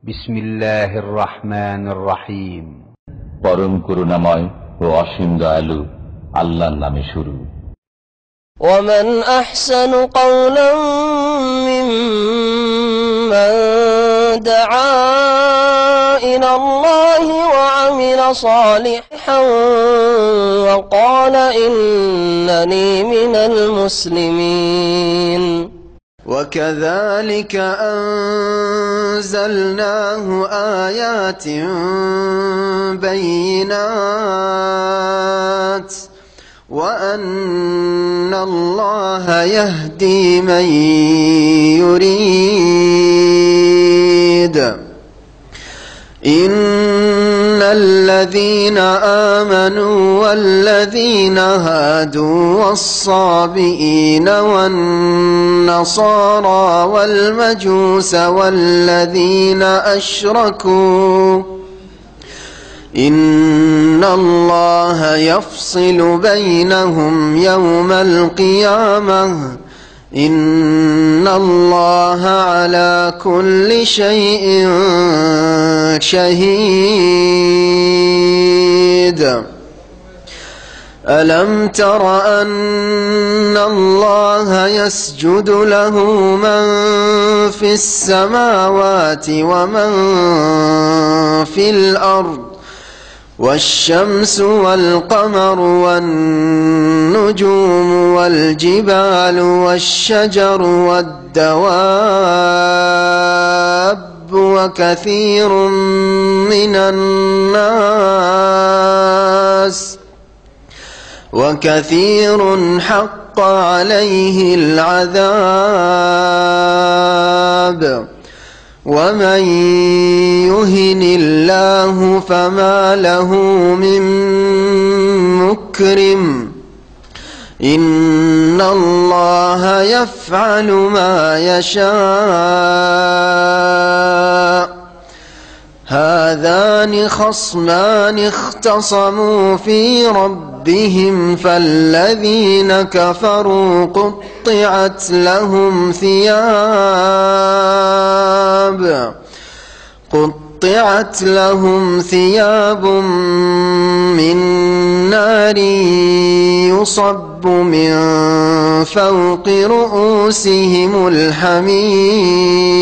বিসমিল্লাহির রহমানির রহিম। পরম করুণাময় ও অসীম দয়ালু আল্লাহর নামে শুরু। ومن أحسن قولا ممن دعا إلى الله وعمل صالحا وقال إنني من المسلمين وكذلك أنزلناه آيات بينات وأن الله يهدي من يريد إن الذين آمنوا والذين هادوا والصابئين والنصارى والمجوس والذين أشركوا إن الله يفصل بينهم يوم القيامة إن الله على كل شيء شهيد ألم تر أن الله يسجد له من في السماوات ومن في الأرض والشمس والقمر والنجوم والجبال والشجر والدواب وكثير من الناس وكثير حق عليه العذاب ومن يهن الله فما له من مكرم إن الله يفعل ما يشاء هذان خصمان اختصموا في ربهم فالذين كفروا قطعت لهم ثياب من نار يصب من فوق رؤوسهم الحميم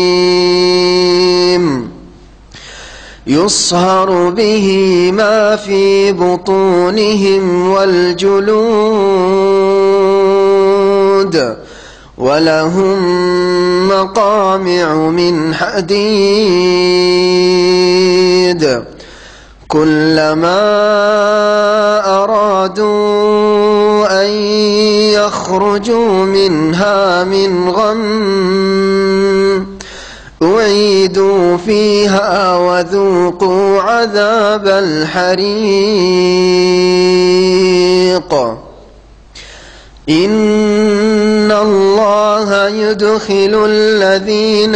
يصهر به ما في بطونهم والجلود ولهم مقامع من حديد كلما أرادوا أن يخرجوا منها من غم أعيدوا فيها وذوقوا عذاب الحريق إن الله يدخل الذين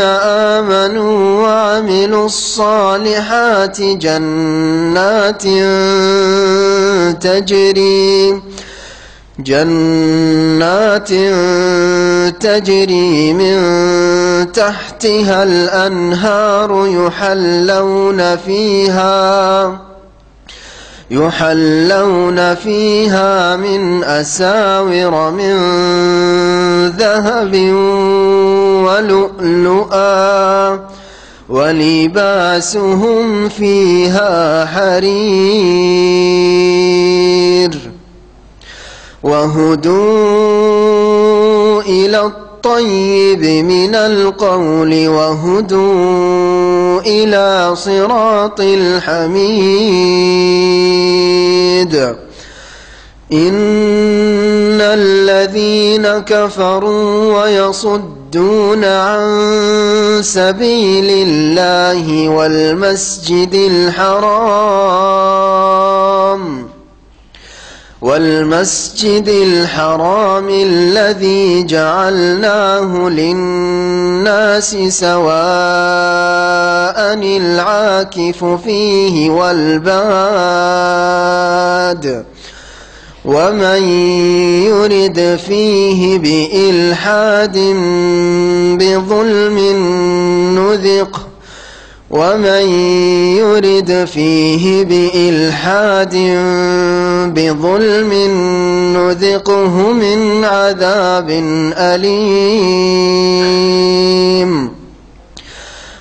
آمنوا وعملوا الصالحات جنات تجري من تحتها الأنهار يحلون فيها من أساور من ذهب ولؤلؤا ولباسهم فيها حرير وهدوا إلى الطيب من القول وهدوا إلى صراط الحميد إن الذين كفروا ويصدون عن سبيل الله والمسجد الحرام الذي جعلناه للناس سواء العاكف فيه والباد ومن يرد فيه بإلحاد بظلم نذقه ومن يرد فيه بإلحاد بظلم نذقه من عذاب أليم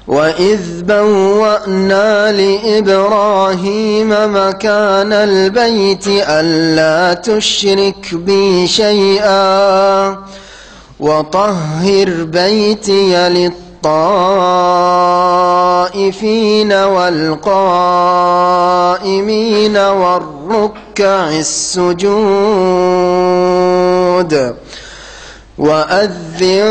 وإذ بوأنا لإبراهيم مكان البيت ألا تشرك بي شيئا وطهر بيتي للطائفين والقائمين والركع السجود وأذن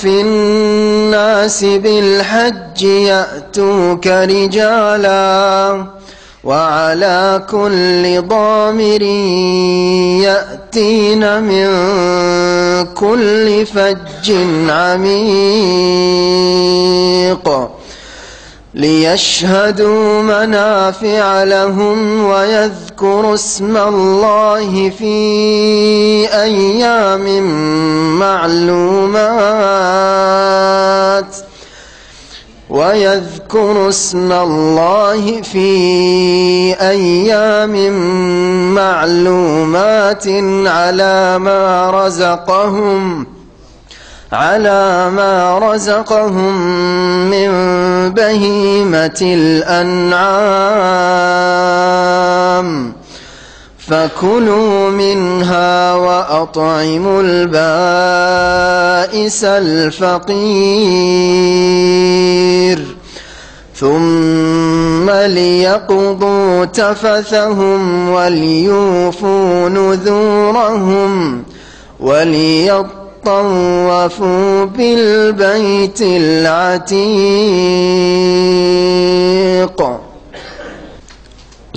في الناس بالحج يأتوك رجالا وعلى كل ضامر يأتين من كل فج عميق ليشهدوا منافع لهم ويذكروا اسم الله في أيام معلومات على ما رزقهم من بهيمة الأنعام فكلوا منها وأطعموا البائس الفقير ثم ليقضوا تفثهم وليوفوا نذورهم وليطوفوا بالبيت العتيق.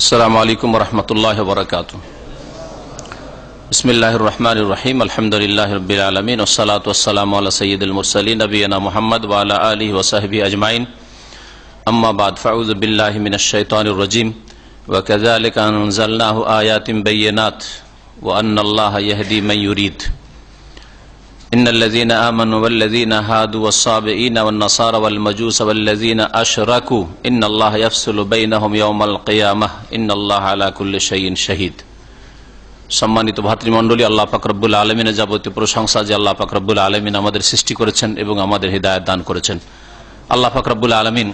السلام عليكم ورحمة الله وبركاته. بسم الله الرحمن الرحيم. الحمد لله رب العالمين والصلاة والسلام على سيد المرسلين نبينا محمد وعلى آله وصحبه أجمعين. أما بعد فأعوذ بالله من الشيطان الرجيم. وكذلك أنزلناه آيات بينات وأن الله يهدي من يريد. إن الذين آمنوا والذين هادوا والصابئين والنصارى والمجوس والذين أشركوا إن الله يفصل بينهم يوم القيامة إن الله على كل شيء شهيد. সম্মানিত ভাতৃমণ্ডলী, আল্লাহ পাক রব্বুল আলামিনের যাবতীয় প্রশংসা যে আল্লাহ পাক রব্বুল আলামিন আমাদের সৃষ্টি করেছেন এবং আমাদের হিদায়াত দান করেছেন। আল্লাহ পাক রব্বুল আলামিন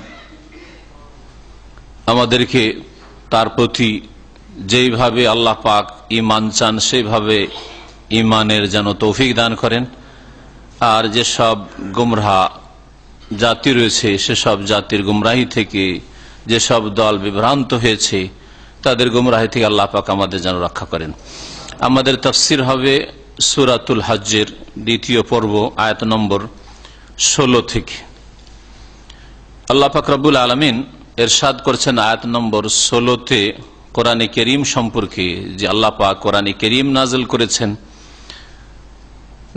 আমাদেরকে তার প্রতি যেইভাবে আল্লাহ পাক ঈমান চান সেইভাবে ঈমানের যেন তৌফিক দান করেন, আর যেসব গুমরাহ জাতি রয়েছে সেসব জাতির গুমরাহি থেকে যেসব দল বিভ্রান্ত হয়েছে তাদের গুমরাহি থেকে আল্লাহ পাক আমাদের যেন রক্ষা করেন। আমাদের তাফসীর হবে সূরাতুল হজ্জের দ্বিতীয় পর্ব আয়াত নম্বর 16 থেকে। আল্লাহ পাক রব্বুল আলামিন ইরশাদ করেছেন আয়াত নম্বর 16-তে কোরআনে কারীম সম্পর্কে যে আল্লাহ পাক কোরআনে কারীম নাযিল করেছেন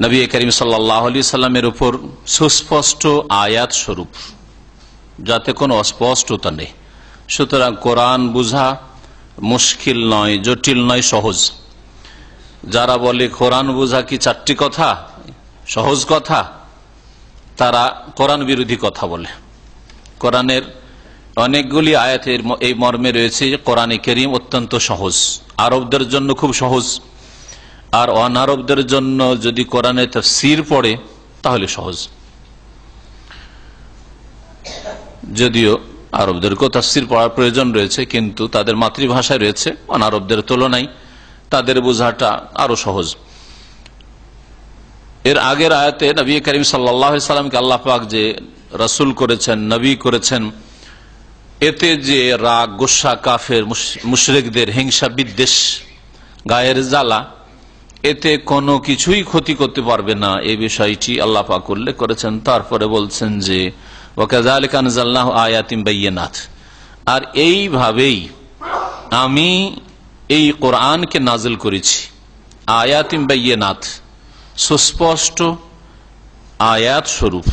নবী করিম সাল্লাল্লাহু আলাইহি সাল্লামের উপর সুস্পষ্ট আয়াত স্বরূপ, যাতে কোনো অস্পষ্টতা নেই। সুতরাং কোরআন বুঝা মুশকিল নয়, জটিল নয়, সহজ। যারা বলে কোরআন বুঝা কি 4টি কথা, সহজ কথা, তারা কোরআন বিরোধী কথা বলে। কোরআনের অনেকগুলি আয়াতের এই মর্মে রয়েছে যে কোরআনে কারীম অত্যন্ত সহজ, আরবদের জন্য খুব সহজ, আর অনারবদের জন্য যদি কোরআনের তাফসীর পড়ে তাহলে সহজ। যদিও আরবদেরকেও তাফসীর পড়ার প্রয়োজন রয়েছে, কিন্তু তাদের মাতৃভাষায় রয়েছে, অনারবদের তুলনায় তাদের বোঝাটা আরো সহজ। এর আগের আয়াতে নবী করিম সাল্লাল্লাহু আলাইহি সাল্লামকে আল্লাহ পাক যে রাসূল করেছেন, নবী করেছেন, এতে যে রাগ, গুসা, কাফের মুশরিকদের হিংসা, বিদ্বেষ, গায়ের জ্বালা, এতে কোনো কিছুই ক্ষতি করতে পারবে না, এই বিষয়টি আল্লাহ পাক উল্লেখ করেছেন। তারপরে বলছেন যে ওয়াকাযালিকা আনজালনাহু আয়াতিন বাইয়িনাত, আর এইভাবেই আমি এই কোরআনকে নাজিল করেছি আয়াতিন বাইয়িনাত, সুস্পষ্ট আয়াত স্বরূপ।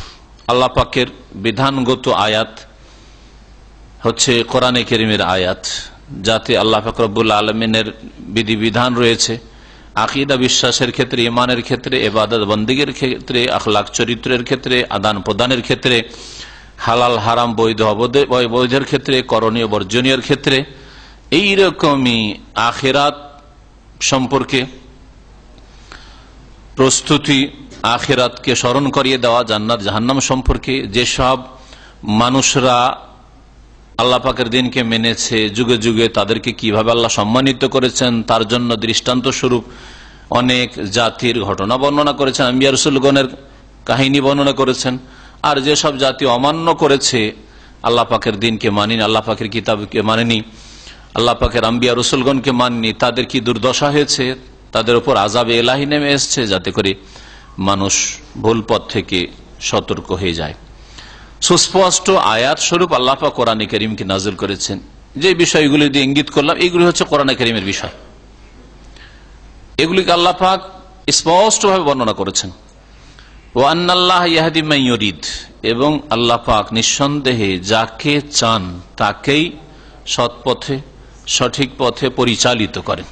আল্লাহ পাকের বিধানগত আয়াত হচ্ছে কোরআনে কারীমের আয়াত, যাতে আল্লাহ পাক রব্বুল আলামিনের বিধিবিধান রয়েছে আকীদা বিশ্বাসের ক্ষেত্রে, ঈমানের ক্ষেত্রে, ইবাদত বন্দেগীর ক্ষেত্রে, আখলাক চরিত্রের ক্ষেত্রে, আদান প্রদানের ক্ষেত্রে, হালাল হারাম বৈধ বৈধের ক্ষেত্রে, করণীয় বর্জনীয় ক্ষেত্রে। এইরকমই আখিরাত সম্পর্কে প্রস্তুতি, আখিরাতকে স্মরণ করিয়ে দেওয়া, জান্নাত জাহান্নাম সম্পর্কে যেসব মানুষরা আল্লাহ পাকের দিনকে মেনেছে, যুগে যুগে তাদেরকে কিভাবে আল্লাহ সম্মানিত করেছেন তার জন্য দৃষ্টান্ত স্বরূপ অনেক জাতির ঘটনা বর্ণনা করেছেন, আম্বিয়া রাসূলগণের কাহিনী বর্ণনা করেছেন। আর যেসব জাতি অমান্য করেছে, আল্লাহ পাকের দিনকে মানেনি, আল্লাহ পাকের কিতাবকে মানেনি, আল্লাহ পাকের আম্বিয়া রাসূলগণকে মানেনি, তাদের কি দুর্দশা হয়েছে, তাদের উপর আযাবে ইলাহি নেমে এসেছে, যাতে করে মানুষ ভুল পথ থেকে সতর্ক হয়ে যায়। সুস্পষ্ট আয়াত স্বরূপ আল্লাহ পাক কোরআনে কারীমকে নাযিল করেছেন। যে বিষয়গুলি দিয়ে ইঙ্গিত করলাম, এগুলি হচ্ছে কোরআনে কারীমের বিষয়। এগুলিকে আল্লাহ পাক স্পষ্টভাবে বর্ণনা করেছেন। ওয়া আন্নাল্লাহ ইয়াহদি মান ইউরিদ, এবং আল্লাহ পাক নিঃসন্দেহে যাকে চান তাকেই সৎপথে, সঠিক পথে পরিচালিত করেন।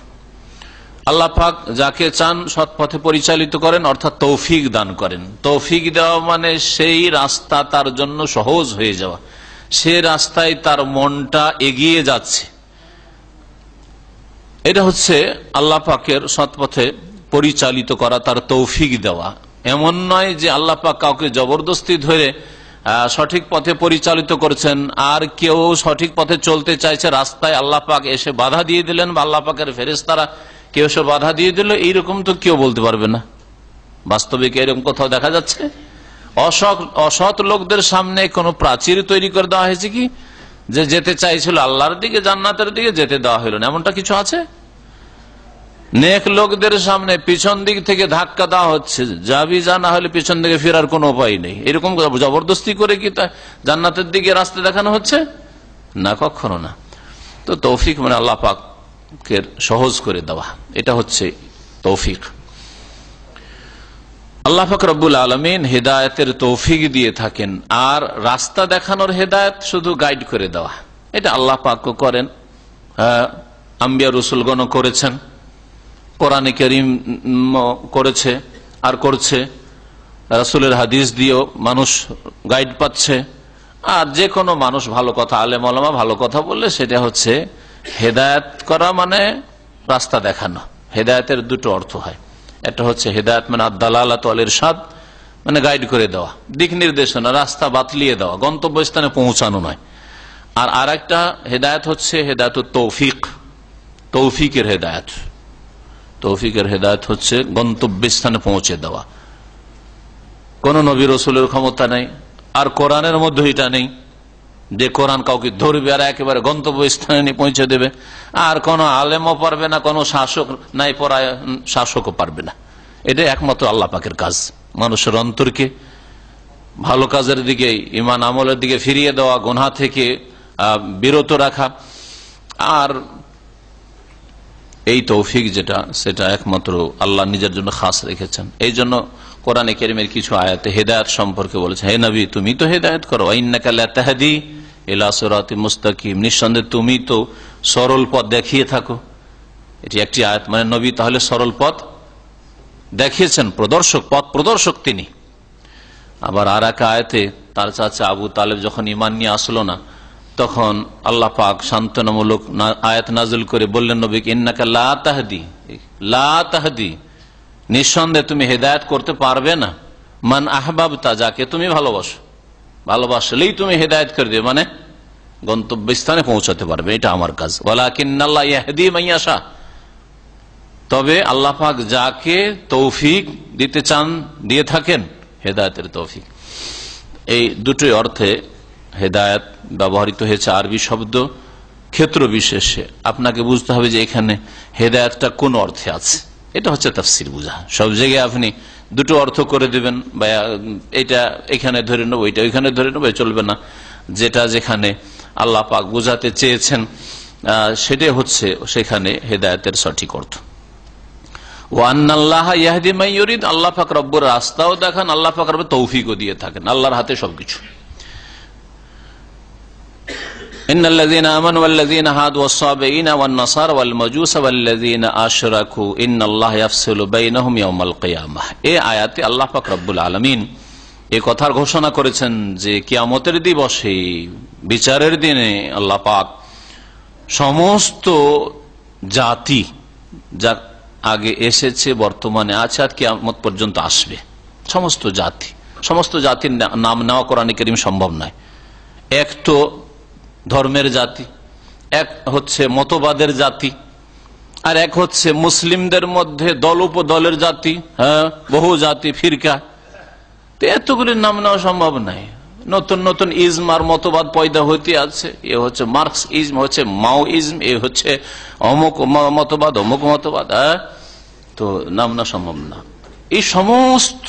আল্লাহ পাক যাকে চান সৎপথে পরিচালিত করেন, অর্থাৎ তৌফিক দান করেন। তৌফিক দেওয়া মানে সেই রাস্তা তার জন্য সহজ হয়ে যাওয়া, সে রাস্তায় তার মনটা এগিয়ে যাচ্ছে। এটা হচ্ছে আল্লাহ পাকের সৎপথে পরিচালিত করা, তার তৌফিক দেওয়া। এমন নয় যে আল্লাহ পাক কাউকে জবরদস্তি ধরে সঠিক পথে পরিচালিত করছেন, আর কেউ সঠিক পথে চলতে চাইছে, রাস্তায় আল্লাহ পাক এসে বাধা দিয়ে দিলেন, বা আল্লাহ পাকের ফেরেশতারা কেউ এসে বাধা দিয়ে দিল, এইরকম তো কেউ বলতে পারবে না। বাস্তবিক এরকম কোথাও দেখা যাচ্ছে? অসৎ লোকদের সামনে কোনো প্রাচীর তৈরি করে দেওয়া হয়েছে কি, যে যেতে চাইছিল আল্লাহর দিকে, জান্নাতের দিকে, যেতে দেওয়া হলো না, এমনটা কিছু আছে? নেক লোকদের সামনে পিছন দিক থেকে ধাক্কা দেওয়া হচ্ছে, যাবি যা, না হলে পিছন দিকে ফেরার কোনো উপায় নেই, এরকম জবরদস্তি করে কি জান্নাতের দিকে রাস্তা দেখানো হচ্ছে? না, কখনো না। তো তৌফিক মানে আল্লাহ পাকের সহজ করে দেওয়া, এটা হচ্ছে তৌফিক। আল্লাহ পাক রব্বুল আলামিন হেদায়েতের তৌফিক দিয়ে থাকেন, আর রাস্তা দেখানোর হেদায়েত শুধু গাইড করে দেওয়া, এটা আল্লাহ পাকও করেন, আম্বিয়া রাসূলগণ করেছেন, কোরআনে কারীম করেছে আর করছে, রাসূলের হাদিস দিয়েও মানুষ গাইড পাচ্ছে। আর যে কোনো মানুষ ভালো কথা, আলেম ওলামা ভালো কথা বললে সেটা হচ্ছে হেদায়েত করা, মানে রাস্তা দেখানো। হেদায়েতের দুটো অর্থ হয়, একটা হচ্ছে হেদায়েত মানে আদ-দালালাতু আল ইরশাদ, মানে গাইড করে দেওয়া, দিক নির্দেশনা, রাস্তা বাতলিয়ে দেওয়া, গন্তব্যস্থানে পৌঁছানো নয়। আর আরেকটা হেদায়েত হচ্ছে হেদায়েতুত তৌফিক, তৌফিকের হেদায়েত। তৌফিকের হেদায়েত হচ্ছে গন্তব্যস্থানে পৌঁছে দেওয়া। কোন নবী রাসূলের ক্ষমতা নেই, আর কোরআনের মধ্যে এটা নেই যে কোরআন কাউকে ধরবে আর একেবারে গন্তব্যস্থানে নিয়ে পৌঁছে দেবে। আর কোন আলেমও পারবে না, কোন শাসক নাই, পরায় শাসকও পারবে না। এটা একমাত্র আল্লাহ পাকের কাজ, মানুষের অন্তরকে ভালো কাজের দিকে, ঈমান আমলের দিকে ফিরিয়ে দেওয়া, গুনাহ থেকে বিরত রাখা। আর এই তৌফিক যেটা, সেটা একমাত্র আল্লাহ নিজের জন্য খাস রেখেছেন। এই জন্য কোরআনে কারীমের কিছু আয়াতে হেদায়েত সম্পর্কে বলেছে, হে নবী তুমি তো হেদায়েত করো, ইন্নাকা লাতাহদি ইলা সিরাতিম মুস্তাকিম, নিঃসন্দেহে তুমি তো সরল পথ দেখিয়ে থাকো। এটি একটি আয়াত, মানে নবী তাহলে সরল পথ দেখিয়েছেন, প্রদর্শক, পথ প্রদর্শক তিনি। আবার আর এক আয়াতে তার চাচা আবু তালেব যখন ঈমান নিয়ে আসলো না, তখন আল্লাহ পাক সান্ত্বনামূলক আয়াত নাযিল করে বললেন নবীকে, ইন্নাকা লা তাহদি, লা তাহদি, নিঃসন্দেহে তুমি হেদায়েত করতে পারবে না, মান আহবাবতা, যাকে তুমি ভালোবাসো, ভালোবাসলেই তুমি হেদায়েত করে দেবে, মানে গন্তব্যস্থানে পৌঁছাতে পারবে, এটা আমার কাজ। ওয়ালাকিন্নাল্লাহ ইয়াহদি মান ইয়াশা, তবে আল্লাহ পাক যাকে তৌফিক দিতে চান দিয়ে থাকেন, হেদায়েতের তৌফিক। এই দুটোই অর্থে হেদায়েত ব্যবহৃত হয়েছে আরবি শব্দ ক্ষেত্র বিশেষে। আপনাকে বুঝতে হবে যে এখানে হেদায়েতটা কোন অর্থে আছে, এটা হচ্ছে তাফসীর বুঝা। সব জায়গায় আপনি দুটো অর্থ করে দিবেন, বা এটা এখানে ধরে নেবো, এটা ওইখানে ধরে নেবো, চলবে না। যেটা যেখানে আল্লাহ পাক বুঝাতে চেয়েছেন সেটাই হচ্ছে সেখানে হেদায়েতের সঠিক অর্থ। ওয়ান্নাল্লাহ ইয়াহদি মান ইউরিদ, আল্লাহ পাক রব্বুর রাস্তাও দেখান, আল্লাহ পাক রব্বুর তৌফিকও দিয়ে থাকেন, আল্লাহর হাতে সবকিছু। ইন্নাল্লাযীনা আমানু ওয়াল্লাযীনা হাদু ওয়াস-সাবিঈনা ওয়ান-নাসারা ওয়াল-মাজূসা ওয়াল্লাযীনা আশরাকু ইন্নাল্লাহা ইয়াফসিলু বাইনাহুম ইয়াওমাল কিয়ামাহ। এই আয়াতে আল্লাহ পাক রব্বুল আলামিন এ কথার ঘোষণা করেছেন যে কিয়ামতের দিবসে, বিচারের দিনে আল্লাহ পাক সমস্ত জাতি যা আগে এসেছে, বর্তমানে আছে, আর কিয়ামত পর্যন্ত আসবে, সমস্ত জাতির নাম নেওয়া কোরআনে কারীম সম্ভব নয়। এক তো ধর্মের জাতি, এক হচ্ছে মতবাদের জাতি, আর এক হচ্ছে মুসলিমদের মধ্যে দল উপদলের জাতি, বহু জাতি ফিরকা। তো এতগুলির নাম নেওয়া সম্ভব নাই। নতুন নতুন ইজম আর মতবাদ পয়দা হইতে আছে। এ হচ্ছে মার্কস ইজম, হচ্ছে মাও ইজম, এ হচ্ছে অমুক মতবাদ, অমুক মতবাদ। তো নাম না সম্ভব না। এই সমস্ত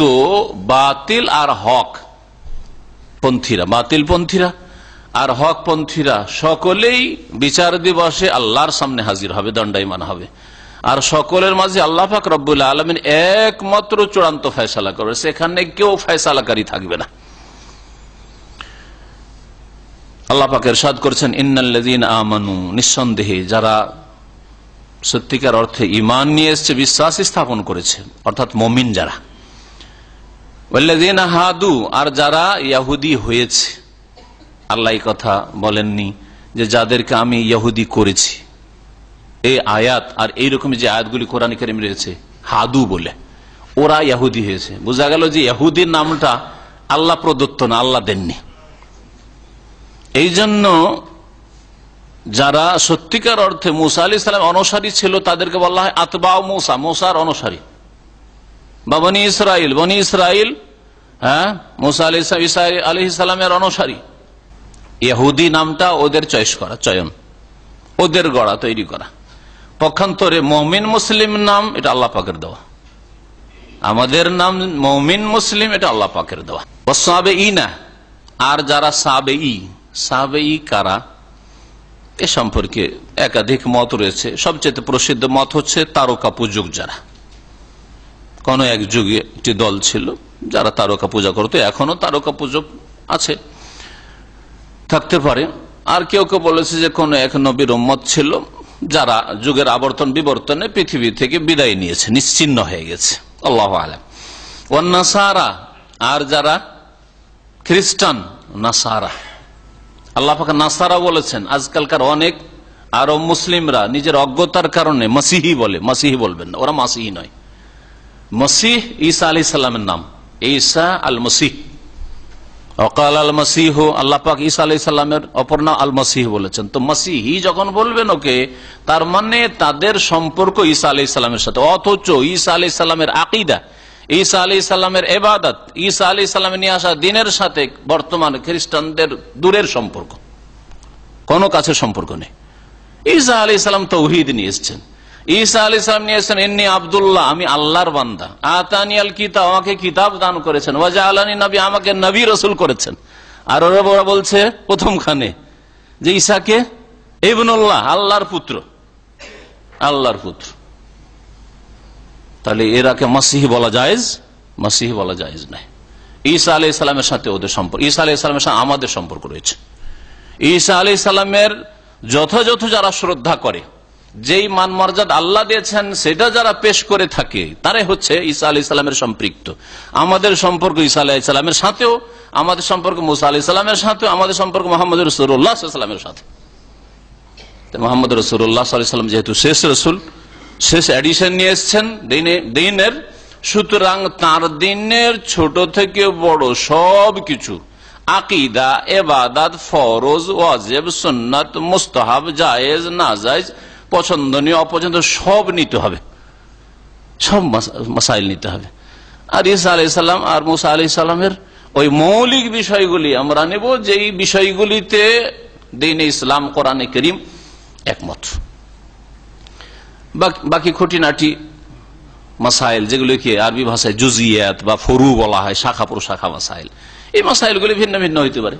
বাতিল আর হক পন্থীরা, বাতিল পন্থীরা আর হক পন্থীরা সকলেই বিচার দিবসে আল্লাহর সামনে হাজির হবে, দণ্ডায়মান হবে। আর সকলের মাঝে আল্লাহ পাক রব্বুল আলামিন একমাত্র চূড়ান্ত ফয়সালা করবে, সেখানে কেউ ফয়সালাকারী থাকবে না। আল্লাহ পাক ইরশাদ করেছেন, ইন্নাল্লাযীনা আমানু, নিঃসন্দেহে যারা সত্যিকার অর্থে ঈমান নিয়ে এসেছে, বিশ্বাস স্থাপন করেছে, অর্থাৎ মুমিন যারা, ওয়াল্লাযীনা হাদু, আর যারা ইহুদি হয়েছে। আল্লাহ এই কথা বলেননি যে যাদেরকে আমি ইহুদি করেছি। এই আয়াত আর এইরকম যে আয়াতগুলি কোরআনে কারীমে রয়েছে হাদু বলে, ওরা ইহুদি হয়েছে, বোঝা গেল যে ইহুদির নামটা আল্লাহ প্রদত্ত না, আল্লাহ দেননি। এই জন্য যারা সত্যিকার অর্থে মুসা আলাইহিস সালাম অনুসারী ছিল, তাদেরকে বলা হয় আতবাউ মুসা, মুসার অনুসারী, বা বনি ইসরাইল, মুসা আলাইহিস সালামের অনুসারী। ইহুদি নামটা ওদের চয়েস করা, চয়ন, ওদের গড়া, তৈরি করা। পক্ষান্তরে মুমিন মুসলিম নাম এটা আল্লাহ পাকের দেওয়া। আমাদের নাম মুমিন মুসলিম, এটা আল্লাহ পাকের দেওয়া। ওয়াসাবেঈনা, আর যারা সাবেঈ কারা, এ সম্পর্কে একাধিক মত রয়েছে। সবচেয়ে প্রসিদ্ধ মত হচ্ছে তারকা পূজক যারা। কোন এক যুগে একটি দল ছিল যারা তারকা পূজা করতো, এখনো তারকা পূজক আছে, থাকতে পারে। আর কেউ কেউ বলেছে যে কোন এক নবীর উম্মত ছিল যারা যুগের আবর্তন বিবর্তনে পৃথিবী থেকে বিদায় নিয়েছে, নিশ্চিহ্ন হয়ে গেছে। আল্লাহু আলাম। ওয়ান নাসারা, আর যারা খ্রিস্টান, নাসারা। আল্লাহ পাক নাসারা বলেছেন। আজকালকার অনেক আরব মুসলিমরা নিজের অজ্ঞতার কারণে মসিহি বলে, মসিহি বলবেন না, ওরা মাসিহি নয়। মসিহ ঈসা আলাইহিস সালামের নাম, ঈসা আল মসিহ, অকাল আল মসিহ। আল্লাহ পাক ঈসা আলাইহিস সালামের অপর নাম আল মসিহ বলেছেন। তো মসিহি যখন বলবেন ওকে, তার মানে তাদের সম্পর্ক ঈসা আলাইহিস সালামের সাথে। অথচ ঈসা আলাইহিস সালামের আকীদা, ঈসা আলাইহিস সালামের ইবাদত, ঈসা আলাইহিস সালামের নিয়ে আসা দ্বীনের সাথে বর্তমান খ্রিস্টানদের দূরের সম্পর্ক, কোনো কাছের সম্পর্ক নেই। ঈসা আলাইহিস সালাম তাওহীদ নিয়ে এসেছেন। ঈসা আলাইহিস সালাম নিয়ে এসেছেন ইন্নী আব্দুল্লাহ, আমি আল্লাহর বান্দা। আতানিয়াল কিতাব, আমাকে কিতাব দান করেছেন। ওয়া জাআলানি নবী, আমাকে নবী রাসূল করেছেন। আর ওরা বলছে প্রথমখানে যে ঈসাকে ইবনুল্লাহ, আল্লাহর পুত্র, আল্লাহর পুত্র। তাহলে এরাকে মসিহি বলা জায়েজ? মসিহি বলা জায়েজ নাই। ঈসা আলাইহিস সালামের সাথে ওদের সম্পর্ক, ঈসা আলাইহিস সালামের সাথে আমাদের সম্পর্ক রয়েছে। ঈসা আলাইহিস সালামের যথাযথ যারা শ্রদ্ধা করে, যেই মান মর্যাদা আল্লাহ দিয়েছেন সেটা যারা পেশ করে থাকে, তারাই হচ্ছে ঈসা আলাইহিস সালামের সম্পৃক্ত। আমাদের সম্পর্ক ঈসা আলাইহিস সালামের সাথেও, আমাদের সম্পর্ক মুসা আলাইহিস সালামের সাথেও, আমাদের সম্পর্ক মুহাম্মদ রাসূলুল্লাহ সাল্লাল্লাহু আলাইহি ওয়াসাল্লামের সাথে। মুহাম্মদ রাসূলুল্লাহ সাল্লাল্লাহু আলাইহি ওয়াসাল্লাম যেহেতু শেষ রাসূল, শেষ এডিশন নিয়ে এসছেন দ্বীনের, সুতরাং তার দ্বীনের ছোট থেকে বড় সব কিছু, আকীদা, ইবাদত, ফরজ, ওয়াজিব, সুন্নাত, মুস্তাহাব, জায়েজ, নাজায়েজ, পছন্দনীয়, অপছন্দ, সব নিতে হবে, সব মাসাইল নিতে হবে। আর ঈসা আলাইহিস সালাম আর মুসা আলাইহিস সালামের ওই মৌলিক বিষয়গুলি আমরা নেব, যেই বিষয়গুলিতে দ্বীন ইসলাম, কোরআনে কারীম একমত। বাকি খুঁটিনাটি মাসাইল, যেগুলিকে আরবি ভাষায় জুজিয়াত বা ফরু বলা হয়, শাখা প্রশাখা মাসাইল, এই মাসাইলগুলি ভিন্ন ভিন্ন হইতে পারে।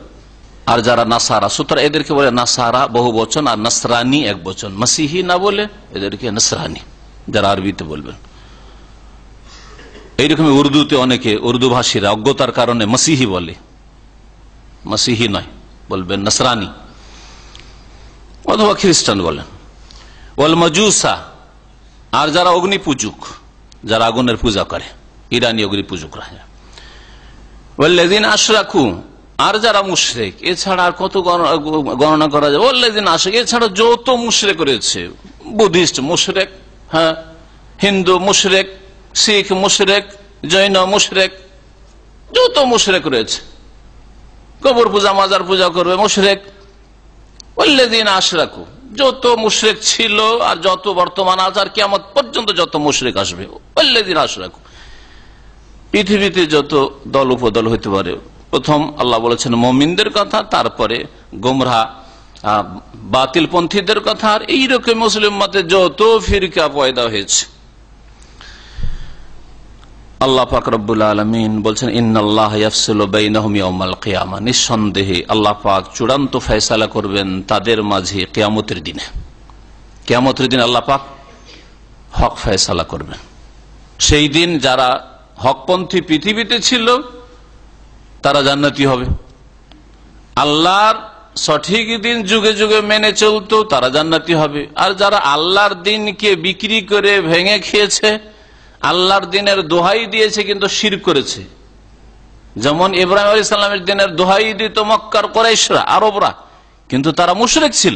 আর যারা নাসারা, সুতরাং এদেরকে বলে নাসারা বহু বচন, আর নাসরানি এক বচন। মসিহি না বলে এদেরকে নাসরানি, যারা আরবিতে বলবেন। এইরকম উর্দুতে অনেকে, উর্দু ভাষীরা অজ্ঞতার কারণে মসিহি বলে, মসিহি নয়, বলবেন নাসরানি, অথবা খ্রিস্টান বলেন। ওয়াল মাজুসা, আর যারা অগ্নি পূজক, যারা আগুনের পূজা করে, ইরানি অগ্নি পূজকরা। ওয়াল্লাযীন আশরাকু, আর যারা মুশরিক, এছাড়া আর কত গণনা করা যায়। ওয়াল্লাযীন আশরাক, এছাড়া যত মুশরিক রয়েছে, বুদ্ধিস্ট মুশরিক, হ্যাঁ, হিন্দু মুশরিক, শিখ মুশরিক, জৈন মুশরিক, যত মুশরিক রয়েছে, কবর পূজা মাজার পূজা করবে মুশরিক। ওয়াল্লাযীন আশরাকু, যত মুশরিক ছিল আর যত বর্তমান আছে আর কিয়ামত পর্যন্ত যত মুশরিক আসবে, ওয়াল্লাযীন আশরাকু, পৃথিবীতে যত দল উপদল হইতে পারে। প্রথম আল্লাহ বলেছেন মুমিনদের কথা, তারপরে গোমরাহ বাতিলপন্থীদের কথা, আর এইরকম মুসলিম মতে যত ফিরকা পয়দা হয়েছে। আল্লাহ পাক রব্বুল আলামিন বলছেন ইন্নাল্লাহ ইয়াফসিলু বাইনাহুম ইয়াওমাল কিয়ামা, নিঃসন্দেহে আল্লাহ পাক চূড়ান্ত ফয়সালা করবেন তাদের মাঝে কিয়ামতের দিনে। কিয়ামতের দিন আল্লাহ পাক হক ফয়সালা করবেন। সেই দিন যারা হকপন্থী পৃথিবীতে ছিল তারা জান্নাতি হবে, আল্লাহর সঠিক দিন যুগে যুগে মেনে চলতো তারা জান্নাতি হবে। আর যারা আল্লাহর দিনকে বিক্রি করে ভেঙে খেয়েছে, আল্লাহর দিনের দোহাই দিয়েছে কিন্তু শিরক করেছে, যেমন ইব্রাহিম আলাইহিস সালামের দিনের দোহাই দিত মক্কার কুরাইশরা, আরবরা, কিন্তু তারা মুশরিক ছিল।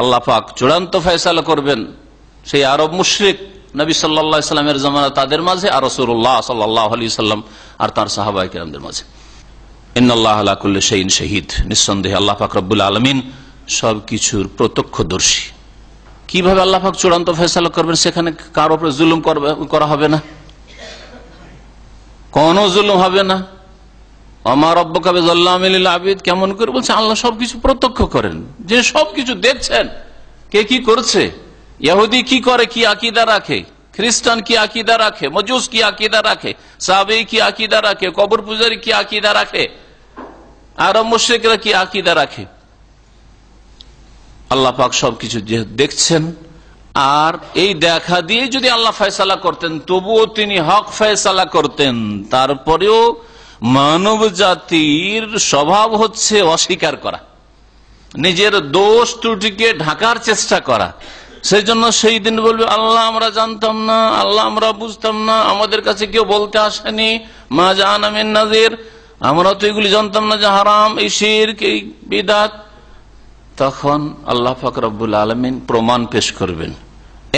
আল্লাহ পাক চূড়ান্ত ফয়সালা করবেন সেই আরব মুশরিক নবী সাল্লাল্লাহু আলাইহি সাল্লামের জামানা তাদের মাঝে, আর রাসূলুল্লাহ সাল্লাল্লাহু আলাইহি সাল্লাম আর তার সাহাবায়ে কেরামদের মাঝে। ইন্নাল্লাহা আলা কুল্লি শাইইন শাহীদ, নিঃসন্দেহে আল্লাহ পাক রব্বুল আলামিন সবকিছুর প্রত্যক্ষদর্শী। কিভাবে আল্লাহ পাক চূড়ান্ত ফয়সালা করবেন? সেখানে কারো উপরে জুলুম করা হবে না, কোনো জুলুম হবে না। ওমা রাব্বুকা বিযাল্লামিল লিল আবিদ, কেমন করে বলছে? আল্লাহ সবকিছু প্রত্যক্ষ করেন, যে সবকিছু দেখছেন, কে কি করছে, ইহুদি কি করে, কি আকীদা রাখে, খ্রিস্টান কি আকীদা রাখে, মজুস কি আকীদা রাখে, সাহাবী কি আকীদা রাখে, কবর পূজারী কি আকীদা রাখে, আরব মুশরিকরা কি আকীদা রাখে, আল্লাহ পাক সবকিছু দেখছেন। আর এই দেখা দিয়ে যদি আল্লাহ ফয়সালা করতেন, তবুও তিনি হক ফয়সালা করতেন। তারপরেও মানব জাতির স্বভাব হচ্ছে অস্বীকার করা, নিজের দোষ ত্রুটিকে ঢাকার চেষ্টা করা। সেই জন্য সেই দিন বলবে আল্লাহ আমরা জানতাম না, আল্লাহ আমরা বুঝতাম না, আমাদের কাছে কেউ বলতে আসেনি, মা জানা মিন নাযির, আমরা তো এগুলি জানতাম না যে হারাম, এই শিরক, এই বিদআত। তখন আল্লাহ পাক রব্বুল আলামিন প্রমাণ পেশ করবেন।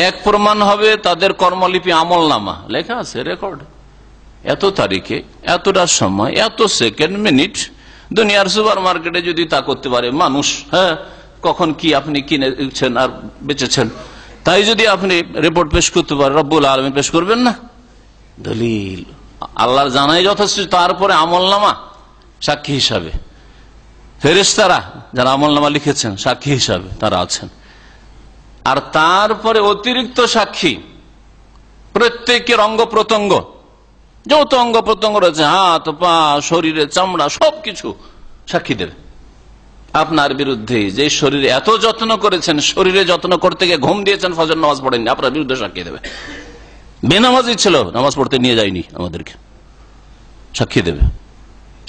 এক প্রমাণ হবে তাদের কর্মলিপি, আমলনামা লেখা আছে, রেকর্ড, এত তারিখে এতটার সময় এত সেকেন্ড মিনিট। দুনিয়ার সুপার মার্কেটে যদি তা করতে পারে মানুষ, হ্যাঁ, কখন কি আপনি কিনেছেন আর বেচেছেন, তাই যদি আপনি রিপোর্ট পেশ করতে পারেন, রব্বুল আলামিন পেশ করবেন না? দলিল আল্লাহর জানাই যথেষ্ট, তারপরে আমলনামা সাক্ষী হিসাবে, ফেরেশতারা যারা আমলনামা লিখেছেন সাক্ষী হিসাবে তারা আছেন, আর তারপরে অতিরিক্ত সাক্ষী প্রত্যেকের অঙ্গ প্রত্যঙ্গ, যত অঙ্গ প্রত্যঙ্গ রয়েছে, হাত পা শরীরের চামড়া সবকিছু সাক্ষী দেবে আপনার বিরুদ্ধে। যে শরীরে এত যত্ন করেছেন, শরীরে যত্ন করতে গিয়ে ঘুম দিয়েছেন, ফজর নামাজ পড়েননি, আপনার বিরুদ্ধে সাক্ষী দেবে। বেনামাজি ছিল, নামাজ পড়তে নিয়ে যায়নি, আমাদেরকে সাক্ষী দেবে।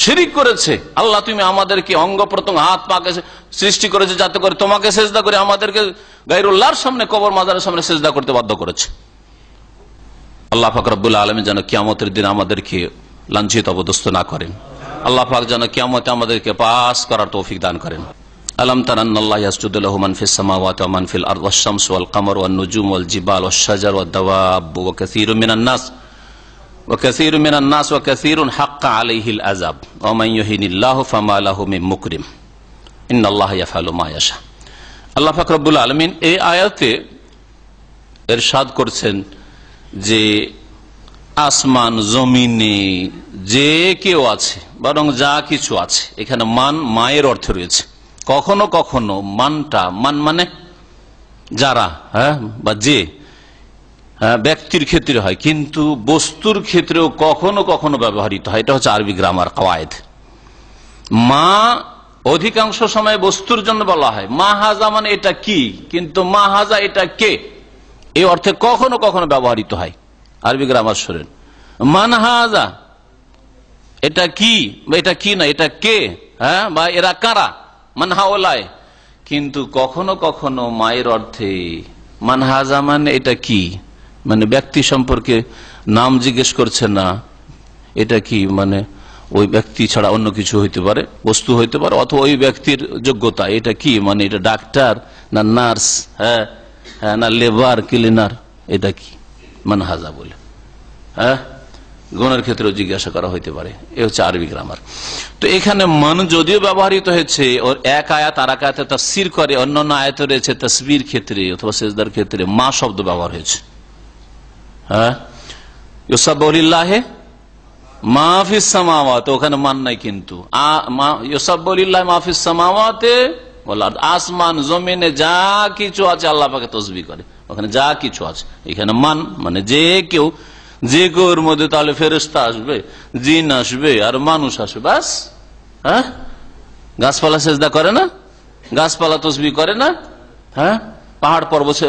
শিরিক করেছে, আল্লাহ তুমি আমাদেরকে অঙ্গ প্রত্যঙ্গ হাত পাকে সৃষ্টি করেছে যাতে করে তোমাকে সেজদা করে আমাদেরকে গায়রুল্লাহর সামনে, কবর মাজারের সামনে সেজদা করতে বাধ্য করেছে। আল্লাহ পাক রব্বুল আলামিন যেন কিয়ামতের দিন আমাদেরকে লাঞ্ছিত অপদস্থ না করেন। আল্লাহ পাক যেন কিয়ামতে আমাদেরকে পাস করার তৌফিক দান করেন। আলাম তারা আন্নাল্লাহ ইয়াসজুদু লাহু মান ফিস সামাওয়াতি ওয়া মান ফিল আরদি ওয়াশ শামসু ওয়াল কামারু ওয়ান নুজুমু ওয়াল জিবালু ওয়াশ শাজারু ওয়াদ দাওয়াবু ওয়া কাসীরুম মিনান নাস وكثير من الناس وكثير حق عليه العذاب ومن يهن الله فما له من مكرم ان الله يفعل ما يشاء। আল্লাহ পাক রব্বুল আলামিন এই আয়াতে ইরশাদ করছেন যে আসমান জমিনে যে কেউ আছে, বরং যা কিছু আছে, এখানে মান মায়ের অর্থে রয়েছে। কখনো কখনো মানটা, মান মানে যারা, হ্যাঁ, বা যে ব্যক্তির ক্ষেত্রে হয়, কিন্তু বস্তুর ক্ষেত্রেও কখনো কখনো ব্যবহৃত হয়। এটা হচ্ছে আরবি গ্রামার কাওয়ায়েদ। মা অধিকাংশ সময় বস্তুর জন্য বলা হয়, মা হাজা মানে এটা কি, কিন্তু মা হাজা এটা কে, এই অর্থে কখনো কখনো ব্যবহৃত হয়। আরবি গ্রামার শোনেন, মান হাজা এটা কি, এটা কি না, এটা কে, হ্যাঁ, বা এরা কারা, মান হাওলায়। কিন্তু কখনো কখনো মায়ের অর্থে মান হাজা মানে এটা কি, মানে ব্যক্তি সম্পর্কে নাম জিজ্ঞেস করছে না, এটা কি মানে ওই ব্যক্তি ছাড়া অন্য কিছু হইতে পারে, বস্তু হইতে পারে, অথবা ওই ব্যক্তির যোগ্যতা, এটা কি মানে এটা ডাক্তার না নার্স, হ্যাঁ হ্যাঁ, না লেবার ক্লিনার, এটা কি মানহাজা বলে, হ্যাঁ গুণের ক্ষেত্রেও জিজ্ঞাসা করা হইতে পারে। এ হচ্ছে আরবি গ্রামার। তো এখানে মান যদিও ব্যবহৃত হয়েছে, ওর এক আয়াত আর এক আয়াতে তাফসীর করে, অন্যান্য আয়াতে রয়েছে তাসবির ক্ষেত্রে অথবা সেজদার ক্ষেত্রে মা শব্দ ব্যবহার হয়েছে। হ্যাঁ, ইউসাব্বিহু লিল্লাহি মা ফিস সামাওয়াতি, ওখানে মান নাই, কিন্তু ইউসাব্বিহু লিল্লাহি মা ফিস সামাওয়াতি ওয়াল আরদ, আসমান জমিনে যা কিছু আছে আল্লাহ পাকে তাসবিহ করে, ওখানে যা কিছু আছে। এখানে মান মানে যে কেউ, যে কেউর মধ্যে তাহলে ফেরেশতা আসবে, জিন আসবে আর মানুষ আসবে, বাস। হ্যাঁ, গাছপালা সেজদা করে না, গাছপালা তাসবিহ করে না, হ্যাঁ পাহাড় পর্বত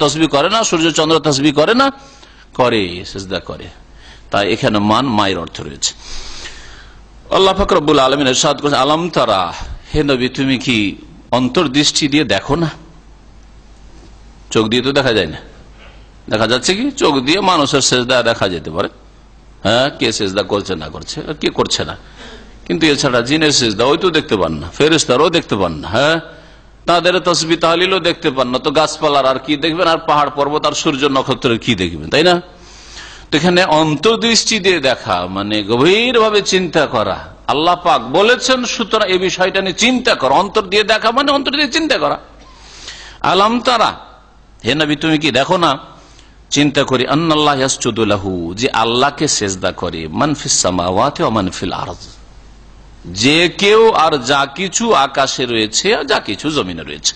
তাসবিহ করে না, সূর্য চন্দ্র তাসবিহ করে না, করে, সেজদা করে। তাই এখানে মান মায়ের অর্থ রয়েছে। আল্লাহ পাক রব্বুল আলামিন ইরশাদ করেছেন, আলাম তারা, হে নবী তুমি কি অন্তর্দৃষ্টি দিয়ে দেখো না? চোখ দিয়ে তো দেখা যায় না, দেখা যাচ্ছে কি চোখ দিয়ে মানুষের সেজদা দেখা যেতে পারে, হ্যাঁ কে সেজদা করছে না করছে, কে করছে না, কিন্তু এছাড়া জিনের সেজদা ওই তো দেখতে পান না, ফেরেশতারও দেখতে পান না, হ্যাঁ তাদের তাসবিহ তাহলিলও দেখতে পান না, তো গাছপালার আর কি দেখবেন, আর পাহাড় পর্বত আর সূর্য নক্ষত্রের কি দেখবেন, তাই না? তো এখানে অন্তর্দৃষ্টি দিয়ে দেখা মানে গভীর ভাবে চিন্তা করা, আল্লাহ পাক বলেছেন, সুতরাং এই বিষয়টা নিয়ে চিন্তা করা। অন্তর দিয়ে দেখা মানে অন্তর দিয়ে চিন্তা করা। আলাম তারা, হে নবী তুমি কি দেখো না, চিন্তা করি, আন্নাল্লাহ ইয়াসজুদু লাহু, যে আল্লাহকে সেজদা করে, মান ফিস সামাওয়াতি ওয়া মান ফিল আরদ, যে কেউ আর যা কিছু আকাশে রয়েছে আর যা কিছু জমিনে রয়েছে।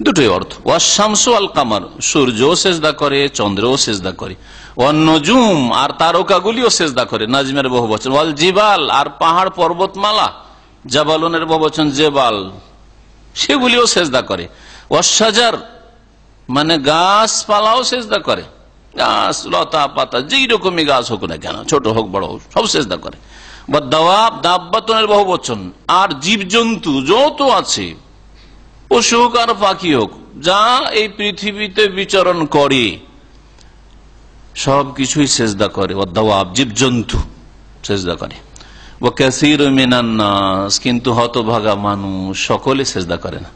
দুটোই অর্থ। ওয়াশ-শামসু ওয়াল কামার, সূর্যও সেজদা করে, চন্দ্রও সেজদা করে। ওয়ান-নুজুম, আর তারকাগুলিও সেজদা করে, নাজমের বহুবচন। ওয়াল জিবাল, আর পাহাড় পর্বতমালা, জাবালনের বহুবচন জেবাল, সেগুলিও সেজদা করে। ওয়াশ-শাজার, মানে গাছপালাও সেজদা করে, গাছ লতা পাতা যেই রকমই গাছ হোক না কেন, ছোট হোক বড় হোক, সব সেজদা করে। বা দাওয়াব, দাব্বাতুনের বহুবচন, আর জীবজন্তু যত আছে, পশু হোক আর পাখি হোক, যা এই পৃথিবীতে বিচরণ করে সবকিছুই সেজদা করে। ও দাওয়াব, জীবজন্তু সেজদা করে। ও কাসীর মিনান নাস, কিন্তু হতভাগা মানুষ সকলে সেজদা করে না।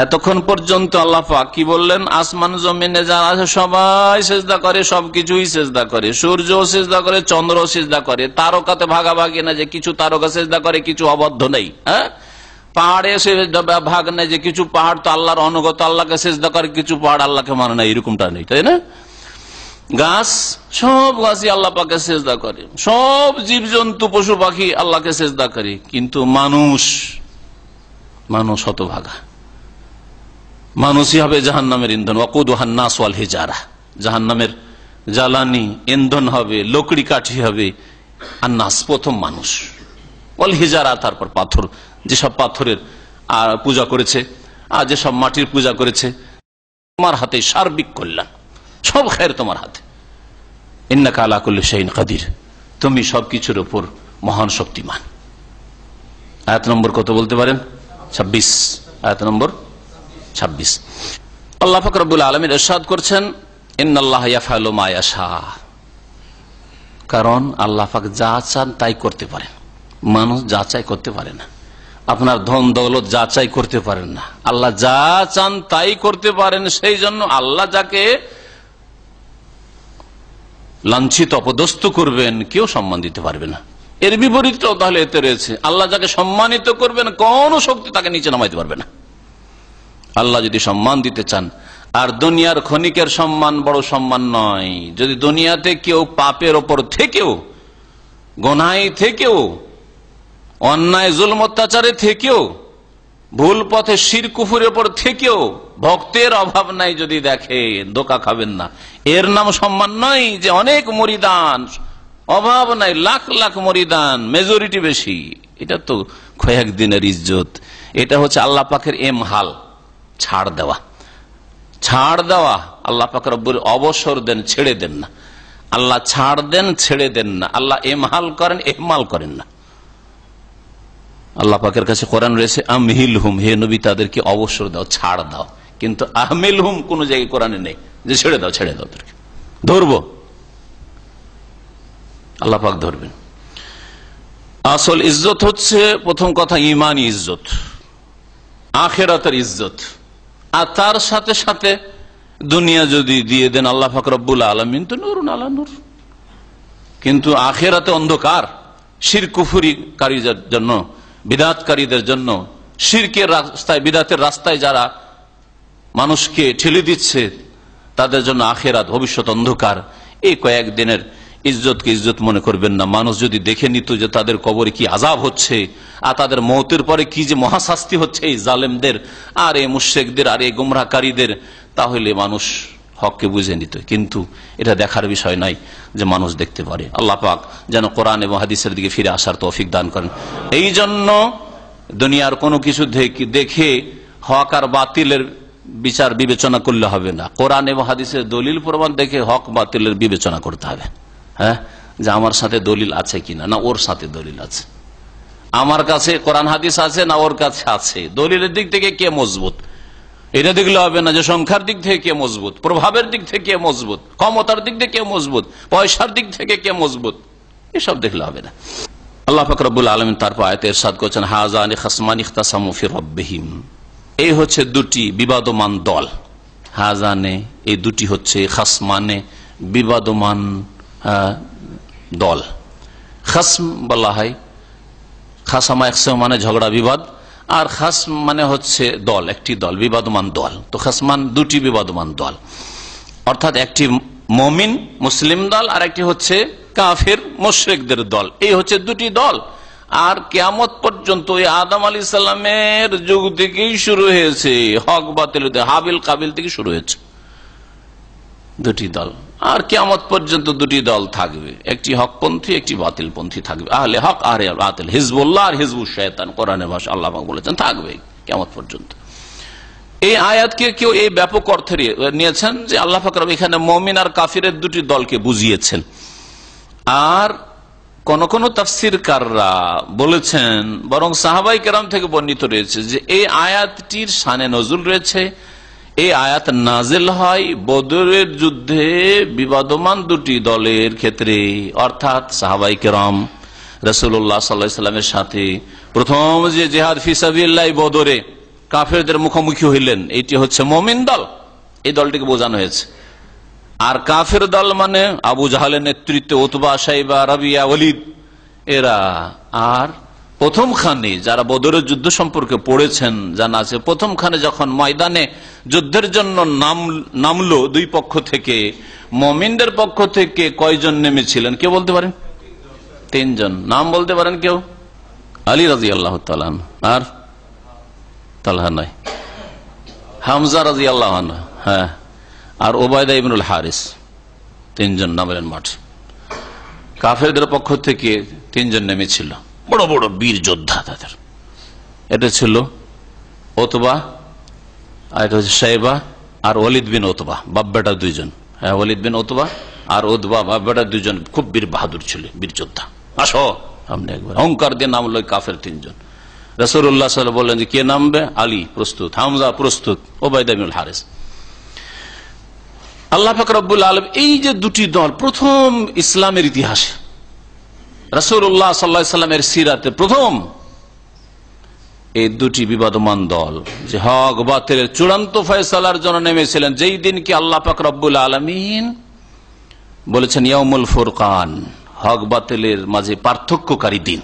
এতক্ষণ পর্যন্ত আল্লাহ পাক কি বললেন? আসমান জমিনে যারা আছে সবাই সেজদা করে, সবকিছুই সেজদা করে, সূর্য সেজদা করে, চন্দ্র সেজদা করে, তারকাতে ভাগাভাগি না যে কিছু তারকা সেজদা করে কিছু অবদ্ধ নেই, হ্যাঁ পাহাড়ে ভাগ নেই যে কিছু পাহাড় তো আল্লাহর অনুগত, আল্লাহকে সেজদা করে, কিছু পাহাড় আল্লাহকে মানে না, এরকমটা নেই, তাই না? গাছ, সব গাছই আল্লাহ পাকে সেজদা করে, সব জীবজন্তু পশু পাখি আল্লাহকে সেজদা করে, কিন্তু মানুষ হতভাগা, মানুষই হবে জাহান্নামের ইন্ধন। ওয়াকুদুহান নাস ওয়াল হিজারা, জাহান্নামের জ্বালানি ইন্ধন হবে, লকড়ি কাঠি হবে, আর নাস প্রথম মানুষ, ওয়াল হিজারা তারপর পাথর, যেসব পাথরের পূজা করেছে আর যেসব মাটির পূজা করেছে, তোমার হাতে সার্বিক কল্যাণ, সব খায়ের তোমার হাতে। ইন্নাকা আলা কুল্লি শাইইন কাদির, তুমি সবকিছুর উপর মহান শক্তিমান। আয়াত নম্বর কত বলতে পারেন? 26, আয়াত নম্বর 26। আল্লাহ পাক রব্বুল আলামিন ইরশাদ করছেন, ইন্নাল্লাহা ইয়াফআলু মা ইয়াশা, কারণ আল্লাহ পাক যা চান তাই করতে পারেন, মানুষ যা চাই করতে পারে না। আপনার ধন দৌলত যা চাই করতে পারেন না, আল্লাহ যা চান তাই করতে পারেন। সেই জন্য আল্লাহ যাকে লাঞ্ছিত অপদস্থ করবেন কেউ সম্মান দিতে পারবে না। এর বিপরীতটাও তাহলে এতে রয়েছে, আল্লাহ যাকে সম্মানিত করবেন কোন শক্তি তাকে নিচে নামাইতে পারবে না। আল্লাহ যদি সম্মান দিতে চান, আর দুনিয়ার ক্ষণিকের সম্মান বড় সম্মান নয়। যদি দুনিয়াতে কেউ পাপের ওপর থেকেও, গোনায় থেকেও, অন্যায় জুলম অত্যাচারে থেকেও, ভুল পথে শিরক কুফরের উপর থেকেও ভক্তের অভাব নাই যদি দেখে, ধোঁকা খাবেন না। এর নাম সম্মান নয় যে অনেক মরিদান, অভাব নাই, লাখ লাখ মরিদান, মেজরিটি বেশি, এটা তো কয়েকদিনের ইজ্জত। এটা হচ্ছে আল্লাহ পাকের এমহাল, ছাড় দেওয়া, ছাড় দেওয়া। আল্লাহ পাক রব্বুল অবসর দেন, ছেড়ে দেন না। আল্লাহ ছাড় দেন, ছেড়ে দেন না। আল্লাহ এমহাল করেন, এহমাল করেন না। আল্লাহ পাকের কাছে কোরআন রয়েছে, আমহিল হুম, হে নবী তাদেরকে অবসর দাও, ছাড় দাও, কিন্তু আহমিল হুম কোন জায়গায় কোরআনে নেই যে ছেড়ে দাও, ছেড়ে দাও, ধরবো। আল্লাহ পাক ধরবেন। আসল ইজ্জত হচ্ছে প্রথম কথা ইমানি ইজ্জত, আখিরাতের ইজ্জত, আর তার সাথে সাথে দুনিয়া যদি দিয়ে দেন আল্লাহ পাক রব্বুল আলামিন তো নূরুন আলা নূর। কিন্তু আখিরাতে অন্ধকার, শিরক কুফরিকারীদের জন্য, বিদআতকারীদের জন্য, শিরকের রাস্তায় বিদআতের রাস্তায় যারা মানুষকে ঠেলে দিচ্ছে তাদের জন্য আখিরাত ভবিষ্যৎ অন্ধকার। এই কয়েকদিনের ইজ্জতকে ইজ্জত মনে করবেন না। মানুষ যদি দেখে নিত যে তাদের কবরে কি আযাব হচ্ছে আর তাদের মওতের পরে কি যে মহাশাস্তি হচ্ছে এই জালেমদের আর এই মুশরিকদের আর এই গুমরাহকারীদের, তাহলে মানুষ হককে বুঝে নিত। কিন্তু এটা দেখার বিষয় নয় যে মানুষ দেখতে পারে। আল্লাহ পাক যেন কোরআন এবং হাদিসের দিকে ফিরে আসার তৌফিক দান করেন। এই জন্য দুনিয়ার কোনো কিছু দেখে হক আর বাতিলের বিচার বিবেচনা করলে হবে না। কোরআন এবং হাদিসের দলিল প্রমাণ দেখে হক বাতিলের বিবেচনা করতে হবে। হ্যাঁ, যে আমার সাথে দলিল আছে কিনা, না ওর সাথে দলিল আছে, আমার কাছে কোরআন হাদিস আছে না ওর কাছে আছে, দলিলের দিক থেকে কে মজবুত এটা দেখলে হবে না। যে সংখ্যার দিক থেকে কে মজবুত, প্রভাবের দিক থেকে কে মজবুত, ক্ষমতার দিক থেকে কে মজবুত, পয়সার দিক থেকে কে মজবুত, এসব দেখলে হবে না। আল্লাহ পাক রব্বুল আলামিন তারপর আয়াতে ইরশাদ করেছেন হাযানি খাসমানি ইখতাসামু ফি রাব্বিহিম, এই হচ্ছে দুটি বিবাদমান দল। হাজানে এই দুটি হচ্ছে, খাসমানে বিবাদমান দল। খাসম বলা হয়, খাসামা একসম মানে ঝগড়া বিবাদ, আর খাস মানে হচ্ছে দল, একটি দল, বিবাদমান দল। তো খাসমান দুটি বিবাদমান দল, অর্থাৎ একটি মুমিন মুসলিম দল আর একটি হচ্ছে কাফের মুশরিকদের দল। এই হচ্ছে দুটি দল। আর কিয়ামত পর্যন্ত এই আদম আলাইহিস সালামের যুগ থেকেই শুরু হয়েছে হক বাতিল, হাবিল কাবিল থেকে শুরু হয়েছে দুটি দল। আর কিয়ামত পর্যন্ত দুটি দল থাকবে, একটি হকপন্থী একটি বাতিলপন্থী থাকবে। আহলে হক আর বাতিল, হিজবুল্লাহ আর হিজবুশ শয়তান, কোরআনের ভাষা আল্লাহ পাক বলেছেন থাকবে কিয়ামত পর্যন্ত। এই আয়াতকে কেউ এই ব্যাপক অর্থে নিয়েছেন যে আল্লাহ পাক এখানে মুমিন আর কাফিরের দুটি দলকে বুঝিয়েছেন। আর কোন কোন তাফসীরকাররা বলেছেন, বরং সাহাবাই কেরাম থেকে বর্ণিত রয়েছে যে এই আয়াতটির শানে নজুল রয়েছে। এই আয়াত নাজিল হয় বদরের যুদ্ধে বিবাদমান দুটি দলের ক্ষেত্রে, অর্থাৎ সাহাবাই কেরাম রাসূলুল্লাহ সাল্লাল্লাহু আলাইহি ওয়াসাল্লামের সাথে প্রথম যে জিহাদ ফি সাবিলিল্লাহ বদরে কাফেরদের মুখোমুখি হইলেন, এটি হচ্ছে মুমিন দল, এই দলটিকে বোঝানো হয়েছে। আর কাফের দল মানে আবু জাহালের নেতৃত্বে উতবা, শাইবা, রাবিয়া, ওয়ালিদ এরা। আর প্রথমখানে যারা বদরের যুদ্ধ সম্পর্কে পড়েছেন জানা আছে, প্রথমখানে যখন ময়দানে যুদ্ধের জন্য নামলো দুই পক্ষ থেকে, মুমিনদের পক্ষ থেকে কয়জন নেমেছিলেন কেউ বলতে পারেন? 3 জন। নাম বলতে পারেন কেউ? আলী রাদিয়াল্লাহু তাআলা আর তালহা নয়, হামজা রাদিয়াল্লাহু আনহু, হ্যাঁ, আর ওবায়দা ইবনুল হারিস। 3 জন নামলেন মাঠে। কাফেরদের পক্ষ থেকে 3 জন নেমেছিল, বড় বড় বীর যোদ্ধা তাদের। এটা ছিল ওতবা, আর এটা হচ্ছে শাইবা আর ওয়ালিদ বিন ওতবা, বাপ বেটা 2 জন। হ্যাঁ, ওয়ালিদ বিন ওতবা আর ওতবা বাপ বেটা 2 জন খুব বীর বাহাদুর ছিল, বীর যোদ্ধা। আসো সামনে একবার, অহংকার দিয়ে নামলো কাফের 3 জন। রাসূলুল্লাহ সাল্লাল্লাহু আলাইহি ওয়াসাল্লাম বললেন যে কে নামবে? আলী প্রস্তুত, হামজা প্রস্তুত, ওবায়দা ইবনুল হারিস। আল্লাহ পাক রব্বুল আলামিন এই যে দুটি দল প্রথম ইসলামের ইতিহাসে, রাসূলুল্লাহ সাল্লাল্লাহু আলাইহি ওয়াসাল্লামের সিরাতে প্রথম এই দুটি বিবাদমান দল যে হক বাতিলের চূড়ান্ত ফয়সালার জন্য নেমেছিলেন, যেই দিনকে আল্লাহ পাক রব্বুল আলামিন বলেছেন ইয়াউমুল ফুরকান, হক বাতিলের মাঝে পার্থক্যকারী দিন।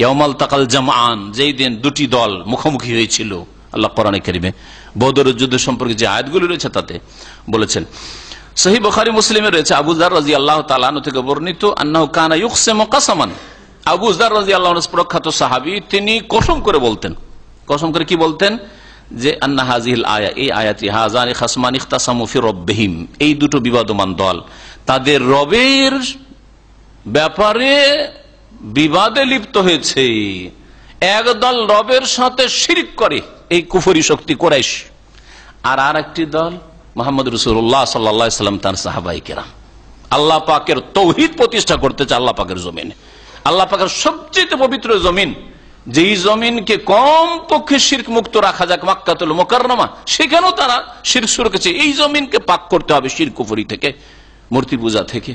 ইয়াউমাল তাকাল জামআন, যেই দিন দুটি দল মুখোমুখি হয়েছিল। আল্লাহ কোরআনে কারিমে বদরের যুদ্ধ সম্পর্কে যে আয়াতগুলো রয়েছে তাতে বলেছেন। সহিহ বুখারী মুসলিমে রয়েছে আবু যার রাদিয়াল্লাহু তাআলা আনহু থেকে বর্ণিত, আন্নাহু কানা ইউকসিমু কাসামান। আবু যার রাদিয়াল্লাহু আনহু প্রখ্যাত সাহাবী, তিনি কসম করে বলতেন। কসম করে কি বলতেন? যে আন্না হাযিহিল আয়া, এই আয়াতি, হাযানি খাসমানি ইখতাসামু ফি রাব্বিহিম, এই দুটো বিবাদমান দল তাদের রবের ব্যাপারে বিবাদে লিপ্ত হয়েছে। এক দল রবের সাথে শিরক করে, এই কুফরি শক্তি কুরাইশ, আর আরেকটি দল মুহাম্মদ রাসূলুল্লাহ সাল্লাল্লাহু আলাইহি ওয়াসাল্লাম তার সাহাবায়ে কেরাম আল্লাহ পাকের তৌহিদ প্রতিষ্ঠা করতে চায় আল্লাহ পাকের জমিনে। আল্লাহ পাকের সবচেয়ে পবিত্র জমিন, যেই জমিনকে কম পক্ষে শিরক মুক্ত রাখা যাক, মক্কাতুল মুকাররমা, সেখানেও তারা শিরক শুরু করেছে। এই জমিনকে পাক করতে হবে শিরক কুফরি থেকে, মূর্তি পূজা থেকে।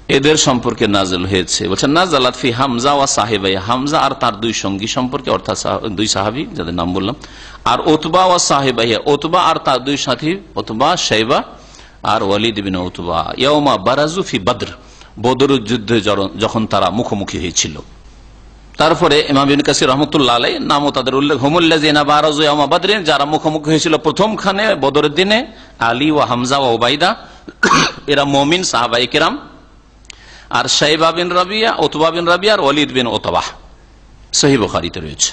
এদের সম্পর্কে নাজল হয়েছে। বলছেন নাজালাত ফি হামজা ওয়া সাহিবাই, হামজা আর তার দুই সঙ্গী সম্পর্কে, অর্থাৎ দুই সাহাবী যাদের নাম বললাম, আর উতবা ওয়া সাহিবাই, উতবা আর তার দুই সাথী, উতবা শাইবা আর ওয়ালিদ ইবনে উতবা, ইয়াউমা বারাজু ফি বদর, বদরের যুদ্ধে যখন তারা মুখোমুখি হয়েছিল। তারপরে ইমাম ইবনে কাসির রাহমাতুল্লাহ আলাইহি নামও তাদের উল্লেখ, হুমুল্লাযিনা বারাজু ইয়াউমা বদরিন, যারা মুখোমুখি হয়েছিল প্রথমখানে বদরের দিনে, আলী ওয়া হামজা ওয়া উবাইদা, এরা মুমিন সাহাবায়ে কিরাম, আর শাইবা বিন রাবিয়া, উতবা বিন রাবিয়া আর ওয়ালিদ বিন উতবা, সহিহ বুখারীতে রয়েছে।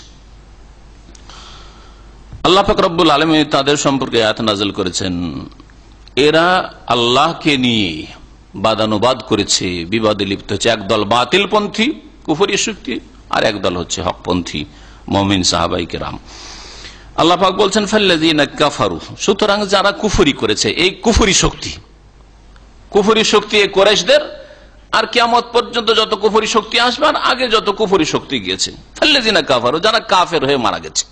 আল্লাহ পাক রব্বুল আলামিন তাদের সম্পর্কে আয়াত নাযিল করেছেন, এরা আল্লাহকে নিয়ে বাদানুবাদ করেছে, বিবাদে লিপ্ত হচ্ছে। একদল বাতিলপন্থী কুফরি শক্তি, আর একদল হচ্ছে হকপন্থী মুমিন সাহাবায়ে কিরাম। আল্লাহ পাক বলছেন ফাল্লাযিনা কাফারু, সুতরাং যারা কুফরি করেছে, এই কুফরি শক্তি এই কুরাইশদের, আর কিয়ামত পর্যন্ত যত কুফরি শক্তি আসবে, আর আগে যত কুফরি শক্তি গিয়েছে, ফাল্লাযিনা কাফারু, যারা কাফের হয়ে মারা গেছে,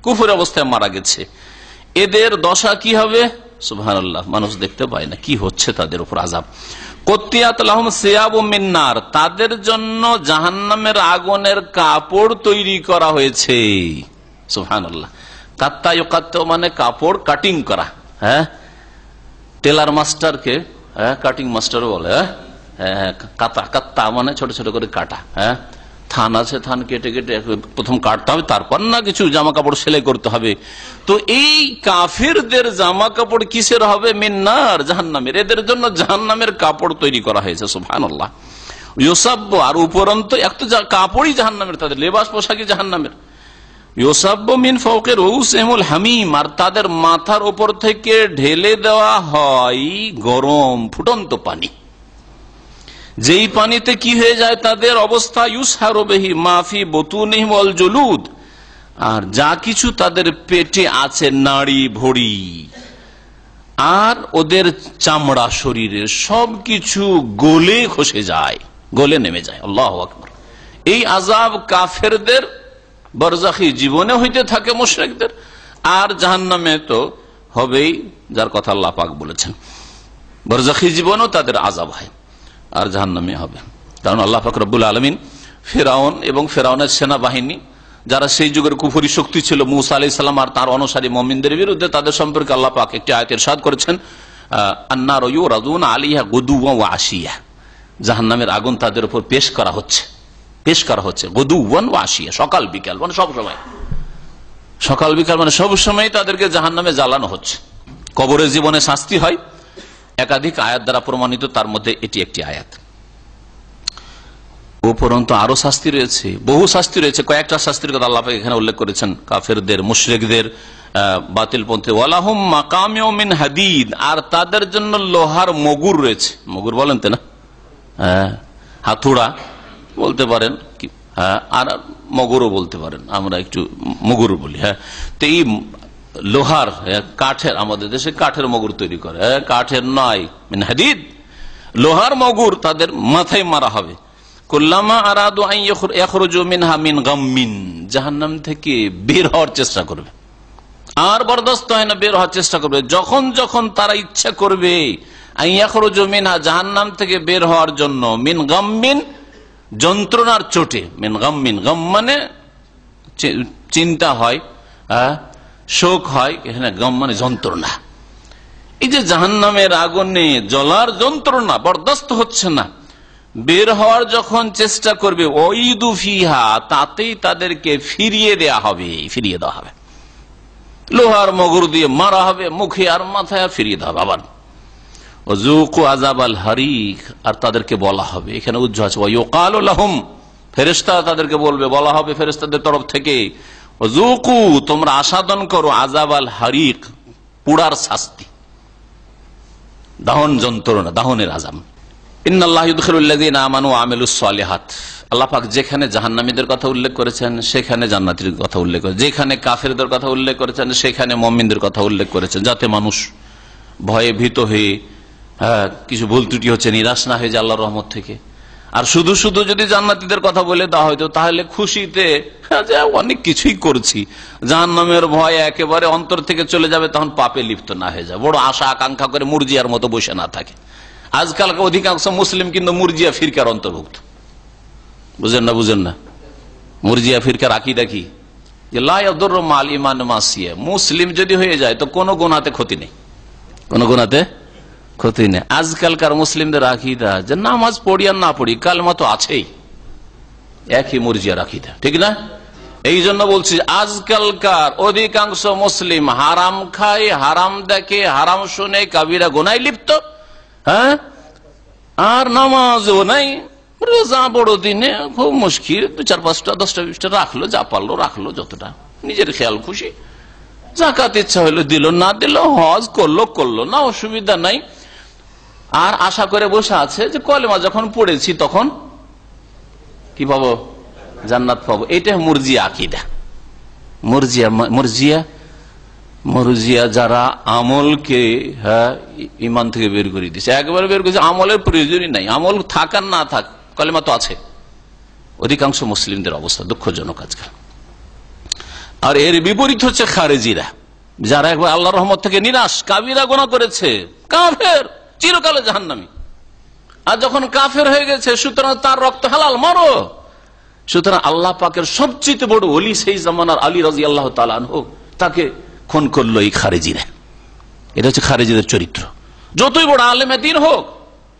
কুফর অবস্থায় মারা গেছে, এদের দশা কি হবে? সুবহানাল্লাহ, মানুষ দেখতে পায় না কি হচ্ছে তাদের উপর আযাব। কুত্তিয়াত লাহুম সিয়াবুম মিন নার, তাদের জন্য জাহান্নামের আগুনের কাপড় তৈরি করা হয়েছে। সুবহানাল্লাহ, কাত্তা ইউকাত্তা মানে কাপড় কাটিং করা। হ্যাঁ, টেলার মাস্টারকে কাটিং মাস্টার বলে। কাতা, কাত্তা মানে ছোট ছোট করে কাটা। হ্যাঁ, থান আছে, থান কেটে কেটে প্রথম কাটতে হবে, তারপর না কিছু জামা কাপড় সেলাই করতে হবে। তো এই কাফিরদের জামা কাপড় কিসের হবে? মিন্নার, জাহান্নামের। এদের জন্য জাহান্নামের কাপড় তৈরি করা হয়েছে। সুবহানাল্লাহ। ইউসাব্বু, আর উপরন্ত এক তো কাপড়ই জাহান্নামের, তাদের লেবাস পোশাকই জাহান্নামের। ইউসাব্বু মিন ফাওকি রুউসিহিমুল হামিম, আর তাদের মাথার উপর থেকে ঢেলে দেওয়া হয় গরম ফুটন্ত পানি, যেই পানিতে কি হয়ে যায় তাদের অবস্থা, ইউসহারু বিহি মা ফি বুতুনিহিম ওয়াল জুলুদ, আর যা কিছু তাদের পেটে আছে, নাড়ি ভড়ি আর ওদের চামড়া, শরীরের সবকিছু গলে খসে যায়, গলে নেমে যায়। আল্লাহু আকবার। এই আযাব কাফেরদের বরজাখী জীবনে হইতে থাকে, মুশরিকদের, আর জাহান্নামে তো হবেই, যার কথা আল্লাহ পাক বলেছেন। বরজাখী জীবনেও তাদের আযাব হয়, আর জাহান্নামে হবে। কারণ আল্লাহ পাক রব্বুল আলামিন ফিরআউন এবং ফিরআউনের সেনাবাহিনী, যারা সেই যুগের কুফরি শক্তি ছিল, মূসা আলাইহিস সালাম আর তার অনুসারী মুমিনদের বিরুদ্ধে, তাদের সম্পর্কে আল্লাহ পাক একটি আয়াতে ইরশাদ করেছেন, আন্নারু ইউরাদুনা আলাইহা গুদুওয়ান ওয়া আশিয়া, জাহান্নামের আগুন তাদের উপর পেশ করা হচ্ছে গুদুওয়ান ওয়া আশিয়া, সকাল বিকাল মানে সব সময়, সকাল বিকাল মানে সব সময় তাদেরকে জাহান্নামে জ্বালানো হচ্ছে। কবরের জীবনে শাস্তি হয়, একাধিক আয়াত দ্বারা প্রমাণিত, তার মধ্যে এটি একটি আয়াত। উপরন্তু আরো শাস্তি রয়েছে, বহু শাস্তি রয়েছে। কয়েকটা শাস্তির কথা আল্লাহ পাক এখানে উল্লেখ করেছেন, কাফেরদের, মুশরিকদের, বাতিলপন্থী। ওয়ালাহুম মাকামিউ মিন হাদিদ, আর তাদের জন্য লোহার মগুর রয়েছে। মগুর বলেন তো না? হাতুড়া বলতে পারেন, আর মগুরও বলতে পারেন, আমরা একটু মগুর বলি। হ্যাঁ, তো এই লোহার, কাঠের, আমাদের দেশে কাঠের মগুর তৈরি করে, কাঠের নয়, মিন হাদিদ, লোহার মগুর তাদের মাথায় মারা হবে। কুল্লামা আরাদু আন ইয়াখরুজু মিনহা মিন গাম্মিন, জাহান্নাম থেকে বের হওয়ার চেষ্টা করবে, আর বরদাস্ত হয় না, বের হওয়ার চেষ্টা করবে। যখন যখন তারা ইচ্ছা করবে আন ইয়াখরুজু মিনহা, জাহান্নাম থেকে বের হওয়ার জন্য, মিন গাম্মিন, যন্ত্রণার চোটে, মিন গাম্মিন, গাম মানে চিন্তা হয়, শোক হয়, এখানে গাম মানে যন্ত্রণা। এই যে জাহান্নামের আগুনে জ্বলার যন্ত্রণা বরদাস্ত হচ্ছে না, বের হওয়ার যখন চেষ্টা করবে, ওইদু ফিহা, তাতেই তাদেরকে ফিরিয়ে দেওয়া হবে, লোহার মগুর দিয়ে মারা হবে মুখে আর মাথায়, ফিরিয়ে দেওয়া হবে। আবার ওযুকু আযাবাল হারিক, আর তাদেরকে বলা হবে, এখানে উজ্জ আছে, ওয়ায়ুকালু লাহুম, ফেরেশতা তাদেরকে বলবে, বলা হবে ফেরেশতাদের তরফ থেকে, ওযুকু, তোমরা আস্বাদন করো, আযাবাল হারিক, পুড়ার শাস্তি, দাহন যন্ত্রণা, দাহনের আযাব। ইন্নাল্লাহা ইউদখিলুল্লাযীনা আমানু ওয়া আমিলুস সালিহাত, আল্লাহ পাক যেখানে জাহান্নামীদের কথা উল্লেখ করেছেন সেখানে জান্নাতীর কথা উল্লেখ করেছেন, যেখানে কাফেরদের কথা উল্লেখ করেছেন সেখানে মুমিনদের কথা উল্লেখ করেছেন, যাতে মানুষ ভয়ে ভীত হয়ে কিছু ভুল ত্রুটি হচ্ছে নিরাশ না হয়ে যায় আল্লাহর রহমত থেকে। আর শুধু শুধু যদি জান্নাতীদের কথা বলে দেওয়া হয়তো, তাহলে খুশিতে অনেক কিছুই করছি, জাহান্নামের ভয় একেবারে অন্তর থেকে চলে যাবে, তখন পাপে লিপ্ত না হয়ে যায়, বড় আশা আকাঙ্ক্ষা করে মুরজিয়ার মতো বসে না থাকে। আজকালকার অধিকাংশ মুসলিম কিন্তু মুরজিয়া ফিরকার অন্তর্ভুক্ত। বুঝেন না মুরজিয়া ফিরকার আকীদা কি? যে লা ইয়াদুররু মাল ঈমান মাসিয়া, মুসলিম যদি হয়ে যায় তো কোনো গুনাহতে ক্ষতি নেই, কোনো গুনাহতে ক্ষতি নেই। আজকালকার মুসলিমদের আকীদা যে নামাজ পড়ি আর না পড়ি কালেমা তো আছেই, একই মুরজিয়ার আকীদা, ঠিক না? এই জন্য বলছি আজকালকার অধিকাংশ মুসলিম হারাম খায়, হারাম দেখে, হারাম শুনে, কাবিরা গুনায় লিপ্ত, হ্যাঁ, আর নামাজও নাই, রোজা বড় দিনে খুব মুশকিল, 4-5টা 10টা 20টা রাখলো, যা পারলো রাখলো, যতটা নিজের খেয়াল খুশি, যাকাত ইচ্ছা হইলো দিল, না দিল, হজ করলো না, অসুবিধা নাই। আর আশা করে বসে আছে যে কলেমা যখন পড়েছি তখন কি পাবো? জান্নাত পাবো। এটা মুরজিয়া আকীদা। মুরজিয়া যারা আমলকে ঈমান থেকে বের করে দিচ্ছে, একবার বের করেছে, আমলের প্রয়োজনই নাই, আমল থাক আর না থাক কলেমা তো আছে। অধিকাংশ মুসলিমদের অবস্থা দুঃখজনক আজকাল। আর এর বিপরীত হচ্ছে খারেজিরা, যারা একবার আল্লাহর রহমত থেকে নিরাশ, কাবিরা গুনাহ করেছে, কাফের, চিরকালে জাহান্নামী। আর যখন কাফের হয়ে গেছে সুতরাং তার রক্ত হালাল, মারো। সুতরাং আল্লাহ পাকের সবচেয়ে বড় ওলি সেই জামানার আলী রাদিয়াল্লাহু তাআলা আনহু, তাকে খুন করলো এই খারেজিরা। এটা হচ্ছে খারেজিদের চরিত্র। যতই বড় আলেমে দ্বীন হোক,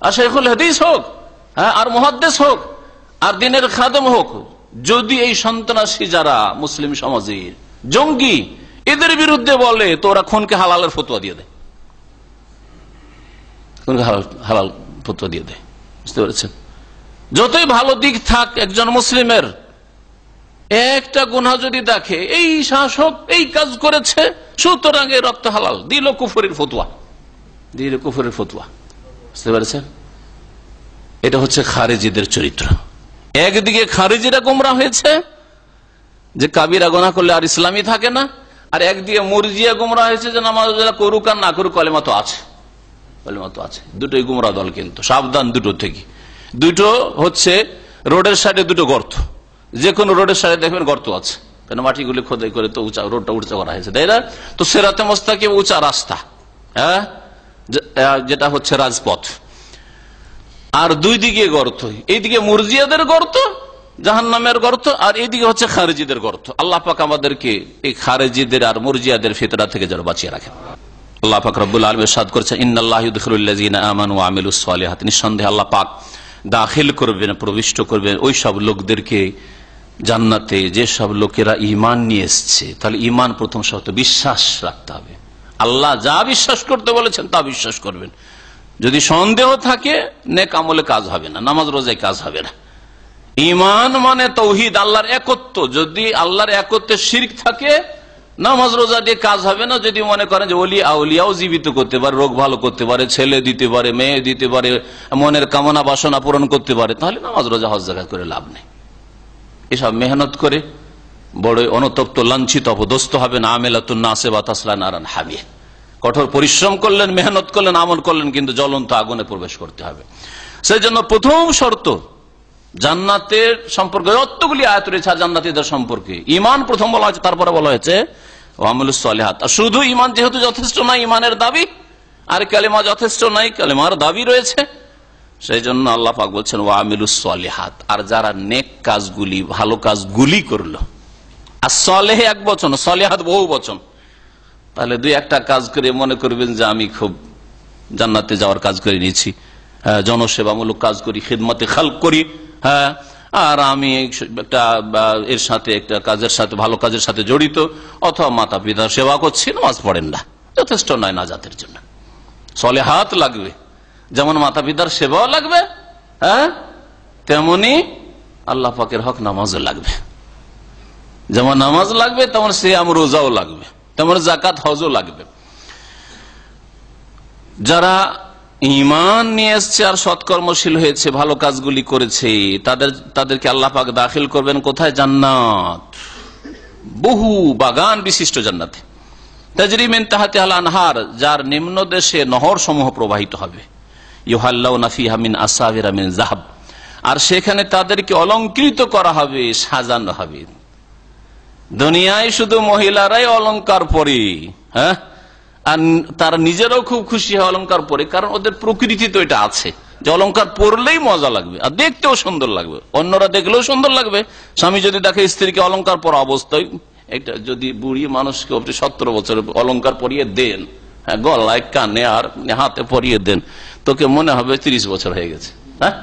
আর শাইখুল হাদিস হোক, আর মুহাদ্দিস হোক, আর দ্বীনের খাদেম হোক, যদি এই সন্ত্রাসী যারা মুসলিম সমাজের জঙ্গি এদের বিরুদ্ধে বলে তো ওরা খুনকে হালালের ফতোয়া দিয়ে দেয়, হালাল ফতোয়া দিয়ে দেয়। বুঝতে পেরেছেন? যতই ভালো দিক থাক একজন মুসলিমের, একটা গুনাহ যদি দেখে এই শাসক এই কাজ করেছে সুতরাং এই রক্ত হালাল, দিল কুফরের ফতোয়া। বুঝতে পেরেছেন? এটা হচ্ছে খারেজিদের চরিত্র। একদিকে খারেজিরা গোমরা হয়েছে যে কাবিরা গুনাহ করলে আর ইসলামই থাকে না, আর একদিকে মুরজিয়া গোমরা হয়েছে যে নামাজ করুক আর না করুক কলেমা তো আছে। দুটোই গুমরা দল, কিন্তু সাবধান দুটো থেকে। দুটো হচ্ছে রোডের সাইডে দুটো গর্ত, যে কোনো রোডের সাইডে দেখবেন গর্ত আছে, কেন মাটিগুলি খোদাই করে তো উঁচা রোডটা উঁচা করা হয়েছে, তাই না? তো সিরাতে মুস্তাকিম উঁচা রাস্তা, হ্যাঁ, যেটা হচ্ছে রাজপথ, আর দুই দিকে গর্ত, এইদিকে মুরজিয়াদের গর্ত, জাহান্নামের গর্ত, আর এইদিকে হচ্ছে খারেজিদের গর্ত। আল্লাহ পাক আমাদেরকে এই খারেজিদের আর মুরজিয়াদের ফিতরা থেকে যেন বাঁচিয়ে রাখেন। আল্লাহ পাক রব্বুল আলামিন ইরশাদ করেছেন, ইন্নাল্লাহা ইউদখিলুল্লাযীনা আমানু ওয়া আমিলুস সালিহাত, নিঃসন্দেহে আল্লাহ পাক দাখিল করবেন, প্রবিষ্ট করবেন ওই সব লোকদেরকে জান্নাতে যে সব লোকেরা ঈমান নিয়ে এসেছে। তাহলে ঈমান প্রথম শর্ত, বিশ্বাস রাখতে হবে। আল্লাহ যা বিশ্বাস করতে বলেছেন তা বিশ্বাস করবেন। যদি সন্দেহ থাকে নেক আমলে কাজ হবে না, নামাজ রোজায় কাজ হবে না। ঈমান মানে তাওহীদ, আল্লাহর একত্ব। যদি আল্লাহর একত্বে শিরক থাকে নামাজ রোজা দিয়ে কাজ হবে না। যদি মনে করেন যে ওলি আউলিয়াও জীবিত করতে পারে, রোগ ভালো করতে পারে, ছেলে দিতে পারে, মেয়ে দিতে পারে, মনের কামনা বাসনা পূরণ করতে পারে, তাহলে নামাজ রোজা হজ যাকাত করে লাভ নেই। এসব মেহনত করে বড় অনুতপ্ত, লাঞ্ছিত, অপদস্থ হবেন। আমেলাতুন নাসিবা তাসলা নারান হামিয়া, কঠোর পরিশ্রম করলেন, মেহনত করলেন, আমল করলেন, কিন্তু জ্বলন্ত আগুনে প্রবেশ করতে হবে। সেই জন্য প্রথম শর্ত জান্নাতের সম্পর্কে, যতগুলি আয়াত রয়েছে জান্নাতীদের সম্পর্কে, ঈমান প্রথম বলা হয়েছে, তারপরে বলা হয়েছে আমলুস সালিহাত। আর শুধু ঈমান যেহেতু যথেষ্ট নয়, ঈমানের দাবি, আর কালেমা যথেষ্ট নাই, কালেমার দাবি রয়েছে, সেই জন্য আল্লাহ পাক বলছেন ওয়া আমিলুস সালিহাত। আর যারা নেক কাজগুলি, ভালো কাজগুলি করলো, আর সালেহ এক বচন, সালিহাত বহু বচন, তাহলে দুই একটা কাজ করে মনে করবেন যে আমি খুব জান্নাতে যাওয়ার কাজ করে নিয়েছি, জনসেবামূলক কাজ করি, খিদমতে খালক করি, হ্যাঁ, আর আমি একটা এর সাথে একটা কাজের সাথে, ভালো কাজের সাথে জড়িত, অথবা মাতা পিতার সেবা করছি, নামাজ পড়েন না, যথেষ্ট নয় নাজাতের জন্য। সালেহাত লাগবে, যেমন মাতা পিতার সেবাও লাগবে, হ্যাঁ, তেমনি আল্লাহ পাকের হক নামাজও লাগবে। যেমন নামাজ লাগবে তেমন সিয়াম রোজাও লাগবে, তেমন যাকাত হজও লাগবে। যারা ঈমান নিয়ে এসছে আর সৎকর্মশীল হয়েছে, ভালো কাজগুলি করেছে, তাদেরকে আল্লাহ পাক দাখিল করবেন কোথায়? জান্নাত, বহু বাগান বিশিষ্ট জান্নাতে। তাজরি মিন তাহতিহাল আনহার, যার নিম্ন দেশে নহর সমূহ প্রবাহিত হবে। ইউহাল্লাউনা ফিহা মিন আসাবিরা মিন যাহাব, আর সেখানে তাদেরকে অলংকৃত করা হবে, সাজানো হবে। দুনিয়ায় শুধু মহিলারাই অলংকার পরে, হ্যাঁ, আর তারা নিজেরাও খুব খুশি হয় অলংকার পরে, কারণ ওদের প্রকৃতি তো এটা আছে যে অলংকার পরলেই মজা লাগবে আর দেখতেও সুন্দর লাগবে, অন্যরা দেখলেও সুন্দর লাগবে। স্বামী যদি দেখে স্ত্রীকে অলংকার পরা অবস্থায়, এটা যদি বুড়ি মানুষকে 70 বছর অলংকার পরিয়ে দেন, হ্যাঁ, গলায় কানে আর হাতে পরিয়ে দেন, তোকে মনে হবে 30 বছর হয়ে গেছে। হ্যাঁ,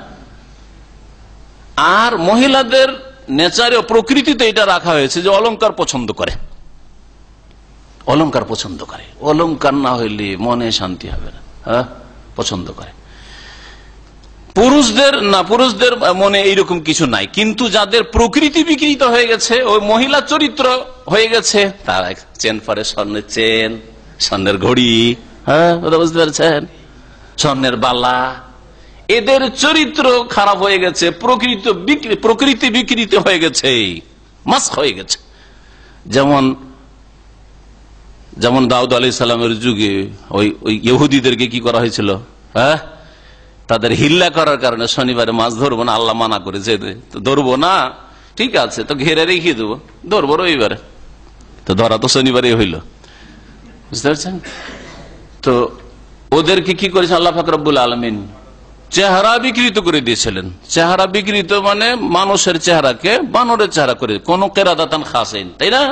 আর মহিলাদের নেচারে প্রকৃতিতে এটা রাখা হয়েছে যে অলংকার পছন্দ করে, অলংকার পছন্দ করে, অলংকার না হইলে মনে শান্তি হবে না। হ্যাঁ, পছন্দ করে। পুরুষদের না, পুরুষদের মনে এইরকম কিছু নাই, কিন্তু যাদের প্রকৃতি বিকৃত হয়ে গেছে, ওই মহিলা চরিত্র হয়ে গেছে, তারা চেন পরে, স্বর্ণের চেন, স্বর্ণের ঘড়ি, হ্যাঁ, বুঝতে পারছেন, স্বর্ণের বালা, এদের চরিত্র খারাপ হয়ে গেছে, প্রকৃতি বিকৃত হয়ে গেছে, মাস্ক হয়ে গেছে। যেমন দাউদ আলাইহিস সালামের যুগে ওই ইহুদিদেরকে কি করা হয়েছিল, হ্যাঁ, তাদের হিল্লা করার কারণে শনিবারে মাছ ধরবো না, আল্লাহ মানা করেছে, তো ধরবো না, ঠিক আছে, তো ঘেরে রেখে দেবো, ধরবো রবিবারে, তো ধরা তো শনিবারে হইল, বুঝতে পারছেন। তো ওদেরকে কি করেছে আল্লাহ পাক রব্বুল আলামিন, চেহারা বিকৃত করে দিয়েছিলেন। চেহারা বিকৃত মানে মানুষের চেহারাকে বানরের চেহারা করে, কোন কেরাদাতান খাসেন, তাই না?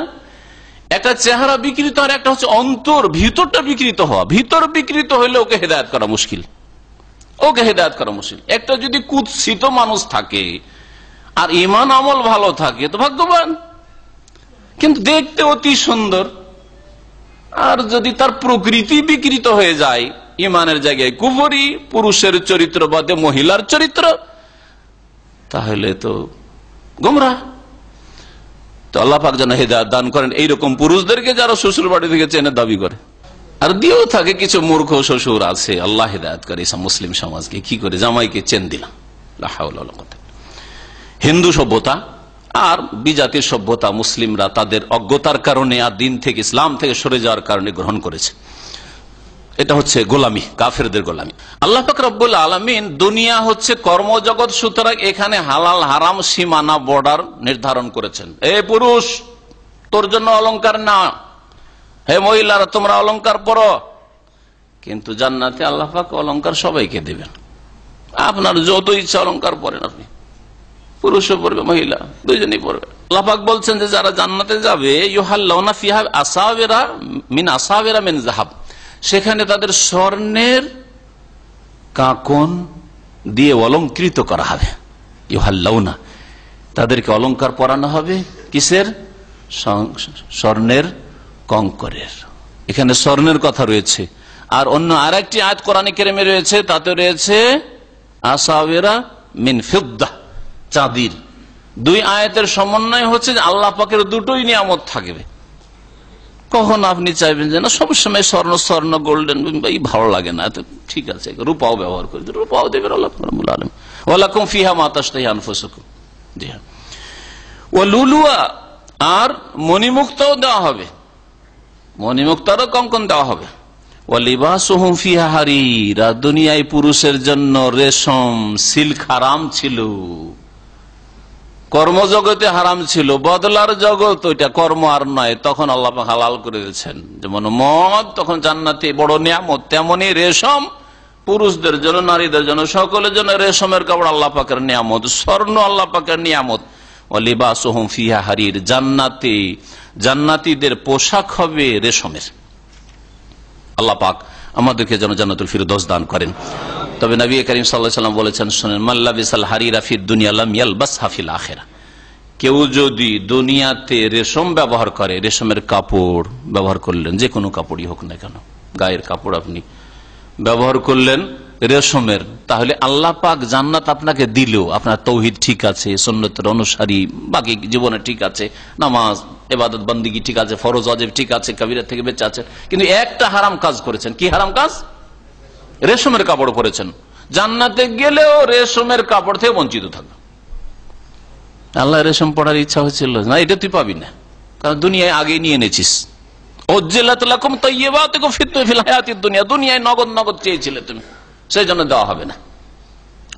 একটা চেহারা বিকৃত আর একটা হচ্ছে অন্তর, ভিতরটা বিকৃত হওয়া। ভিতর বিকৃত হইলে ওকে হেদায়েত করা মুশকিল, ওকে হেদায়েত করা মুশকিল। একটা যদি কুৎসিত মানুষ থাকে আর ঈমান আমল ভালো থাকে তো ভাগ্যবান, কিন্তু দেখতে অতি সুন্দর। আর যদি তার প্রকৃতি বিকৃত হয়ে যায়, ঈমানের জায়গায় কুফরি, পুরুষের চরিত্র বাদে মহিলার চরিত্র, তাহলে তো গোমরাহ। তো আল্লাহ পাক যেন হেদায়েত দান করেন এইরকম পুরুষদেরকে যারা শ্বশুর বাড়ি থেকে চেনে দাবি করে। আর দিয়েও থাকে কিছু মূর্খ শ্বশুর আছে, আল্লাহ হেদায়েত করে এসব মুসলিম সমাজকে। কি করে জামাইকে চেন দিলাম, লা হাওলা ওয়ালা কুওয়াতা। হিন্দু সভ্যতা আর বিজাতির সভ্যতা মুসলিমরা তাদের অজ্ঞতার কারণে আর দিন থেকে, ইসলাম থেকে সরে যাওয়ার কারণে গ্রহণ করেছে। এটা হচ্ছে গোলামি, কাফেরদের গোলামি। আল্লাহ পাক রব্বুল আলামিন, দুনিয়া হচ্ছে কর্মজগৎ, সুতরাং এখানে হালাল হারাম সীমানা, বর্ডার নির্ধারণ করেছেন। এ পুরুষ, তোর জন্য অলংকার না, হে মহিলারা তোমরা অলংকার পরো। কিন্তু জান্নাতে আল্লাহ পাক অলংকার সবাইকে দেবেন, আপনার যত ইচ্ছা অলংকার পরেন, আপনি পুরুষও পড়বে, মহিলা দুইজনই পড়বে। আল্লাহ পাক বলছেন যে যারা জান্নাতে যাবে, ইউহাল্লাউনা ফিহা আসাওয়িরা মিন যাহাব, সেখানে তাদের স্বর্ণের কাঁকন দিয়ে অলংকৃত করা হবে। ইউহাল্লাউনা, তাদেরকে অলংকার পরানো হবে কিসের? স্বর্ণের কঙ্করের। এখানে স্বর্ণের কথা রয়েছে। আর অন্য আরেকটি আয়াত কোরআনে কারিমে রয়েছে, তাতে রয়েছে আসাওয়িরা মিন ফিদ্দাহ, চাঁদির। দুই আয়াতের সমন্বয় হচ্ছে যে আল্লাহ পাকের দুটোই নিয়ামত থাকবে। কখন আপনি চাইবেন যে না সবসময় স্বর্ণ স্বর্ণ গোল্ডেন ভালো লাগে না, ঠিক আছে রূপাও ব্যবহার করি, রূপাও দেবেন আল্লাহ রাব্বুল আলামিন। ওয়ালাকুম ফিহা মা তাশতাহি আনফুসুকুম। জি হ্যাঁ, ও লুলুয়া, আর মণিমুক্তাও দেওয়া হবে, মণিমুক্তারও কঙ্কন দেওয়া হবে। ওয়া লিবাসুহুম ফিহা হারির, দুনিয়ায় পুরুষের জন্য রেশম সিল্ক হারাম ছিল, কর্মজগতে হারাম ছিল, বদলার জগৎ ওইটা কর্ম আর নয়, তখন আল্লাহ পাক হালাল করে দিয়েছেন। যেমন মদ তখন জান্নাতে বড় নিয়ামত, তেমনি রেশম পুরুষদের জন্য, নারীদের জন্য, সকলের জন্য রেশমের কাপড় আল্লাহ পাকের নিয়ামত, স্বর্ণ আল্লাহ পাকের নিয়ামত। ওয়া লিবাসুহুম ফিহা হারির, জান্নাতে জান্নাতীদের পোশাক হবে রেশমের। আল্লাহ পাক আমাদেরকে যেন জান্নাতুল ফিরদৌস দান করেন। তবে নবী করিম সাল্লাল্লাহু আলাইহি ওয়াসাল্লাম বলেছেন, শুনেন, মান লাবিসাল হারিরা ফিদ দুনিয়া লাম ইয়ালবাসহা ফিল আখিরাহ, কেউ যদি দুনিয়াতে রেশম ব্যবহার করে, রেশমের কাপড় ব্যবহার করলেন, যে কোনো কাপড়ই হোক না কেন, গায়ের কাপড় আপনি ব্যবহার করলেন রেশমের, তাহলে আল্লাহ পাক জান্নাত আপনাকে দিলেও আপনার তৌহিদ ঠিক আছে, সুন্নতের অনুসারী, বাকি জীবনে ঠিক আছে, নামাজ ইবাদত বন্দেগী ঠিক আছে, ফরজ ওয়াজিব ঠিক আছে, কবিরা থেকে বেঁচে আছেন, কিন্তু একটা হারাম কাজ করেছেন। কি হারাম কাজ? রেশমের কাপড় পরেছেন। জান্নাতে গেলেও রেশমের কাপড় থেকে বঞ্চিত থাকবে। আল্লাহ রেশম পড়ার ইচ্ছা হচ্ছিল না, এটা তুই পাবি না, কারণ দুনিয়ায় আগে নিয়ে এনেছিস। দুনিয়ায় নগদ নগদ চেয়েছিলে তুমি, সেই জন্য দেওয়া হবে না।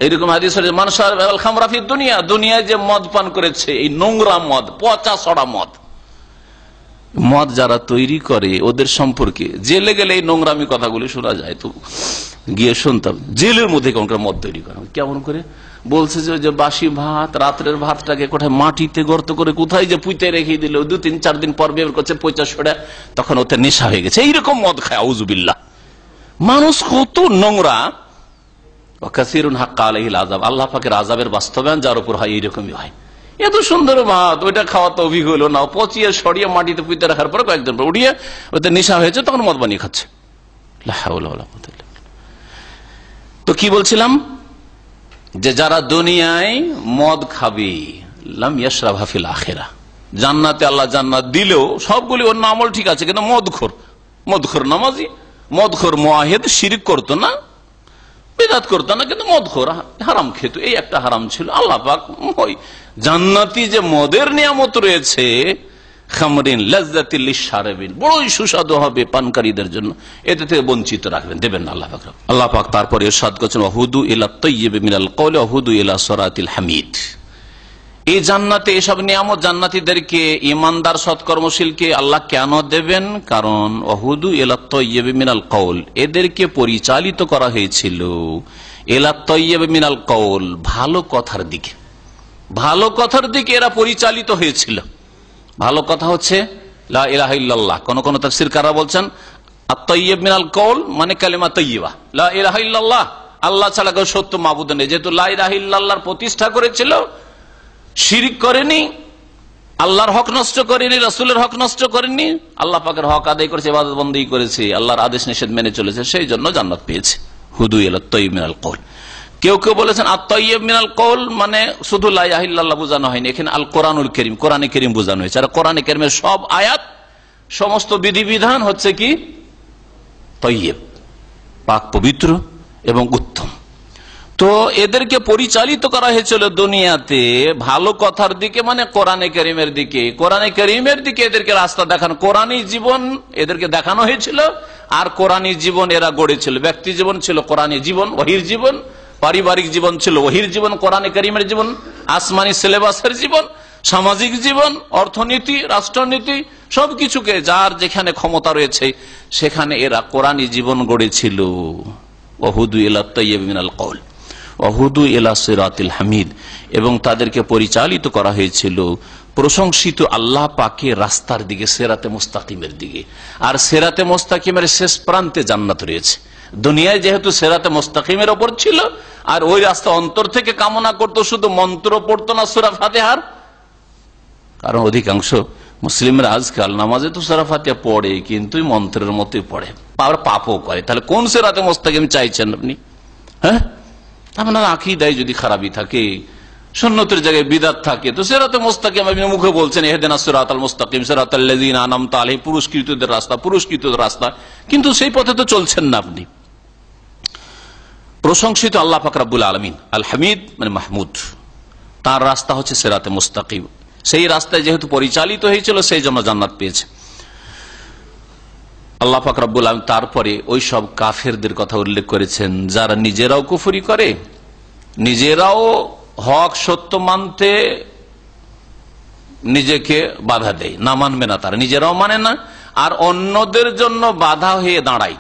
এইরকম হাদিস দুনিয়ায় যে মদ পান করেছে, এই নোংরা মদ, পচা সড়া মদ, মদ যারা তৈরি করে ওদের সম্পর্কে জেলে গেলে এই নোংরামি কথাগুলি শোনা যায়, তো গিয়ে শুনতাম জেলের মধ্যে কেমন করে মদ তৈরি করা, কেমন করে বলছে যে বাসি ভাত, রাত্রের ভাতটাকে কোথায় মাটিতে গর্ত করে কোথায় যে পুঁতে রেখে দিল, 2-3-4 দিন পর বের করছে পয়সা সরে, তখন ওতে নেশা হয়ে গেছে। এইরকম মদ খায়, আউযুবিল্লাহ। মানুষ কত নোংরা। আল্লাহ পাকের আযাবের বাস্তবায়ন যার উপর হয় এইরকমই হয়। এত সুন্দর ভাত, ওইটা খাওয়া তো অভিজ্ঞ হলো না, পচিয়ে সরিয়ে মাটিতে পুঁতে রাখার পর কয়েকদিন পর উঠিয়ে ওতে নেশা হয়েছে, তখন মদ বানিয়ে খাচ্ছে। তো কি বলছিলাম, যে যারা দুনিয়ায় মদ খাবে লাম ইয়াশরাবহা ফিল আখিরাহ, জান্নাতে আল্লাহ জান্নাত দিলেও সবগুলি অন্য আমল ঠিক আছে, কিন্তু মদখোর নামাজি, মদখোর মুআহিদ, শিরক করতো না, বিদআত করতো না, কিন্তু মদখোর হারাম খেত, এই একটা হারাম ছিল। আল্লাহ পাক ওই জান্নাতি যে মদের নিয়ামত রয়েছে, খামরিন লাযযাতিল লিশশারিবিন, বড়ই সুস্বাদু হবে পানকারীদের জন্য, এতে থেকে বঞ্চিত রাখবেন, দেবেন না আল্লাহ পাক। আল্লাহ পাক তারপরে ইরশাদ করেছেন ওয়াহুদু ইলা তাইয়্যিবি মিনাল কওলি ওয়াহুদু ইলা সিরাতিল হামিদ। এই জান্নাতে এসব নিয়ামত জান্নাতীদেরকে, ইমানদার সৎকর্মশীলকে আল্লাহ কেন দেবেন? কারণ ওয়াহুদু ইলা তাইয়্যিবি মিনাল কওল, এদেরকে পরিচালিত করা হয়েছিল ইলা তাইয়্যিবি মিনাল কওল, ভালো কথার দিকে, ভালো কথার দিকে এরা পরিচালিত হয়েছিল। ভালো কথা হচ্ছে লা ইলাহা ইল্লাল্লাহ। কোন কোন তাফসীরকাররা বলছেন আত-তাইয়্যিব মিনাল কওল মানে কালিমা তাইয়্যিবা, লা ইলাহা ইল্লাল্লাহ, আল্লাহ ছাড়া কেউ সত্য মাবুদ নেই। যেহেতু লা ইলাহা ইল্লাল্লাহর প্রতিষ্ঠা করেছিল, শিরক করেনি, আল্লাহর হক নষ্ট করেনি, রাসূলের হক নষ্ট করেনি, আল্লাহ পাকের হক আদায় করেছে, ইবাদত বন্দেগী করেছে, আল্লাহর আদেশ নিষেধ মেনে চলেছে, সেই জন্য জান্নাত পেয়েছে। হুদু ইলা তাইয়্যিব মিনাল কওল। কেউ কেউ বলেছেন আত-তাইয়্যিব মিনাল কওল মানে শুধু লা ইলাহা ইল্লাল্লাহ বোঝানো হয়নি, এখানে আল কোরআনুল কারীম, কোরআনে কারীম বোঝানো হয়েছে। আর কোরআনে কারীমের সব আয়াত, সমস্ত বিধিবিধান হচ্ছে কি তাইয়্যিব, পাক পবিত্র এবং উত্তম। তো এদেরকে পরিচালিত করা হয়েছিল দুনিয়াতে ভালো কথার দিকে, মানে কোরআনে কারীমের দিকে, কোরআনে কারীমের দিকে এদেরকে রাস্তা দেখানো, কোরআনী জীবন এদেরকে দেখানো হয়েছিল, আর কোরআনী জীবন এরা গড়েছিল। ব্যক্তি জীবন ছিল কোরআনী জীবন, ওহীর জীবন, পারিবারিক জীবন ছিল ওহীর জীবন, কোরআনে কারীমের জীবন আসমানি সিলেবাসের জীবন, সামাজিক জীবন, অর্থনীতি, রাষ্ট্রনীতি, সবকিছুকে যার যেখানে ক্ষমতা রয়েছে সেখানে এরা কোরআনী জীবন গড়েছিল। ওয়াহুদু ইলা তাইয়্যিব মিনাল কওল ওয়াহুদু ইলা সিরাতিল হামিদ, এবং তাদেরকে পরিচালিত করা হয়েছিল প্রশংসিত আল্লাহ পাকের রাস্তার দিকে, সিরাতে মুস্তাকিমের দিকে। আর সিরাতে মুস্তাকিমের শেষ প্রান্তে জান্নাত রয়েছে। দুনিয়ায় যেহেতু সিরাতে মুস্তাকিমের ওপর ছিল, আর ওই রাস্তা অন্তর থেকে কামনা করতো, শুধু মন্ত্র পড়তো না সূরা ফাতিহার। কারণ অধিকাংশ মুসলিমরা আজকাল নামাজে তো সূরা ফাতিহা পড়ে, কিন্তু মন্ত্রের মতোই পড়ে, আবার পাপও করে। তাহলে কোন সিরাতে মুস্তাকিম চাইছেন আপনি? হ্যাঁ, আপনার আকীদায় যদি খারাপই থাকে, সুন্নতের জায়গায় বিদআত থাকে, তো সিরাতে মুস্তাকিম আপনি মুখে বলছেন ইহদিনাস সিরাতাল মুস্তাকিম, সিরাতাল লাযিনা আনআমতা আলাইহিম, পুরস্কৃতদের রাস্তা, পুরস্কৃতদের রাস্তা, কিন্তু সেই পথে তো চলছেন না আপনি। প্রশংসিত আল্লাহ পাক রব্বুল আলামিন, আল হামিদ মানে মাহমুদ, তার রাস্তা হচ্ছে সিরাতে মুস্তাকিম। সেই রাস্তায় যেহেতু পরিচালিত হয়েছিল, সেই জন্য জান্নাত পেয়েছে আল্লাহ পাক রব্বুল আলামিন। তারপরে ওই সব কাফেরদের কথা উল্লেখ করেছেন, যারা নিজেরাও কুফরি করে, নিজেরাও হক সত্য মানতে নিজেকে বাধা দেয়, না মানবে না, তারা নিজেরাও মানে না, আর অন্যদের জন্য বাধা হয়ে দাঁড়ায়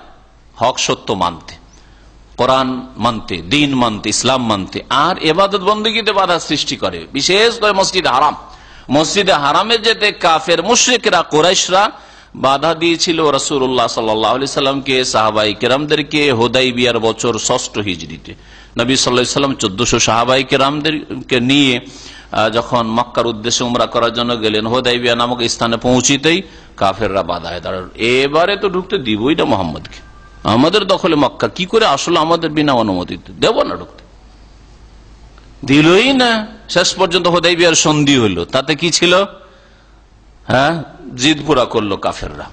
হক সত্য মানতে, কোরআন মানতে, দিন মানতে, ইসলাম মানতে, আর ইবাদত বন্দেগীতে বাধা সৃষ্টি করে। বিশেষ করে মসজিদে হারাম, মসজিদে হারামে যেতে কাফের মুশরিকরা, কুরাইশরা বাধা দিয়েছিল রাসূলুল্লাহ সাল্লাল্লাহু আলাইহি সাল্লামকে, সাহাবায়ে কেরামদেরকে হুদাইবিয়ার বছর ৬ষ্ঠ হিজরিতে। নবী সাল্লাল্লাহু আলাইহি সাল্লাম ১৪০০ সাহাবায়ে কেরামদেরকে নিয়ে যখন মক্কার উদ্দেশ্যে উমরা করার জন্য গেলেন, হুদাইবিয়া নামক স্থানে পৌঁছিতেই কাফেররা বাধায় দাঁড়ালো, এবারে তো ঢুকতে দিবই না মুহাম্মদকে, আমাদের দখলে মক্কা, কি করে আসলে আমাদের বিনা অনুমতিতে দেব না ঢুকতে, দিলই না। শেষ পর্যন্ত হুদাইবিয়ার সন্ধি হলো, তাতে কি ছিল? হ্যাঁ, জিদ পুরা করলো কাফেররা,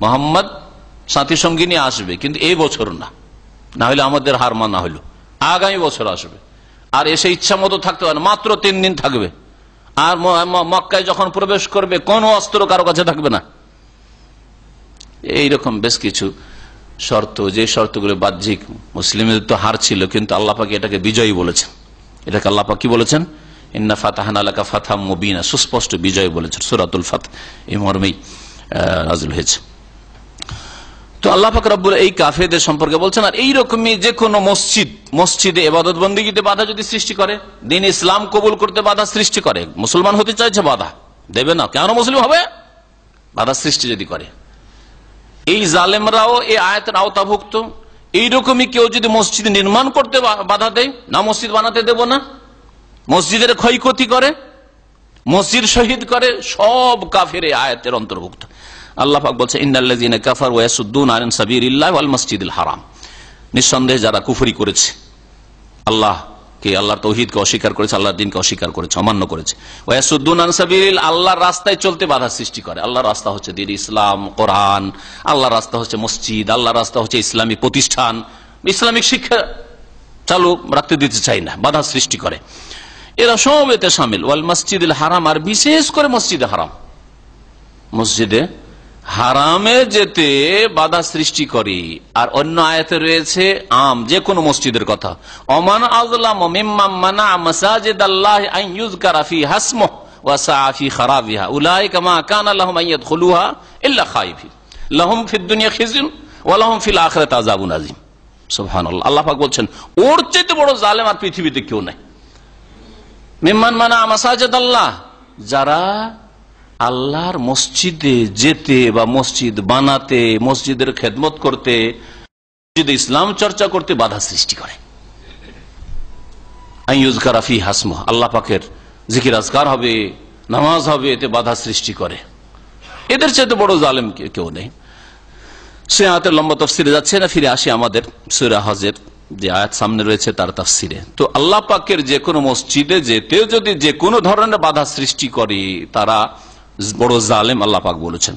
মুহাম্মদ সাথী সঙ্গী নিয়ে আসবে, কিন্তু এই বছর না, না হলে আমাদের হার মানা হলো, আগামী বছর আসবে। আর এসে ইচ্ছা মতো থাকতে পারে, মাত্র 3 দিন থাকবে, আর মক্কায় যখন প্রবেশ করবে কোনো অস্ত্র কারো কাছে থাকবে না। এইরকম বেশ কিছু শর্ত, যে শর্তগুলো বাহ্যিক, মুসলিমদের তো হার ছিল, কিন্তু আল্লাহ পাক এটাকে বিজয়ী বলেছেন। এটাকে আল্লাহ পাক কি বলেছেন? ইন্না ফাতাহনা লাকা ফাতহাম মুবিনা, সুস্পষ্ট বিজয় বলেছেন, সূরাতুল ফাত এই মর্মেই নাযিল হয়েছে। তো আল্লাহ পাক রব্বুল এই কাফেরদের সম্পর্কে বলছেন, আর এইরকমই যে কোনো মসজিদে ইবাদত বন্দেগীতে বাধা যদি সৃষ্টি করে, দিন ইসলাম কবুল করতে বাধা সৃষ্টি করে, মুসলমান হতে চাইছে বাধা দেবে না, কেন মুসলিম হবে, বাধা সৃষ্টি যদি করে, এই জালেমরাও এই আয়াতের আওতাভুক্ত। এইরকমই কেউ যদি মসজিদ নির্মাণ করতে বাধা দেয়, না মসজিদ বানাতে দেব না, মসজিদের ক্ষয়ক্ষতি করে, মসজিদ শহীদ করে, সব কাফের এই আয়াতের অন্তর্ভুক্ত। আল্লাহ পাক বলছে, ইন্নাল্লাযীনা কাফারু ওয়া ইয়াসুদ্দুনা আন সাবিলিল্লাহি ওয়াল মাসজিদিল হারাম, নিঃসন্দেহে যারা কুফরি করেছে, আল্লাহকে, আল্লাহর তাওহীদকে অস্বীকার করেছে, আল্লাহর দ্বীনকে অস্বীকার করেছে, অমান্য করেছে, ওয়া ইয়াসুদ্দুনা আন সাবিলিল, আল্লাহর রাস্তায় চলতে বাধা সৃষ্টি করে। আল্লাহর রাস্তা হচ্ছে দ্বীন ইসলাম, কোরআন, আল্লাহর রাস্তা হচ্ছে মসজিদ, আল্লাহর রাস্তা হচ্ছে ইসলামী প্রতিষ্ঠান, ইসলামিক শিক্ষা চালু রাখতে দিতে চাই না, বাধা সৃষ্টি করে, এরা সব এতে শামিল। ওয়াল মাসজিদিল হারাম, আর বিশেষ করে মসজিদে হারাম, মসজিদে হারামে যেতে বাধা সৃষ্টি করে। আর অন্য আয়াতে রয়েছে আম, যে কোনো মসজিদের কথা, ওমান আযলামু মিম্মান মানা মাসাজিদাল্লাহি আন ইউযকারা ফিহা ইসমুহু ওয়া সাআ ফি খারাবিহা উলাইকা মা কানা লাহুম আন ইয়াদখুলুহা ইল্লা খায়িফিন লাহুম ফিদ দুনিয়া খিজুন ওয়া লাহুম ফিল আখিরাতি আযাবুন আযীম। সুবহানাল্লাহ, আল্লাহ পাক বলছেন, ওর চেয়ে বড় জালেম আর পৃথিবীতে কেউ নাই। মিম্মান মানা মাসাজিদাল্লাহ, যারা আল্লাহর মসজিদে যেতে বা মসজিদ বানাতে, মসজিদের খেদমত করতে, মসজিদে ইসলাম চর্চা করতে বাধা সৃষ্টি করে। আইয়ুযকারা ফিহা ইসমুহু, আল্লাহ পাকের জিকির আজকার হবে, নামাজ হবে, এতে বাধা সৃষ্টি করে, এদের চাইতে বড় জালেম কেউ নেই। সে আয়াতের লম্বা তাফসিরে যাচ্ছে না, ফিরে আসি আমাদের সূরা হজের যে আয়াত সামনে রয়েছে তার তাফসিরে। তো আল্লাহ পাকের যে কোনো মসজিদে যেতে যদি যে কোনো ধরনের বাধা সৃষ্টি করে, তারা বড় জালেম, আল্লাহ পাক বলেছেন।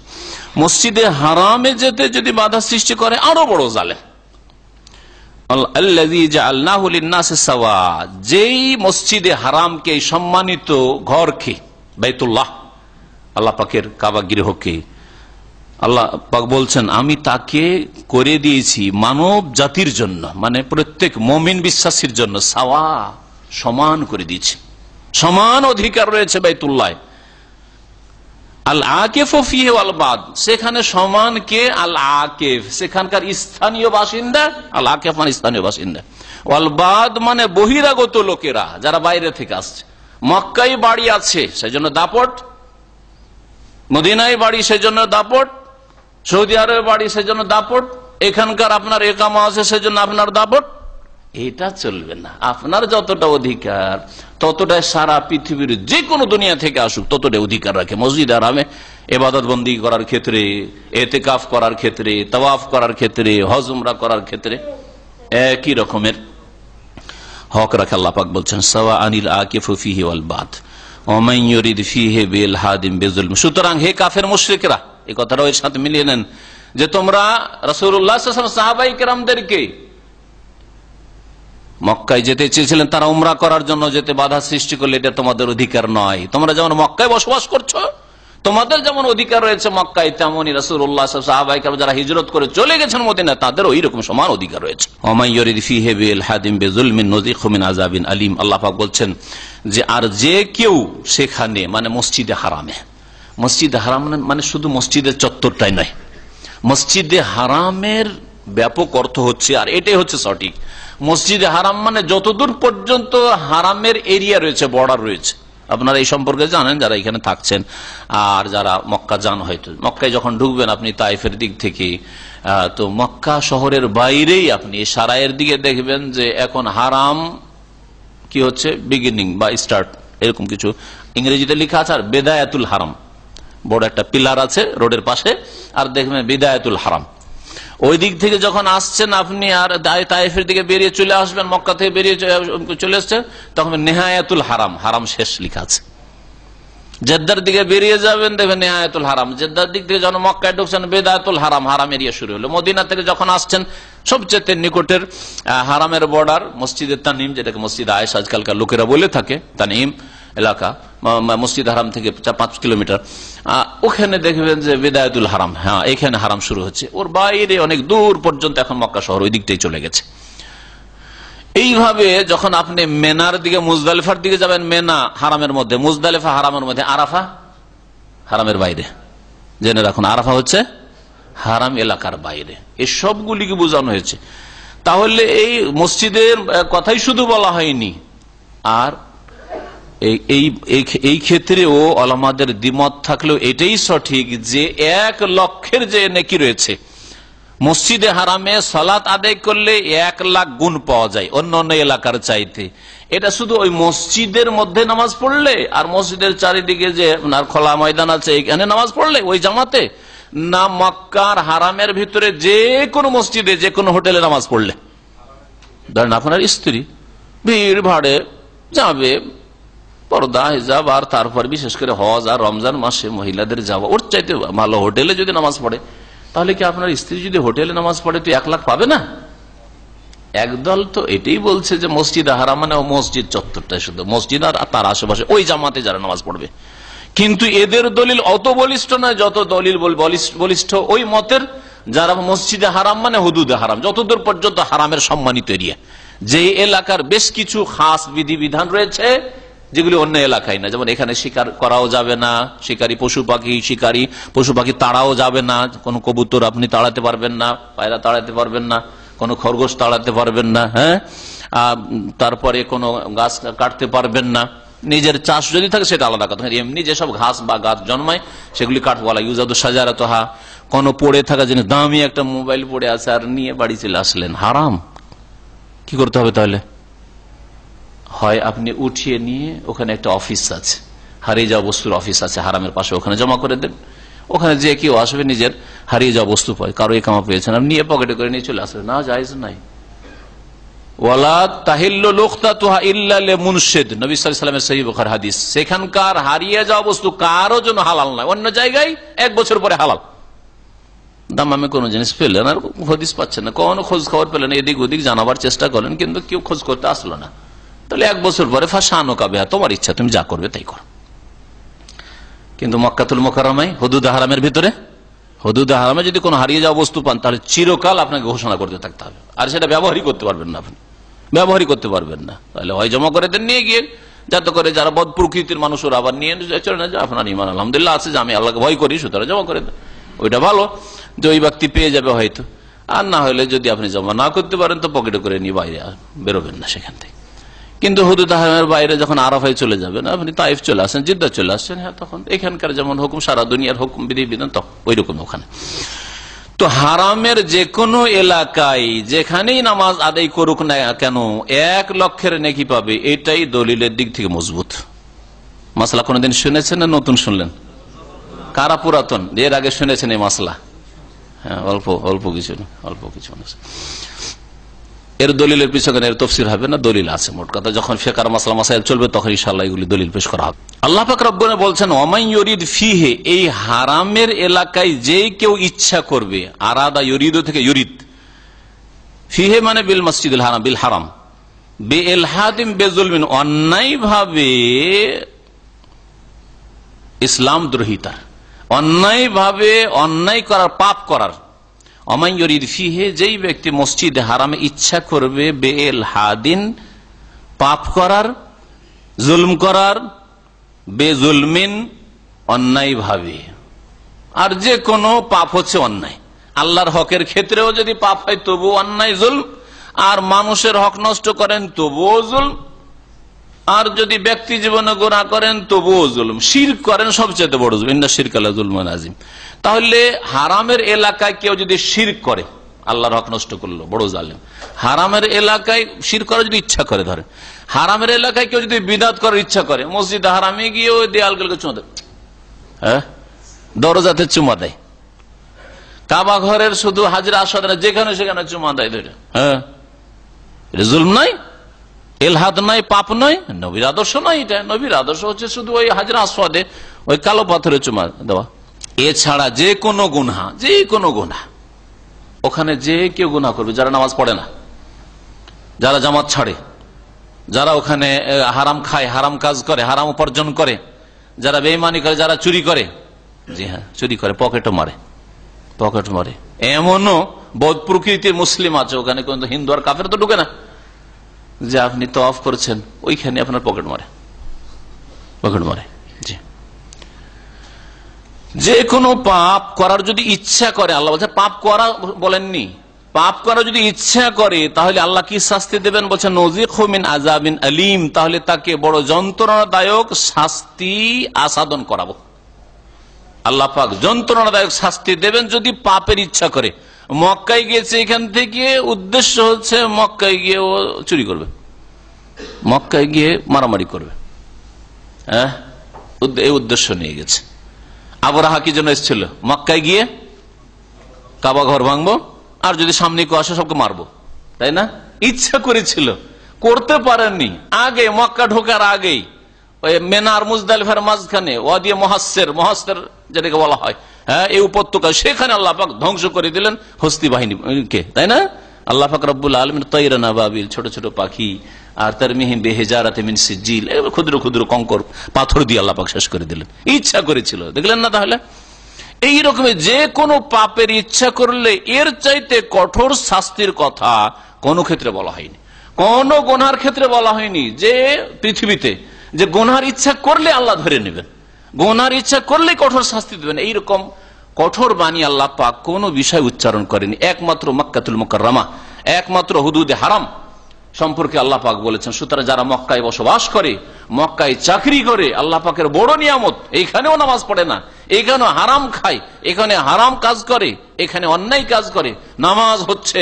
মসজিদে হারামে যেতে যদি বাধা সৃষ্টি করে, আরো বড় জালেম। আল্লাযী জাআলনাহু লিন-নাসি সাওয়া, যেই মসজিদে হারামকে, সম্মানিত ঘরকে, বাইতুল্লাহ, আল্লাহ পাকের কাবা গৃহকে, আল্লাহ পাক বলছেন আমি তাকে করে দিয়েছি মানব জাতির জন্য, মানে প্রত্যেক মুমিন বিশ্বাসীর জন্য, সাওয়া, সমান করে দিয়েছি, সমান অধিকার রয়েছে বাইতুল্লাহ। আল আকিফ ফিহি ওয়াল বাদ, সেখানে সমান কে, আল আকিফ সেখানকার স্থানীয় বাসিন্দা, আল আকিফ মানে স্থানীয় বাসিন্দা, ওয়াল বাদ মানে বহিরাগত লোকেরা, যারা বাইরে থেকে আসছে। মক্কায় বাড়ি আছে সেজন্য দাপট, মদিনায় বাড়ি সেজন্য দাপট, সৌদি আরবে বাড়ি সেজন্য দাপট, এখানকার আপনার একামা আছে সেজন্য আপনার দাপট, এটা চলবে না। আপনার যতটা অধিকার ততটাই সারা পৃথিবীর যে কোনো দুনিয়া থেকে আসুক ততটাই অধিকার রাখে মসজিদ হারামে ইবাদত বন্দি করার ক্ষেত্রে, এতেকাফ করার ক্ষেত্রে, তাওয়াফ করার ক্ষেত্রে, হজ উমরা করার ক্ষেত্রে একই রকমের হক রাখে। আল্লাহ পাক বলছেন, সাওয়া আনিল আকিফু ফিহি ওয়াল বাদ ওয়া মান ইউরিদ ফিহি বিল হাদিম বিজুলম। সুতরাং হে কাফের মুশরিকরা, এই কথাটাও এর সাথে মিলিয়ে নেন যে তোমরা রাসূলুল্লাহ সাল্লাল্লাহু আলাইহি ওয়াসাল্লাম সাহাবায়ে কেরামদেরকে মক্কায় যেতে চেয়েছিলেন, তারা উমরা করার জন্য যেতে বাধা সৃষ্টি করলে এটা তোমাদের অধিকার নয়। তোমরা যেমন মক্কায় বসবাস করছো, তোমাদের যেমন অধিকার রয়েছে মক্কায়, তেমনই রাসূলুল্লাহ সাহাবায়ে কেরাম যারা হিজরত করে চলে গেছেন মদিনা, তাদের ওই রকম সমান অধিকার রয়েছে। ওয়া ইউরিদ ফিহি বিল হাদিম বিজুলমিন নুযিকহু মিন আযাবিন আলীম। আল্লাহ পাক বলছেন যে আর যে কেউ সেখানে, মানে মসজিদে হারামে, মসজিদে হারাম মানে শুধু মসজিদের চত্বরটাই নয়, মসজিদে হারামের ব্যাপক অর্থ হচ্ছে, আর এটাই হচ্ছে সঠিক, মসজিদে হারাম মানে যতদূর পর্যন্ত হারামের এরিয়া রয়েছে, বর্ডার রয়েছে। আপনারা এই সম্পর্কে জানেন যারা এখানে থাকছেন, আর যারা মক্কা যান, হয়তো মক্কায় যখন ঢুকবেন আপনি তাইফের দিক থেকে, তো মক্কা শহরের বাইরেই আপনি সারায়ের দিকে দেখবেন যে এখন হারাম কি হচ্ছে, বিগিনিং বা স্টার্ট, এরকম কিছু ইংরেজিতে লেখা আছে। আর বেদায়াতুল হারাম, বড় একটা পিলার আছে রোডের পাশে, আর দেখবেন বিদায়াতুল হারাম। ওই দিক থেকে যখন আসছেন আপনি আর তাইফের দিকে বেরিয়ে চলে আসবেন, মক্কা থেকে বেরিয়ে চলে আসছেন, তখন নেহায়াতুল হারাম, হারাম শেষ লেখা আছে। জেদ্দার দিকে বেরিয়ে যাবেন, দেখবেন নেহায়াতুল হারাম। জেদ্দার দিক থেকে যখন মক্কায় ঢুকছেন, বেদায়াতুল হারাম, হারাম এরিয়া শুরু হলো। মদিনা থেকে যখন আসছেন, সবচেয়ে নিকটের হারামের বর্ডার মসজিদের তানিম, যেটাকে মসজিদ আয়েশা আজকালকার লোকেরা বলে থাকে, তানিম এলাকা, মসজিদ হারাম থেকে 5 কিলোমিটার, ওখানে দেখবেন যে বিদায়াতুল হারাম, হ্যাঁ এখানে হারাম শুরু হচ্ছে। ওর বাইরে অনেক দূর পর্যন্ত এখন মক্কা শহর ওই দিকটাই চলে গেছে। এইভাবে যখন আপনি মেনার দিকে মুজদালিফার দিকে যাবেন, মেনা হারামের মধ্যে, মুজদালিফা হারামের মধ্যে, আরাফা হারামের বাইরে। জেনে রাখুন, আরাফা হচ্ছে হারাম এলাকার বাইরে। এই সবগুলিকে বোঝানো হয়েছে। তাহলে এই মসজিদের কথাই শুধু বলা হয়নি, আর এই ক্ষেত্রেও ওলামাদের দ্বিমত থাকলেও এটাই সঠিক যে 1 লক্ষের যে নেকি রয়েছে, মসজিদে হারামে সালাত আদায় করলে 1 লাখ গুণ পাওয়া যায় অন্য অন্য এলাকার চাইতে। এটা শুধু ওই মসজিদের মধ্যে নামাজ পড়লে আর মসজিদের চারিদিকে যে আপনার খোলা ময়দান আছে এখানে নামাজ পড়লে ওই জামাতে, না মক্কার হারামের ভিতরে যে কোনো মসজিদে যে কোনো হোটেলে নামাজ পড়লে। ধরেন আপনার স্ত্রী ভিড় ভাড়ে যাবে, পর্দা হিজাব, আর তারপর বিশেষ করে হজ আর রমজান মাসে মহিলাদের যাওয়া, ওর চাইতে ভালো হোটেলে যদি নামাজ পড়ে, তাহলে কি আপনার স্ত্রী যদি হোটেলে নামাজ পড়ে তো 1 লাখ পাবে না? একদল তো এটাই বলছে যে মসজিদ হারাম মানে মসজিদ চত্বরটাই শুধু, মসজিদ আর তার আশেপাশে ওই জামাতে যারা নামাজ পড়বে। কিন্তু এদের দলিল অত বলিষ্ঠ নয় যত দলিল বলিষ্ঠ ওই মতের যারা মসজিদে হারাম মানে হুদুদে হারাম, যতদূর পর্যন্ত হারামের সম্মানিত এরিয়া, যে এলাকার বেশ কিছু খাস বিধিবিধান রয়েছে যেগুলি অন্য এলাকায় না। যেমন এখানে শিকার করাও যাবে না, শিকারী পশু পাখি তাড়াও যাবে না, কোনো কবুতর আপনি তাড়াতে পারবেন না, পায়রা তাড়াতে পারবেন না, কোনো খরগোশ তাড়াতে পারবেন না, হ্যাঁ, তারপরে কোনো গাছ কাটতে পারবেন না। নিজের চাষ যদি থাকে সেটা আলাদা কথা, এমনি যেসব ঘাস বা গাছ জন্মায় সেগুলি কাটবো বলা ইউজাদু সাজারাতহা। কোনো পড়ে থাকা জিনিস, দামি একটা মোবাইল পড়ে আছে আর নিয়ে বাড়ি চলে আসলেন, হারাম। কি করতে হবে তাহলে? হয় আপনি উঠিয়ে নিয়ে ওখানে একটা অফিস আছে, হারিয়ে যাওয়া বস্তুর অফিস আছে হারামের পাশে, ওখানে জমা করে দেন। ওখানে যে কেউ আসবে নিজের হারিয়ে যাওয়া বস্তু পায়, কারো একামা পেয়েছেন, আপনি নিয়ে পকেটে করে নিয়ে চলে আসবেন, না জায়েজ নাই। সেখানকার হারিয়ে যাওয়া বস্তু কারো জন্য হালাল নয়, অন্য জায়গায় 1 বছর পরে হালাল। দামামে কোনো জিনিস পেলেন আর হদিস পাচ্ছেন না, কোনো খোঁজ খবর পেলেন, এদিক ওদিক জানাবার চেষ্টা করলেন কিন্তু কেউ খোঁজ করতে আসলো না, তাহলে 1 বছর পরে ফাঁসানো কাবে, তোমার ইচ্ছা, তুমি যা করবে তাই করো। কিন্তু মক্কাতুল মুকাররমায় হুদুদ হারামের ভিতরে, হুদুদ হারামে যদি কোনো হারিয়ে যাওয়া বস্তু পান তাহলে চিরকাল আপনাকে ঘোষণা করতে থাকতে হবে, আর সেটা ব্যবহারই করতে পারবেন না, আপনি ব্যবহারই করতে পারবেন না। তাহলে হয় জমা করে দেন নিয়ে গিয়ে, যাতে করে যারা বদ প্রকৃতির মানুষ ওরা আবার নিয়ে চলে না, যে আপনার ইমান আলহামদুলিল্লাহ আছে যে আমি আল্লাহকে ভয় করি সুতরাং জমা করে দেন, ওইটা ভালো যে ওই ব্যক্তি পেয়ে যাবে হয়তো। আর না হলে যদি আপনি জমা না করতে পারেন তো পকেটে করে নিয়ে বাইরে বেরোবেন না সেখান থেকে। কিন্তু হুদুদ হারামের বাইরে যখন আরাফায় চলে যাবেন, আপনি তাইফ চলে আসেন, জিদ্দা চলে আসছেন, হ্যাঁ, তখন এখানকার যেমন হুকুম সারা দুনিয়ার হুকুম বিধিবিধান তখন ওই রকম ওখানে। তো হারামের যে কোনো এলাকায় যেখানেই নামাজ আদায় করুক না কেন 1 লক্ষের নেকি পাবে, এটাই দলিলের দিক থেকে মজবুত। মাসলা কোনদিন শুনেছেন না নতুন শুনলেন? কারা পুরাতন এর আগে শুনেছেন এই মাসলা? হ্যাঁ, অল্প কিছু এর দলিলের পিছনে এর তফসির হবে না, দলিল আছে। মোট কথা যখন ফিকহ মাসলা মাসাইল চলবে তখন ইনশাআল্লাহ এগুলি দলিল পেশ করা হবে। আল্লাহ পাক রব্বুল বলছেন ওয়ামান ইউরিদ ফিহি, এই হারামের এলাকায় যে কেউ ইচ্ছা করবে, আরাদা ইউরিদু থেকে ইউরিদ, ফিহি মানে বিল মসজিদুল হারাম, বিল হারাম, বিইলহাদিম বিজুলমিন, অন্যায়ভাবে ইসলাম দ্রোহিতার, অন্যায়ভাবে অন্যায় করার, পাপ করার। ওয়ামান ইউরিদ ফিহি, যেই ব্যক্তি মসজিদে হারামে ইচ্ছা করবে, বিইলহাদিন পাপ করার, জুলম করার, বেজুলমিন অন্যায়ভাবে, আর যে কোনো পাপ হচ্ছে অন্যায়। আল্লাহর হকের ক্ষেত্রেও যদি পাপ হয় তবু অন্যায় জুলম, আর মানুষের হক নষ্ট করেন তবুও জুলম, আর যদি ব্যক্তি জীবনে গুনাহ করেন তবুও জুলম, শিরক করেন সবচেয়ে বড় জুলম, ইন্না শিরকা লাযুলমুন আযীম। তাহলে হারামের এলাকায় কেউ যদি শিরক করে, আল্লাহর হক নষ্ট করলো, বড় জালেম। হারামের এলাকায় শিরক করার যদি ইচ্ছা করে, ধরে হারামের এলাকায় কেউ যদি বিদআত করার ইচ্ছা করে, মসজিদ হারামে গিয়ে ওই দেয়ালগুলোকে চুমা দেয়, হ্যাঁ, দরজাতে চুমা দেয়, কাবা ঘরের শুধু হাজরা আসওয়াদ না, যেখানে সেখানে চুমা দেয়, হ্যাঁ, এটা জুলম নাই, এলহাদ নাই, পাপ নয়, নবীর আদর্শ নয়। এটা নবীর আদর্শ হচ্ছে শুধু ওই হাজরা আসওয়াদে ওই কালো পাথরে চুমা দেওয়া। এছাড়া যে কোনো গুনাহ, ওখানে যে কেউ গুনাহ করবে, যারা নামাজ পড়ে না, যারা জামাত ছাড়ে, যারা ওখানে হারাম খায়, হারাম কাজ করে, হারাম উপার্জন করে, যারা বেঈমানি করে, যারা চুরি করে, জি হ্যাঁ চুরি করে, পকেট মারে, এমনও বদ প্রকৃতির মুসলিম আছে ওখানে, কিন্তু হিন্দু আর কাফের তো ঢুকে না, যে আপনি তওয়াফ করছেন, ওইখানে আপনার পকেট মারে। জি, যে কোনো পাপ করার যদি ইচ্ছা করে, আল্লাহ বলছে পাপ করা বলেননি, পাপ করা যদি ইচ্ছা করে তাহলে আল্লাহ কি শাস্তি দেবেন বলছেন, নজিকহু মিন আযাবিন আলীম, তাহলে তাকে বড় যন্ত্রণাদায়ক শাস্তি আসাদন করাবো। আল্লাহ পাক যন্ত্রণাদায়ক শাস্তি দেবেন যদি পাপের ইচ্ছা করে। মক্কায় গিয়েছে, এখান থেকে উদ্দেশ্য হচ্ছে মক্কায় গিয়ে ও চুরি করবে, মক্কায় গিয়ে মারামারি করবে, হ্যাঁ, এই উদ্দেশ্য নিয়ে গেছে। আবরাহা কি জন্য এসেছিল? মক্কায় গিয়ে কাবা ঘর ভাঙবো, আর যদি সামনে কেউ আসে সবকে মারবো, তাই না? ইচ্ছা করেছিল, করতে পারেননি। আগে মক্কা ঢোকার আগেই ওই মেনার মুজদালিফার মাঝখানে ওয়াদি মহাসের যেটাকে বলা হয়, হ্যাঁ, এই উপত্যকা, সেখানে আল্লাহ পাক ধ্বংস করে দিলেন হস্তি বাহিনীকে, তাই না? আল্লাহ পাক রব্বুল আলামিন তায়রান আবাবিল, ছোট ছোট পাখি, আর তারমিহিম বিহিজারাতিন মিন সিজিল, ক্ষুদ্র ক্ষুদ্র কঙ্কর পাথর দিয়ে আল্লাহ পাক শেষ করে দিলেন। ইচ্ছা করেছিল, দেখলেন না? তাহলে এই রকমের যে কোনো পাপের ইচ্ছা করলে এর চাইতে কঠোর শাস্তির কথা কোন ক্ষেত্রে বলা হয়নি, কোন গুনার ক্ষেত্রে বলা হয়নি যে পৃথিবীতে যে গুনার ইচ্ছা করলে আল্লাহ ধরে নেবেন, গুনার ইচ্ছা করলে কঠোর শাস্তি দেবেন, এইরকম কঠোর বাণী আল্লাহ পাক কোন বিষয় উচ্চারণ করেনি। একমাত্র মক্কাতুল মুকাররমা, একমাত্র হুদুদে হারাম সম্পর্কে আল্লাহ পাক বলেছেন। সুতরাং যারা মক্কায় বসবাস করে, মক্কায় চাকরি করে, আল্লাহ পাকের বড় নিয়ামত, এইখানেও নামাজ পড়ে না, এখানেও হারাম খায়, এখানে হারাম কাজ করে, এখানে অন্যায় কাজ করে, নামাজ হচ্ছে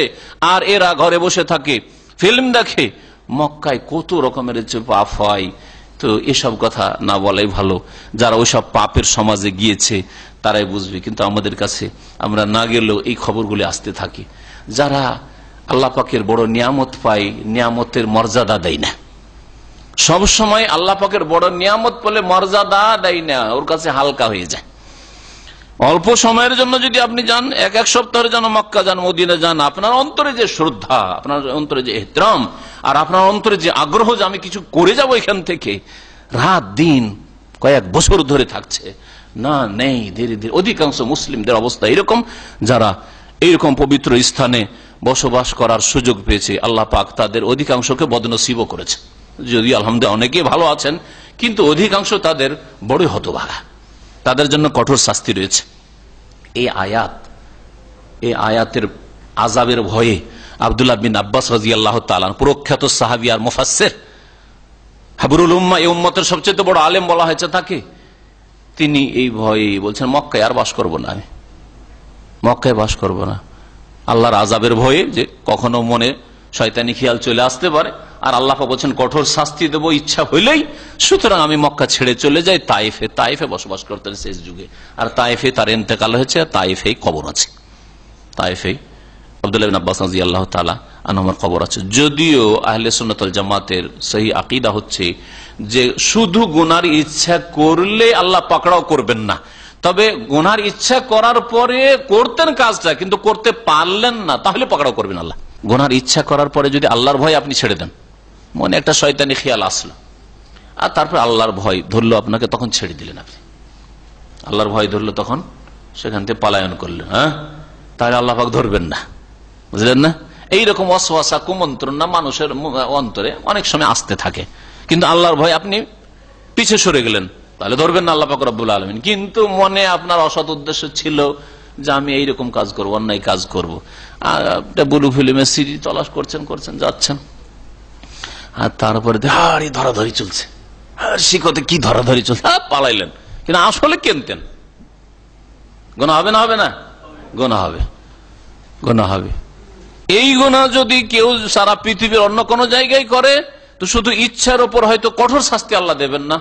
আর এরা ঘরে বসে থাকে, ফিল্ম দেখে, মক্কায় কত রকমের পাপ হয়। তো এসব কথা না বলাই ভালো। যারা ওইসব পাপের সমাজে গিয়েছে তারাই বুঝবে, কিন্তু আমাদের কাছে আমরা না গেলেও এই খবরগুলি আসতে থাকে। যারা আল্লাহ পাকের বড় নিয়ামত পায়, নিয়ামতের মর্যাদা দেয় না, সব সময় আল্লাহ পাকের বড় নিয়ামত পেলে মর্যাদা দেয় না, ওর কাছে হালকা হয়ে যায়। অল্প সময়ের জন্য যদি আপনি যান, এক সপ্তাহের জন্য মক্কা যান, মদিনা যান, আপনার অন্তরে যে শ্রদ্ধা, আপনার অন্তরে যে এহতরাম, আর আপনার অন্তরে যে আগ্রহ যে আমি কিছু করে যাব এখান থেকে, রাত দিন কয়েক বছর ধরে থাকছে না, নেই। ধীরে ধীরে অধিকাংশ মুসলিমদের অবস্থা এরকম, যারা এইরকম পবিত্র স্থানে বসবাস করার সুযোগ পেয়েছে, আল্লাহ পাক তাদের অধিকাংশকে বদনসিবও করেছে। যদি আলহামদুলিল্লাহ অনেকে ভালো আছেন, কিন্তু অধিকাংশ তাদের বড় হতভাগা, তাদের জন্য কঠোর শাস্তি রয়েছে। এই আয়াতের আযাবের ভয়ে আব্দুল্লাহ বিন আব্বাস রাদিয়াল্লাহু তাআলা, প্রখ্যাত সাহাবী আর মুফাসসির, হাবরুল উম্মাহ, এই উম্মতের সবচেয়ে বড় আলেম বলা হয়েছে তাকে, তিনি এই ভয়ে বলছেন মক্কায় আর বাস করব না, আমি মক্কায় বাস করব না, আল্লাহর আযাবের ভয়ে, যে কখনো মনে শয়তানি খেয়াল চলে আসতে পারে, আর আল্লাহ বলছেন কঠোর শাস্তি দেব ইচ্ছা হইলেই, সুতরাং আমি মক্কা ছেড়ে চলে যাই তায়েফে। তায়েফে বসবাস করতেন শেষ যুগে, আর তায়েফে তার ইন্তেকাল হয়েছে, তায়েফেই কবর আছে, তায়েফেই আব্দুল্লাহ বিন আব্বাস রাদিয়াল্লাহু তাআলা আনহুর কবর আছে। যদিও আহলে সুন্নাত ওয়াল জামাতের সহি আকীদা হচ্ছে যে শুধু গুনার ইচ্ছা করলে আল্লাহ পাকড়াও করবেন না, তবে গুনার ইচ্ছা করার পরে করতেন কাজটা, কিন্তু করতে পারলেন না, তাহলে পাকড়াও করবেন আল্লাহ। গুনার ইচ্ছা করার পরে যদি আল্লাহর ভয় আপনি ছেড়ে দেন, মনে একটা শয়তানি খেয়াল আসলো, আর তারপর আল্লাহর ভয় ধরলো আপনাকে, তখন ছেড়ে দিলেন আপনি, আল্লাহর ভয় ধরলো, তখন সেখান থেকে পলায়ন করলেন, হ্যাঁ, তাহলে আল্লাহ পাক ধরবেন না, বুঝলেন না? এইরকম ওয়াসওয়াসা, কুমন্ত্রণা মানুষের অন্তরে অনেক সময় আসতে থাকে, কিন্তু আল্লাহর ভয় আপনি পিছে সরে গেলেন, তাহলে ধরবেন না আল্লাহ পাক রব্বুল আলামিন। কিন্তু মনে আপনার অসৎ উদ্দেশ্য ছিল যে আমি এইরকম কাজ করবো, অন্যায় কাজ করবো, বুলু ফিল্মে সিডি তলাশ করছেন যাচ্ছেন, আর তারপরে ধরাধরি চলছে, শিখতে কি ধরাধরি চলছে, পালাইলেন, কিন্তু আসলে কেনতেন। গুনাহ হবে না? হবে না? গুনাহ হবে, গুনাহ হবে। এই গুনাহ যদি কেউ সারা পৃথিবীর অন্য কোন জায়গায় করে, তো শুধু ইচ্ছার উপর হয়তো কঠোর শাস্তি আল্লাহ দেবেন না,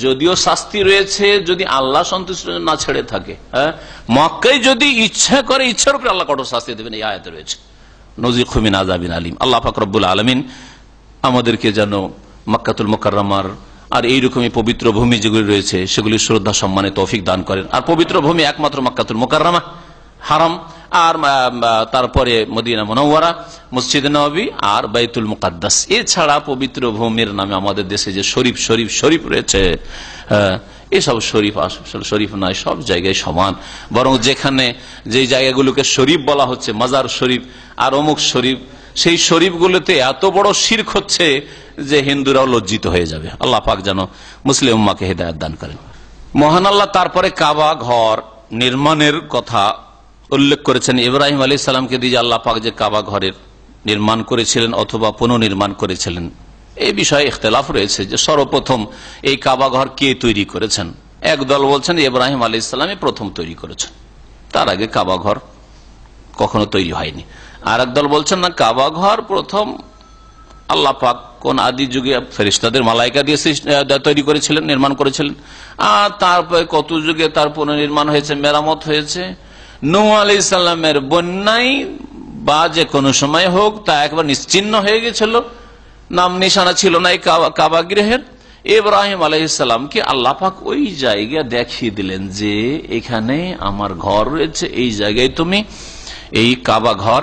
যদিও শাস্তি রয়েছে যদি আল্লাহ সন্তুষ্ট না ছেড়ে থাকে। হ্যাঁ, মক্কায় যদি ইচ্ছা করে, ইচ্ছার উপরে আল্লাহ কঠোর শাস্তি দেবেন, এই আয়াতে রয়েছে নজিকহু মিন আযাবিন আলীম। আল্লাহ পাক রব্বুল আলামিন আমাদেরকে যেন মক্কাতুল মুকাররমার আর এইরকমই পবিত্র ভূমি যেগুলি রয়েছে সেগুলি শ্রদ্ধা সম্মানে তৌফিক দান করেন। আর পবিত্র ভূমি একমাত্র মক্কাতুল মুকাররমা, হারাম, আর তারপরে মদিনা মুনাওয়ারা, মসজিদে নববী আর বাইতুল মুকাদ্দাস। এছাড়া পবিত্র ভূমির নামে আমাদের দেশে যে শরীফ রয়েছে, এসব শরীফ আসলে শরীফ নয়, সব জায়গায় সমান। বরং যেখানে যে জায়গাগুলোকে শরীফ বলা হচ্ছে, মাজার শরীফ আর অমুক শরীফ, সেই শরীফগুলোতে এত বড় শিরক হচ্ছে যে হিন্দুরাও লজ্জিত হয়ে যাবে। আল্লাহ পাক যেন মুসলিম উম্মাহকে হেদায়েত দান করেন। মহান আল্লাহ তারপরে কাবা ঘর নির্মাণের কথা উল্লেখ করেছেন। ইব্রাহিম আলাইহিস সালামকে দিয়ে আল্লাহ পাক যে কাবা ঘরের নির্মাণ করেছিলেন অথবা পুনর্নির্মাণ করেছিলেন, এই বিষয়ে ইখতিলাফ রয়েছে যে সর্বপ্রথম এই কাবা ঘর কে তৈরি করেছেন। একদল বলছেন ইব্রাহিম আলাইহিস সালামই প্রথম তৈরি করেছেন, তার আগে কাবা ঘর কখনো তৈরি হয়নি। আর একদল বলছেন না, কাবা ঘর প্রথম আল্লাহ পাক কোন আদি যুগে ফেরেশতাদের মালাইকা দিয়ে তৈরি করেছিলেন, নির্মাণ করেছিলেন, আর তারপরে কত যুগে তার পুনর্নির্মাণ হয়েছে, মেরামত হয়েছে। নূহ আলাইহিস সালামের বন্যায় বা যে কোনো সময় হোক তা একবার নিশ্চিহ্ন হয়ে গেছিল, নাম নিশানা ছিল না এই কাবা গৃহের। ইব্রাহিম আলাইহিস সালামকে আল্লাহ পাক ওই জায়গা দেখিয়ে দিলেন যে এখানে আমার ঘর রয়েছে, এই জায়গায় তুমি এই কাবা ঘর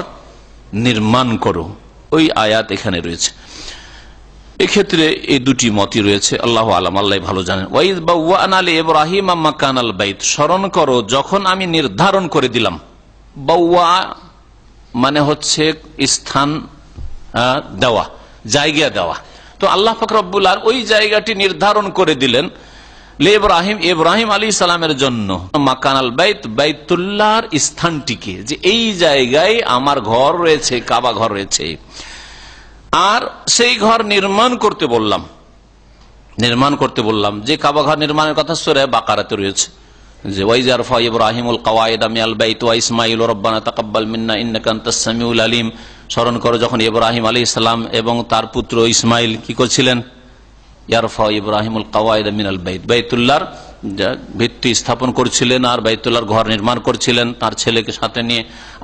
নির্মাণ করো। ওই আয়াত এখানে রয়েছে। এক্ষেত্রে এই দুটি মতই রয়েছে, আল্লাহু আলাম, আল্লাহ ভালো জানেন। ওয়াইদ বাওয়ানা লিইব্রাহিম মাকানাল বাইত, স্মরণ করো যখন আমি নির্ধারণ করে দিলাম। বাওয়া মানে হচ্ছে স্থান দেওয়া, জায়গা দেওয়া। তো আল্লাহ পাক রব্বুল আলামিন ওই জায়গাটি নির্ধারণ করে দিলেন ইব্রাহিম, ইব্রাহিম আলাইহিস সালামের জন্য মাকানাল বাইত, বাইতুল্লাহর স্থানটিকে, যে এই জায়গায় আমার ঘর রয়েছে, কাবা ঘর রয়েছে। আর সেই ঘর নির্মাণ করতে বললাম, যে কাবা ঘর নির্মাণের কথা সূরা বাকারাতে রয়েছে, যে ওয়াইজারফা ইব্রাহিমুল কওয়াইদা মিনাল বাইত ওয়া ইসমাঈল রব্বানা তাকাব্বাল মিন্না ইন্নাকা আনতাস সামিউল আলিম। স্মরণ করো যখন ইব্রাহিম আলাইহিস সালাম এবং তার পুত্র ইসমাইল কি করছিলেন, ইয়ারফা ইব্রাহিমুল কওয়াইদা মিনাল বাইত, বাইতুল্লাহর ভিত্তি স্থাপন করছিলেন আর বাইতুল্লাহর ঘর নির্মাণ করছিলেন তার ছেলেকে সাথে নিয়ে।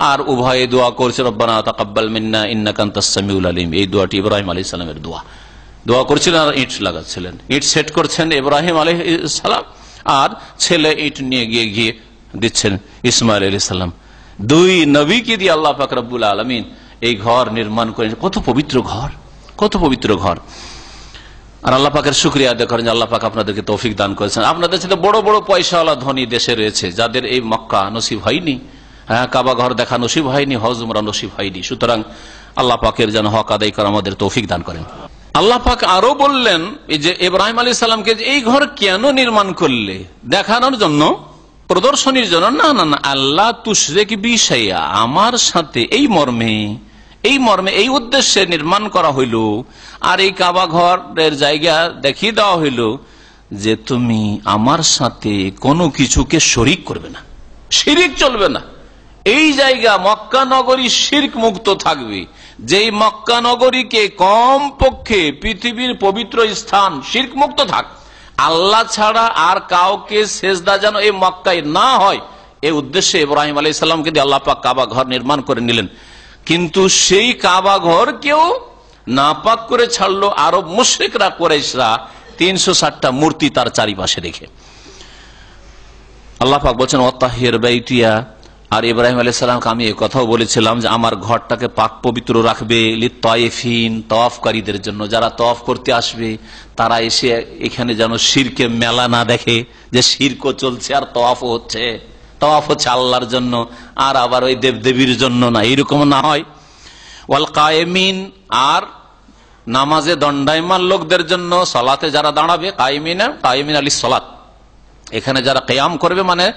আর উভয়ে দোয়া করছে রব্বানা তাকাব্বাল মিন্না ইন্নাকা আনতাস সামিউল আলিম। এই দোয়াটি ইব্রাহিম আলাইহিস সালামের দোয়া করছিলেন আর ইট লাগাচ্ছিলেন, ইট সেট করছেন ইব্রাহিম আলাইহিস সালাম, আর ছেলে ইট নিয়ে গিয়ে দিচ্ছেন ইসমাইল আলাইহিস সালাম। দুই নবীকে দিয়ে আল্লাহ পাক রব্বুল আলামিন এই ঘর নির্মাণ করেন। কত পবিত্র ঘর, কত পবিত্র ঘর। আর আল্লাহ পাকের শুকরিয়া আদায় করেন যে আল্লাহ পাক আপনাদেরকে তৌফিক দান করেছেন। আপনাদের সাথে বড় বড় পয়সাওয়ালা ধনী দেশে রয়েছে যাদের এই মক্কা নসিব হয়নি, কাবা ঘর দেখা নসিব হয়নি, হজ উমরা নসিব হয়নি। সুতরাং আল্লাহ পাকের যেন হক আদায় করা আমাদের তৌফিক দান করেন। আল্লাহ পাক আরো বললেন যে ইব্রাহিম আলাইহিস সালামকে এই ঘর কেন নির্মাণ করলে, দেখানোর জন্য, প্রদর্শনীর জন্য না, না না, আল্লাহ তুশরিক বি শাইআ, আমার সাথে এই মর্মে এই উদ্দেশ্যে নির্মাণ করা হইল। আর এই কাবা ঘরের জায়গা দেখিয়ে দেওয়া হইল যে তুমি আমার সাথে কোনো কিছুকে শরিক করবে না, শিরিক চলবে না। এই জায়গা মক্কা নগরী শিরক মুক্ত থাকবে। যেই মক্কা নগরীকে কম পক্ষে পৃথিবীর পবিত্র স্থান শিরক মুক্ত থাক, আল্লাহ ছাড়া আর কাউকে সেজদা যেন এই মক্কায় না হয়, এই উদ্দেশ্যে ইব্রাহিম আলাইহিস সালামকে দিয়ে আল্লাহ পাক কাবা ঘর নির্মাণ করে নিলেন। কিন্তু সেই কাবা ঘর কেউ নাপাক করে ছাড়লো আরব মুশরিকরা, কুরাইশরা 360টা মূর্তি তার চারিপাশে রেখে। আল্লাহ পাক বলছেন ওয়াতাহির বাইতিয়া। আর ইব্রাহিম আলাইহিস সালামকে আমি এই কথাও বলেছিলাম যে আমার ঘরটাকে পাক পবিত্র রাখবে লিত্তাইফিন, তওয়াফকারীদের জন্য, যারা তওয়াফ করতে আসবে তারা এসে এখানে যেন শিরকে মেলা না দেখে, যে শিরকও চলছে আর তওয়াফও হচ্ছে। তওয়াফ হচ্ছে আল্লাহর জন্য আর আবার ওই দেবদেবীর জন্য না, এইরকম না হয়। ওয়াল কায়েমিন, আর নামাজে দণ্ডায়মান লোকদের জন্য, সালাতে যারা দাঁড়াবে, কায়েমিন আলিস সালাত, এখানে যারা কিয়াম করবে মানে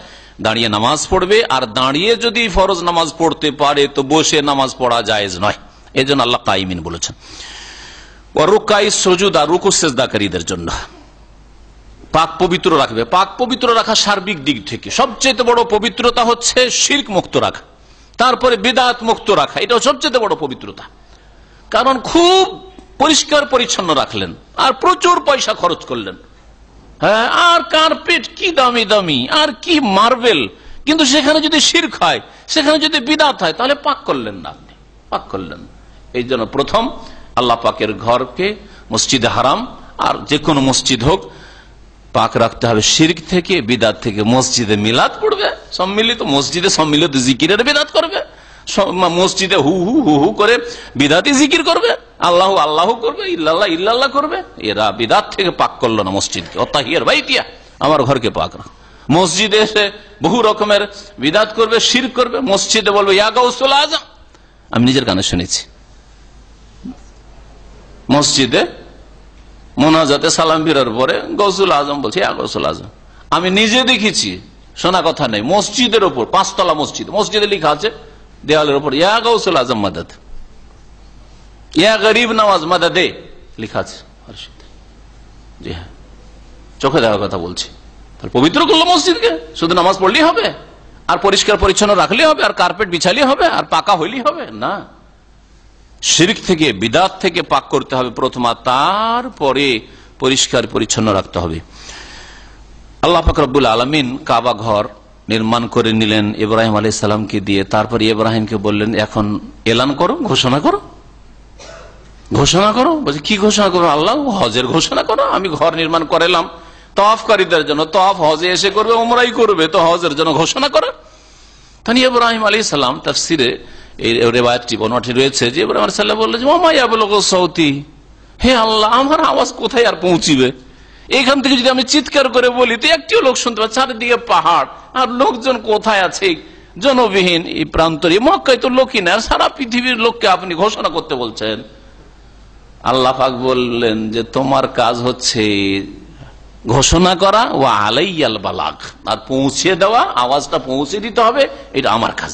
দাঁড়িয়ে নামাজ পড়বে, আর দাঁড়িয়ে যদি ফরজ নামাজ পড়তে পারে তো বসে নামাজ পড়া জায়েজ নয়, এজন্য আল্লাহ কায়েমিন বলেছেন। ওয়া রুকাই সুজুদ, আর রুকু সিজদাকারীদের জন্য পাক পবিত্র রাখবে। পাক পবিত্র রাখা সার্বিক দিক থেকে সবচেয়ে বড় পবিত্রতা হচ্ছে শিরক মুক্ত রাখা, তারপরে বিদআত মুক্ত রাখা, এটা সবচেয়ে বড় পবিত্রতা। কারণ খুব পরিষ্কার পরিচ্ছন্ন রাখলেন আর প্রচুর পয়সা খরচ করলেন, হ্যাঁ, আর কার্পেট কি দামি দামি আর কি মার্বেল, কিন্তু সেখানে যদি শিরক হয়, সেখানে যদি বিদআত হয়, তাহলে পাক করলেন না, আপনি পাক করলেন। এই জন্য প্রথম আল্লাহ পাকের ঘরকে, মসজিদে হারাম আর যে কোনো মসজিদ হোক, পাক রাখতে হবে শিরক থেকে, বিদআত থেকে। মসজিদে মিলাদ পড়বে সম্মিলিত, মসজিদে সম্মিলিত জিকিরের বিদআত করবে, মসজিদে হু হু হু হু করে বিদআতি জিকির করবে, আল্লাহ আল্লাহ করবে, ইল্লাল্লাহ ইল্লাল্লাহ করবে, এরা বিদআত থেকে পাক করলো না মসজিদকে। ওয়াতাহির বাইতিয়া, আমার ঘরকে পাক রাখ। মসজিদে এসে বহু রকমের বিদআত করবে, শিরক করবে, মসজিদে বলবে ইয়া গাউসুল আজম। আমি নিজের কানে শুনেছি, মসজিদে মোনাজাতে সালাম ফিরার পরে গৌসুল আজম বলছে গৌসুল আজম। আমি নিজে দেখেছি, শোনা কথা নেই, মসজিদের ওপর 5 তলা মসজিদে লেখা আছে দেওয়ালের ওপর ইয়া গৌসুল আজম মাদাদ, ইয়া গরিব নওয়াজ মাদাদে লেখা আছে। জি হ্যাঁ, চোখে দেখার কথা বলছি। তাহলে পবিত্র করলো মসজিদকে, শুধু নামাজ পড়লেই হবে আর পরিষ্কার পরিচ্ছন্ন রাখলেই হবে আর কার্পেট বিছালেই হবে আর পাকা হইলেই হবে না। শিরক থেকে, বিদাত থেকে পাক করতে হবে প্রথমে, তারপরে পরিষ্কার পরিচ্ছন্ন রাখতে হবে। আল্লাহ পাক রব্বুল আলামিন কাবা ঘর নির্মাণ করে নিলেন ইব্রাহিম আলাইহিস সালামকে দিয়ে। তারপরে ইব্রাহিমকে বললেন এখন এলান করো, ঘোষণা করো। বলছে কি ঘোষণা করো? আল্লাহ হজের ঘোষণা করো। আমি ঘর নির্মাণ করালাম তওয়াফকারীদের জন্য, তওয়াফ হজে এসে করবে, উমরাই করবে, তো হজের জন্য ঘোষণা করো। তখন ইব্রাহিম আলাইহিস সালাম তাফসিরে এই রিওয়ায়াতটি বর্ণনাটি রয়েছে যে ইব্রাহিম আলাইহিস সালাম বললেন ওয়া মা ইয়াবলুগু সাউতি, হে আল্লাহ আমার আওয়াজ কোথায় আর পৌঁছিবে? এখান থেকে যদি আমি চিৎকার করে বলি তো একটিও লোক শুনতে পাবে, চারিদিকে পাহাড় আর লোকজন কোথায় আছে, জনবিহীন এই প্রান্তরে, মক্কায় তো লোকই না, সারা পৃথিবীর লোককে আপনি ঘোষণা করতে বলছেন। আল্লাহ পাক বললেন যে তোমার কাজ হচ্ছে ঘোষণা করা, ও আলাইয়াল বালাগ, আর পৌঁছে দেওয়া, আওয়াজটা পৌঁছে দিতে হবে, এটা আমার কাজ।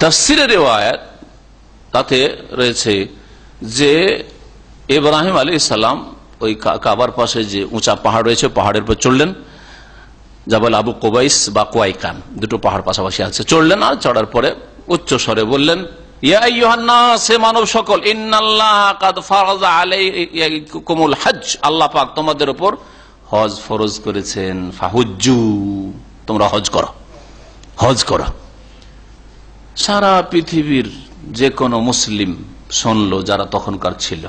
তাফসীরের রিওয়ায়াত তাতে রয়েছে যে ইব্রাহিম আলাইহিস সালাম ওই কাবার পাশে যে উঁচা পাহাড় রয়েছে, পাহাড়ের উপর চড়লেন, জাবাল আবু কুবাইস বা কুয়াইকান, দুটো পাহাড় পাশাপাশি আছে, চড়লেন। আর চড়ার পরে উচ্চ স্বরে বললেন ইয়া আইয়ুহান নাস, হে মানব সকল, ইন্নাল্লাহা কাদ ফারাযা আলাইকুমুল হজ, আল্লাহ পাক তোমাদের উপর হজ ফরজ করেছেন, ফাহুজ্জু, তোমরা হজ করো, হজ করো। সারা পৃথিবীর যে কোনো মুসলিম শুনলো, যারা তখনকার ছিল,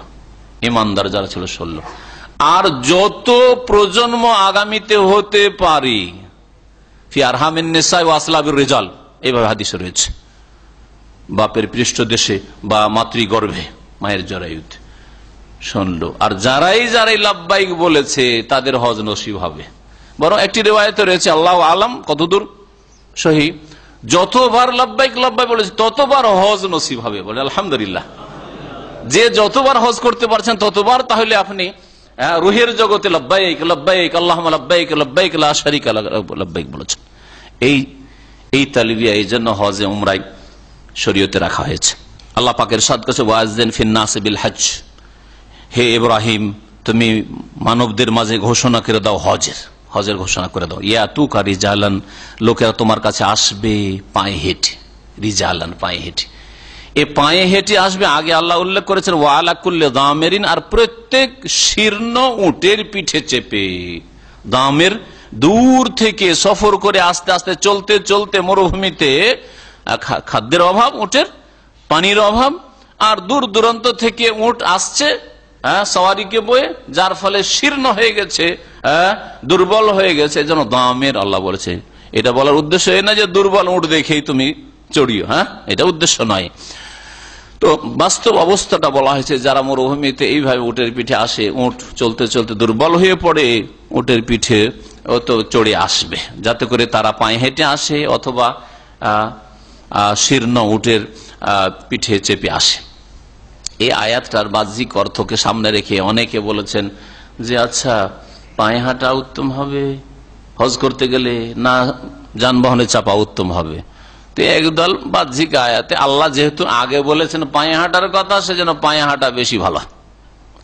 ইমানদার যারা ছিল শুনলো। আর যত প্রজন্ম আগামীতে হতে পারে, ফি আরহামিন নিসা ওয়া আসলাবির রিজাল, এইভাবে হাদিসে রয়েছে, বাপের পৃষ্ঠদেশে বা মাতৃগর্ভে, মায়ের জরায়ুতে শুনলো। আর যারাই লাব্বাইক বলেছে তাদের হজ নসিব হবে। বরং একটি রিওয়ায়াতে রয়েছে, আল্লাহু আলাম কতদূর সহি, যতবার লাব্বাইক লাব্বাইক বলেছে ততবার হজ নসিব হবে। বলে আলহামদুলিল্লাহ, যে যতবার হজ করতে পারছেন ততবার তাহলে আপনি রুহের জগতে লাব্বাইক লাব্বাইক আল্লাহুম্মা লাব্বাইক লাব্বাইক লা শারীকা লাক লাব্বাইক বলেছেন। এই তালবিয়া এই জন্য হজে উমরায় শরীয়তে রাখা হয়েছে। আল্লাহ পাকের ইরশাদ করেছে ওয়াযিন ফিন নাস বিল হজ, হে ইব্রাহিম তুমি মানবদের মাঝে ঘোষণা করে দাও, হজের ঘোষণা করে দাও। ইয়াতুকা রিজালান, লোকেরা তোমার কাছে আসবে পায়ে হেঁটে, রিজালান পায়ে হেঁটে। এ পায়ে হেঁটে আসবে, আগে আল্লাহ উল্লেখ করেছেন ওয়া আলা কুল্লি দামিরিন, আর প্রত্যেক শীর্ণ উটের পিঠে চেপে। দামের দূর থেকে সফর করে আস্তে আস্তে চলতে চলতে মরুভূমিতে খাদ্যের অভাব, উটের পানির অভাব, আর দূর দূরান্ত থেকে উট আসছে সওয়ারিকে বয়ে, যার ফলে শীর্ণ হয়ে গেছে, দুর্বল হয়ে গেছে, যেন দামের আল্লাহ বলেছে। এটা বলার উদ্দেশ্য এই না যে দুর্বল উট দেখেই তুমি চড়িও, এটা উদ্দেশ্য নয়। তো বাস্তব অবস্থাটা বলা হয়েছে, যারা মরুভূমিতে এইভাবে উটের পিঠে আসে, উট চলতে চলতে দুর্বল হয়ে পড়ে, উটের পিঠে তো চড়ে আসবে, যাতে করে তারা পায়ে হেঁটে আসে অথবা শীর্ণ উটের পিঠে চেপে আসে। এই আয়াতটার বাহ্যিক অর্থকে সামনে রেখে অনেকে বলেছেন যে আচ্ছা পায়ে হাঁটা উত্তম হবে হজ করতে গেলে, না যানবাহনে চাপা উত্তম হবে? তো একদল বাহ্যিক আয়াতে আল্লাহ যেহেতু আগে বলেছেন পায়ে হাঁটার কথা, সেজন্য পায়ে হাঁটা বেশি ভালো,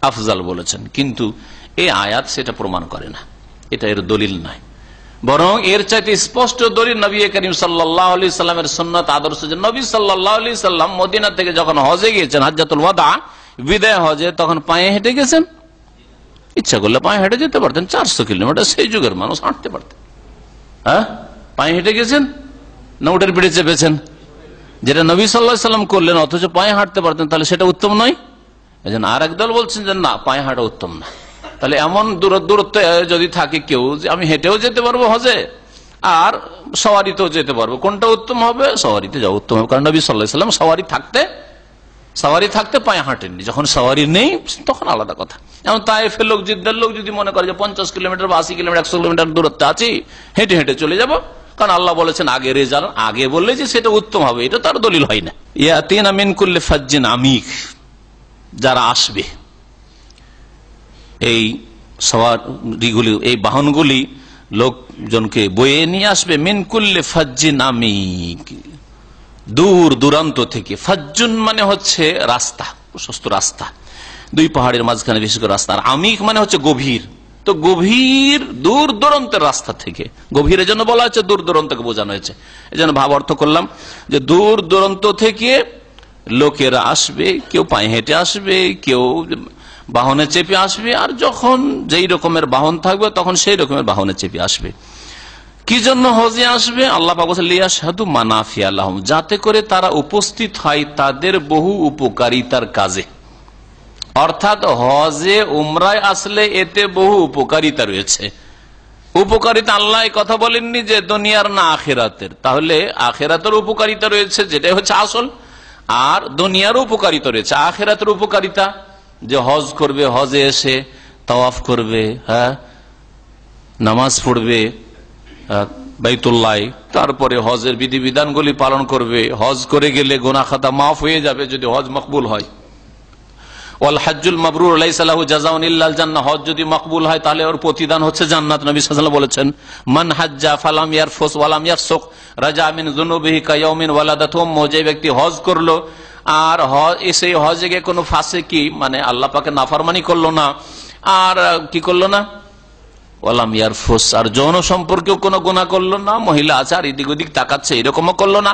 আফজাল বলেছেন। কিন্তু এই আয়াত সেটা প্রমাণ করে না, এটা এর দলিল নয়। বরং এর চাইতে স্পষ্ট দলিল নবী করিম সাল্লাল্লাহু আলাইহি সাল্লামের সুন্নাত আদর্শ। যে নবী সাল্লাল্লাহু আলাইহি সাল্লাম মদিনা থেকে যখন হজে গিয়েছেন, হাজ্জাতুল ওয়াদা, বিদায় হজে, তখন পায়ে হেঁটে গেছেন। ইচ্ছা করলে পায়ে হেঁটে যেতে পারতেন, 400 কিলোমিটার, সেই যুগের মানুষ হাঁটতে পারতেন। পায়ে হেঁটে গেছেন না উটের পিঠে চেপেছেন? যেটা নবী সাল্লাল্লাহু আলাইহি সাল্লাম করলেন, অথচ পায়ে হাঁটতে পারতেন, তাহলে সেটা উত্তম নয়? এজন্য আর একদল বলছেন যে না, পায়ে হাঁটা উত্তম না। তাহলে এমন দূরত্ব যদি থাকে কেউ, যে আমি হেঁটেও যেতে পারবো হজে আর সওয়ারিতেও যেতে পারবো, কোনটা উত্তম হবে? সওয়ারিতে যাওয়া উত্তম হবে। কারণ নবী সাল্লাল্লাহু আলাইহি সাল্লাম সওয়ারি থাকতে পায়ে হাঁটেননি, যখন সওয়ারি নেই তখন আলাদা কথা। এমন তায়েফের লোক, জিদ্দার লোক যদি মনে করে যে 50 কিলোমিটার বা 80 কিলোমিটার 100 কিলোমিটার দূরত্বে আছি, হেঁটে হেঁটে চলে যাব, কারণ আল্লাহ বলেছেন আগে রেজাল, আগে বললে যে সেটা উত্তম হবে, এটা তার দলিল হয় না। ইয়াতিনা মিন কুল্লি ফাজ্জিন আমিক, যারা আসবে, এই সওয়ারিগুলি, এই বাহনগুলি লোকজনকে বয়ে নিয়ে আসবে, মিন কুল্লি ফাজ্জিন আমিক, দূর দূরান্ত থেকে। ফাজ্জুন মানে হচ্ছে রাস্তা, প্রশস্ত রাস্তা, দুই পাহাড়ের মাঝখানে বিশেষ করে রাস্তা। আর আমিক মানে হচ্ছে গভীর, তো গভীর দূর দূরান্তের রাস্তা থেকে। গভীরের জন্য বলা হচ্ছে, দূর দূরান্তকে বোঝানো হয়েছে। এই জন্য ভাব অর্থ করলাম যে দূর দূরান্ত থেকে লোকেরা আসবে, কেউ পায়ে হেঁটে আসবে, কেউ বাহনে চেপে আসবে, আর যখন যেই রকমের বাহন থাকবে তখন সেই রকমের বাহনে চেপে আসবে। কি জন্য হজে আসবে? আল্লাহ পাক বলেছেন লিয়াশহাদু মানাফিয়া লাহুম, যাতে করে তারা উপস্থিত হয় তাদের বহু উপকারিতার কাজে। অর্থাৎ হজে উমরায় আসলে এতে বহু উপকারিতা রয়েছে। উপকারিতা আল্লাহ কথা বলেননি যে দুনিয়ার না আখিরাতের, তাহলে আখিরাতের উপকারিতা রয়েছে, যেটাই হচ্ছে আসল, আর দুনিয়ারও উপকারিতা রয়েছে। আখিরাতের উপকারিতা যে হজ করবে, হজে এসে তাওয়াফ করবে, হ্যাঁ, নামাজ পড়বে বাইতুল্লাহ, তারপরে হজের বিধিবিধানগুলি পালন করবে, হজ করে গেলে গুনাহ খাতা মাফ হয়ে যাবে যদি হজ মকবুল হয়। ওয়াল হাজ্জুল মাবরুর লাইসা লাহু জাযাউন ইল্লাল জান্নাহ, হজ যদি মকবুল হয় তাহলে ওর প্রতিদান হচ্ছে জান্নাত। নবী সাল্লাল্লাহু আলাইহি ওয়াসাল্লাম বলেছেন, মান হাজ্জা ফালাম ইয়ারফুস ওয়ালাম ইয়াফসুক রাজা মিন যুনুবিহি কায়াউমিন ওয়ালাদাতু উম্মুহু, যে ব্যক্তি হজ করলো আর সেই হজে গিয়ে কোনো ফাসিকি মানে আল্লাহ পাকের নাফরমানি করলো না, আর কি করলো না, ওয়ালাম ইয়ারফুস, আর যৌন সম্পর্কেও কোনো গুনাহ করলো না, মহিলা আছে আর এদিক ওদিক তাকাচ্ছে এরকমও করলো না।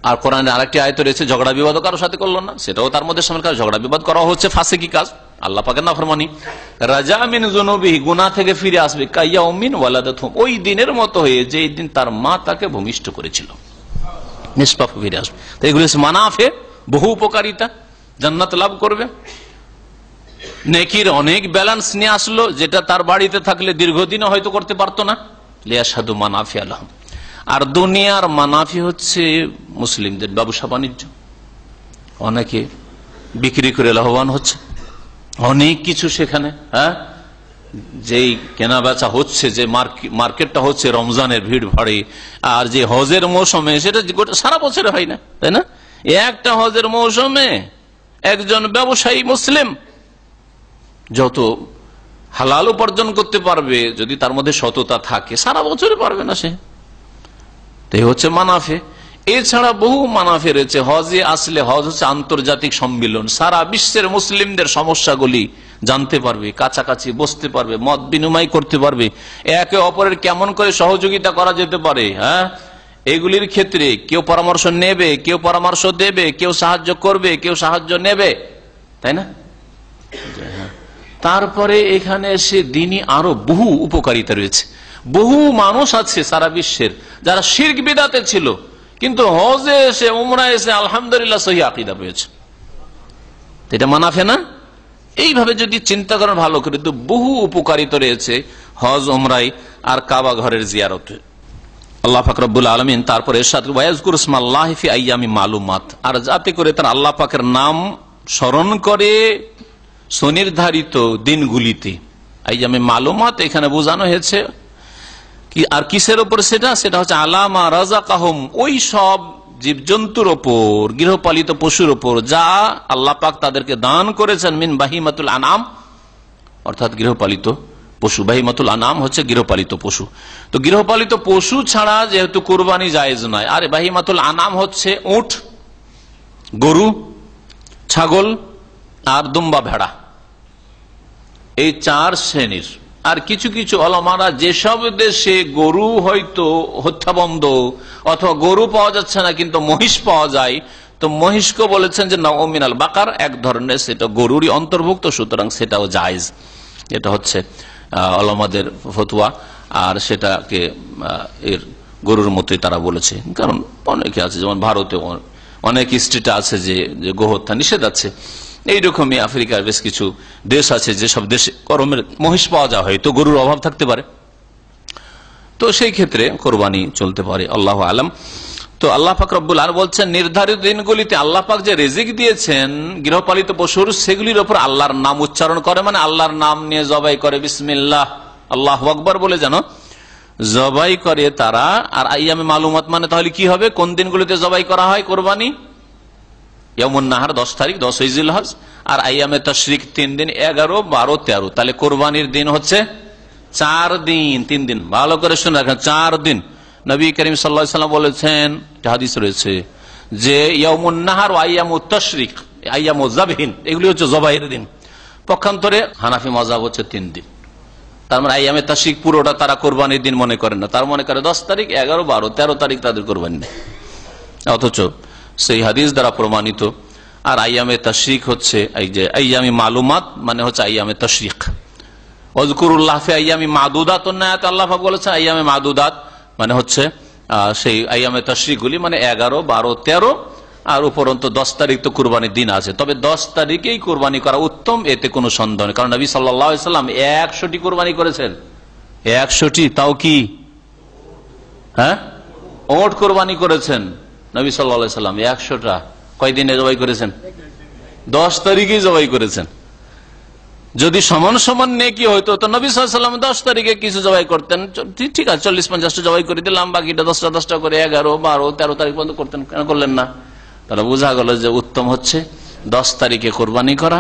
আর কোরআনে আরেকটি আয়াত রয়েছে, ঝগড়া বিবাদ কারোর সাথে করলো না, সেটাও তার মধ্যে সামিল। ঝগড়া বিবাদ করা হচ্ছে ফাসিকি কাজ, আল্লাহ পাকের নাফরমানি। রাজা মিন যুনুবিহি, গুনাহ থেকে ফিরে আসবে, কায়াউমিন ওয়ালাদাতহু, ওই দিনের মতো হয়ে যে দিন তার মা তাকে ভূমিষ্ঠ করেছিল, নিষ্পাপ ফিরে আসবে। তো এগুলো মানাফে, বহু উপকারিতা, জান্নাত লাভ করবে। নেকির অনেক ব্যালেন্স নিয়ে আসলো, যেটা তার বাড়িতে থাকলে দীর্ঘদিনও হয়তো করতে পারতো না। লিয়াশহাদু মানাফিয়া লাহুম। আর দুনিয়ার মানাফি হচ্ছে মুসলিমদের ব্যবসা বাণিজ্য, অনেকে বিক্রি করে লাভবান হচ্ছে, অনেক কিছু সেখানে, হ্যাঁ, যেই কেনা বেচা হচ্ছে, যে মার্কেটটা হচ্ছে রমজানের ভিড় ভাড়ে, আর যে হজের মৌসুমে সেটা সারা বছরে হয় না, তাই না? একটা হজের মৌসুমে একজন ব্যবসায়ী মুসলিম যত হালাল উপার্জন করতে পারবে, যদি তার মধ্যে সততা থাকে, সারা বছরে পারবে না সে। এই হচ্ছে মানাফে। এছাড়া বহু মানাফে রয়েছে হজে আসলে। হজ হচ্ছে আন্তর্জাতিক সম্মিলন, সারা বিশ্বের মুসলিমদের সমস্যাগুলি জানতে পারবে, কাছাকাছি বসতে পারবে, মত বিনিময় করতে পারবে, একে অপরের কেমন করে সহযোগিতা করা যেতে পারে, হ্যাঁ, এগুলির ক্ষেত্রে কেউ পরামর্শ নেবে, কেউ পরামর্শ দেবে, কেউ সাহায্য করবে, কেউ সাহায্য নেবে, তাই না? তারপরে এখানে এসে দিনই আরো বহু উপকারিতা রয়েছে। বহু মানুষ আছে সারা বিশ্বের যারা শিরক বিদআতে ছিল, কিন্তু হজে এসে উমরায় এসে আলহামদুলিল্লাহ সহি আকীদা পেয়েছে। এটা মানাফে না? এইভাবে যদি চিন্তা করেন ভালো করে, তো বহু উপকারিতা রয়েছে হজ, উমরায় আর কাবা ঘরের জিয়ারতে। আল্লাহ পাক রব্বুল আলামিন তারপরে ইরশাদ করেন, ওয়ায়াজকুরু ইসমাল্লাহি ফি আইয়ামি মালুমাত, আর যাতে করে তার আল্লাহ পাকের নাম স্মরণ করে সুনির্ধারিত দিনগুলিতে। আইয়ামি মালুমাত এখানে বোঝানো হয়েছে আর কিসের উপর? সেটা হচ্ছে আলামা রাযাকাহুম, ওই সব জীবজন্তুর ওপর, গৃহপালিত পশুর ওপর যা আল্লাহ পাক তাদেরকে দান করেছেন, মিন বাহিমাতুল আনাম, অর্থাৎ গৃহপালিত পশু। বাহিমাতুল আনাম হচ্ছে গৃহপালিত পশু। তো গৃহপালিত পশু ছাড়া যেহেতু কুরবানি জায়েজ নয়, আর বাহিমাতুল আনাম হচ্ছে উট, গরু, ছাগল আর দুম্বা, ভেড়া, এই চার শ্রেণীর। আর কিছু কিছু ওলামারা যেসব দেশে গরু হয়তো হত্যাবন্ধ অথবা গরু পাওয়া যাচ্ছে না কিন্তু মহিষ পাওয়া যায়, তো মহিষকে বলেছেন যে নাও মিনাল বাকার, এক ধরনের সেটা গরুরই অন্তর্ভুক্ত, সুতরাং সেটাও জায়েজ। এটা হচ্ছে ওলামাদের ফতোয়া, আর সেটাকে এর গরুর মতোই তারা বলেছে। কারণ অনেকে আছে, যেমন ভারতে অনেক স্টেট আছে যে গোহত্যা নিষেধ আছে, এইরকমই আফ্রিকার বেশ কিছু দেশ আছে যেসব দেশে গরমের মহিষ পাওয়া যায়, হয়তো গরুর অভাব থাকতে পারে, তো সেই ক্ষেত্রে কোরবানি চলতে পারে, আল্লাহ আলম। তো আল্লাহ পাক রব্বুল আলামিন বলছেন নির্ধারিত দিনগুলিতে আল্লাহ পাক যে রিজিক দিয়েছেন গৃহপালিত পশুর, সেগুলির উপর আল্লাহর নাম উচ্চারণ করে, মানে আল্লাহর নাম নিয়ে জবাই করে, বিসমিল্লাহ আল্লাহু আকবার বলে যেন জবাই করে তারা। আর আইয়ামে মালুমাত মানে তাহলে কি হবে? কোন দিনগুলিতে জবাই করা হয় কোরবানি? ইয়ামুন নাহার 10 তারিখ 10 জিলহজ, আর আইয়ামে তাশরিক 3 দিন 11, 12, 13। তাহলে কোরবানির দিন হচ্ছে 4 দিন, 3 দিন। ভালো করে শুনে রাখেন, 4 দিন। নবী করিম সাল্লাল্লাহু আলাইহি ওয়াসাল্লাম বলেছেন, হাদিস রয়েছে যে ইয়ামুন নাহার ও আইয়ামুত তাশরিক, আইয়ামুজ যাবহিন, এগুলি হচ্ছে জবাইয়ের দিন। পক্ষান্তরে হানাফি মাযহাব হচ্ছে 3 দিন। তার মানে আইয়ামে তাশরিক পুরোটা তারা কোরবানির দিন মনে করেন না, তার মনে করে 10 তারিখ, 11, 12, 13 তারিখ তাদের কোরবানি নেই, অথচ সেই হাদিস দ্বারা প্রমাণিত। আর আইয়ামে তাশরিক হচ্ছে এই যে আইয়ামি মালুমাত, মানে হচ্ছে আইয়ামে তাশরিক। ওয়াজকুরুল্লাহ ফি আইয়ামি মাদুদাত, আল্লাহ পাক বলেছেন আইয়ামে মাদুদাত মানে হচ্ছে সেই আইয়ামে তাশরিক গুলি, মানে 11, 12, 13 আর উপরন্ত 10 তারিখ তো কুরবানির দিন আছে। তবে 10 তারিখেই কুরবানি করা উত্তম, এতে কোনো সন্দেহ নেই। কারণ নবী সাল্লাল্লাহু আলাইহি ওয়াসাল্লাম 100টি কুরবানি করেছেন। 100টি, তাও কি হ্যাঁ, ওট কুরবানি করেছেন নবী সাল্লাল্লাহু আলাইহি ওয়াসাল্লাম। 100টা কয়দিনে জবাই করেছেন? 10 তারিখেই জবাই করেছেন। যদি সমান সমান নেকি হইতো তো নবী সাল্লাল্লাহু আলাইহি ওয়াসাল্লাম 10 তারিখে কিছু জবাই করতেন, ঠিক আছে 40-50টা জবাই করে দিলাম, বাকিটা 10টা করে 11, 12, 13 তারিখ পর্যন্ত করতেন, কেন করলেন না? তাহলে বোঝা গেল যে উত্তম হচ্ছে 10 তারিখে কোরবানি করা,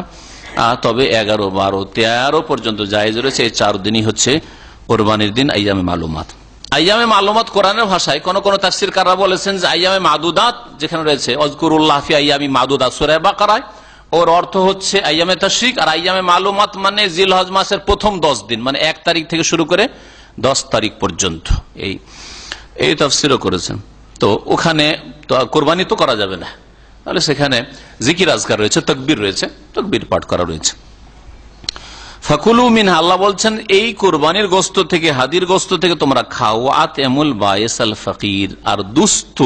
তবে 11, 12, 13 পর্যন্ত জায়েজ রয়েছে। এই 4 দিনই হচ্ছে কোরবানির দিন, আইয়ামে মালুমাত। আইয়ামে মালুমাত কোরআনের ভাষায় কোন কোন তাফসীরকাররা বলেছেন যে আইয়ামে মাদুদাত যেখানে রয়েছে ওয়াজকুরুল্লাহ ফি আইয়ামি মাদুদাত সূরা বাকারায়, ওর অর্থ হচ্ছে আইয়ামে তাশরিক। আর আইয়ামে মালুমাত মানে জিলহজ মাসের প্রথম 10 দিন, মানে 1 তারিখ থেকে শুরু করে 10 তারিখ পর্যন্ত। এই তাফসীরও করেছেন। তো ওখানে তো কোরবানি তো করা যাবে না, তাহলে সেখানে জিকির আজকার রয়েছে, তাকবীর রয়েছে, তাকবীর পাঠ করা রয়েছে। ফাকুলু মিনহা, আল্লাহ বলছেন এই কুরবানির গোশত থেকে, হাদির গোশত থেকে তোমরা খাও। আতএমুল বায়েসাল ফাকির, আর দুস্থ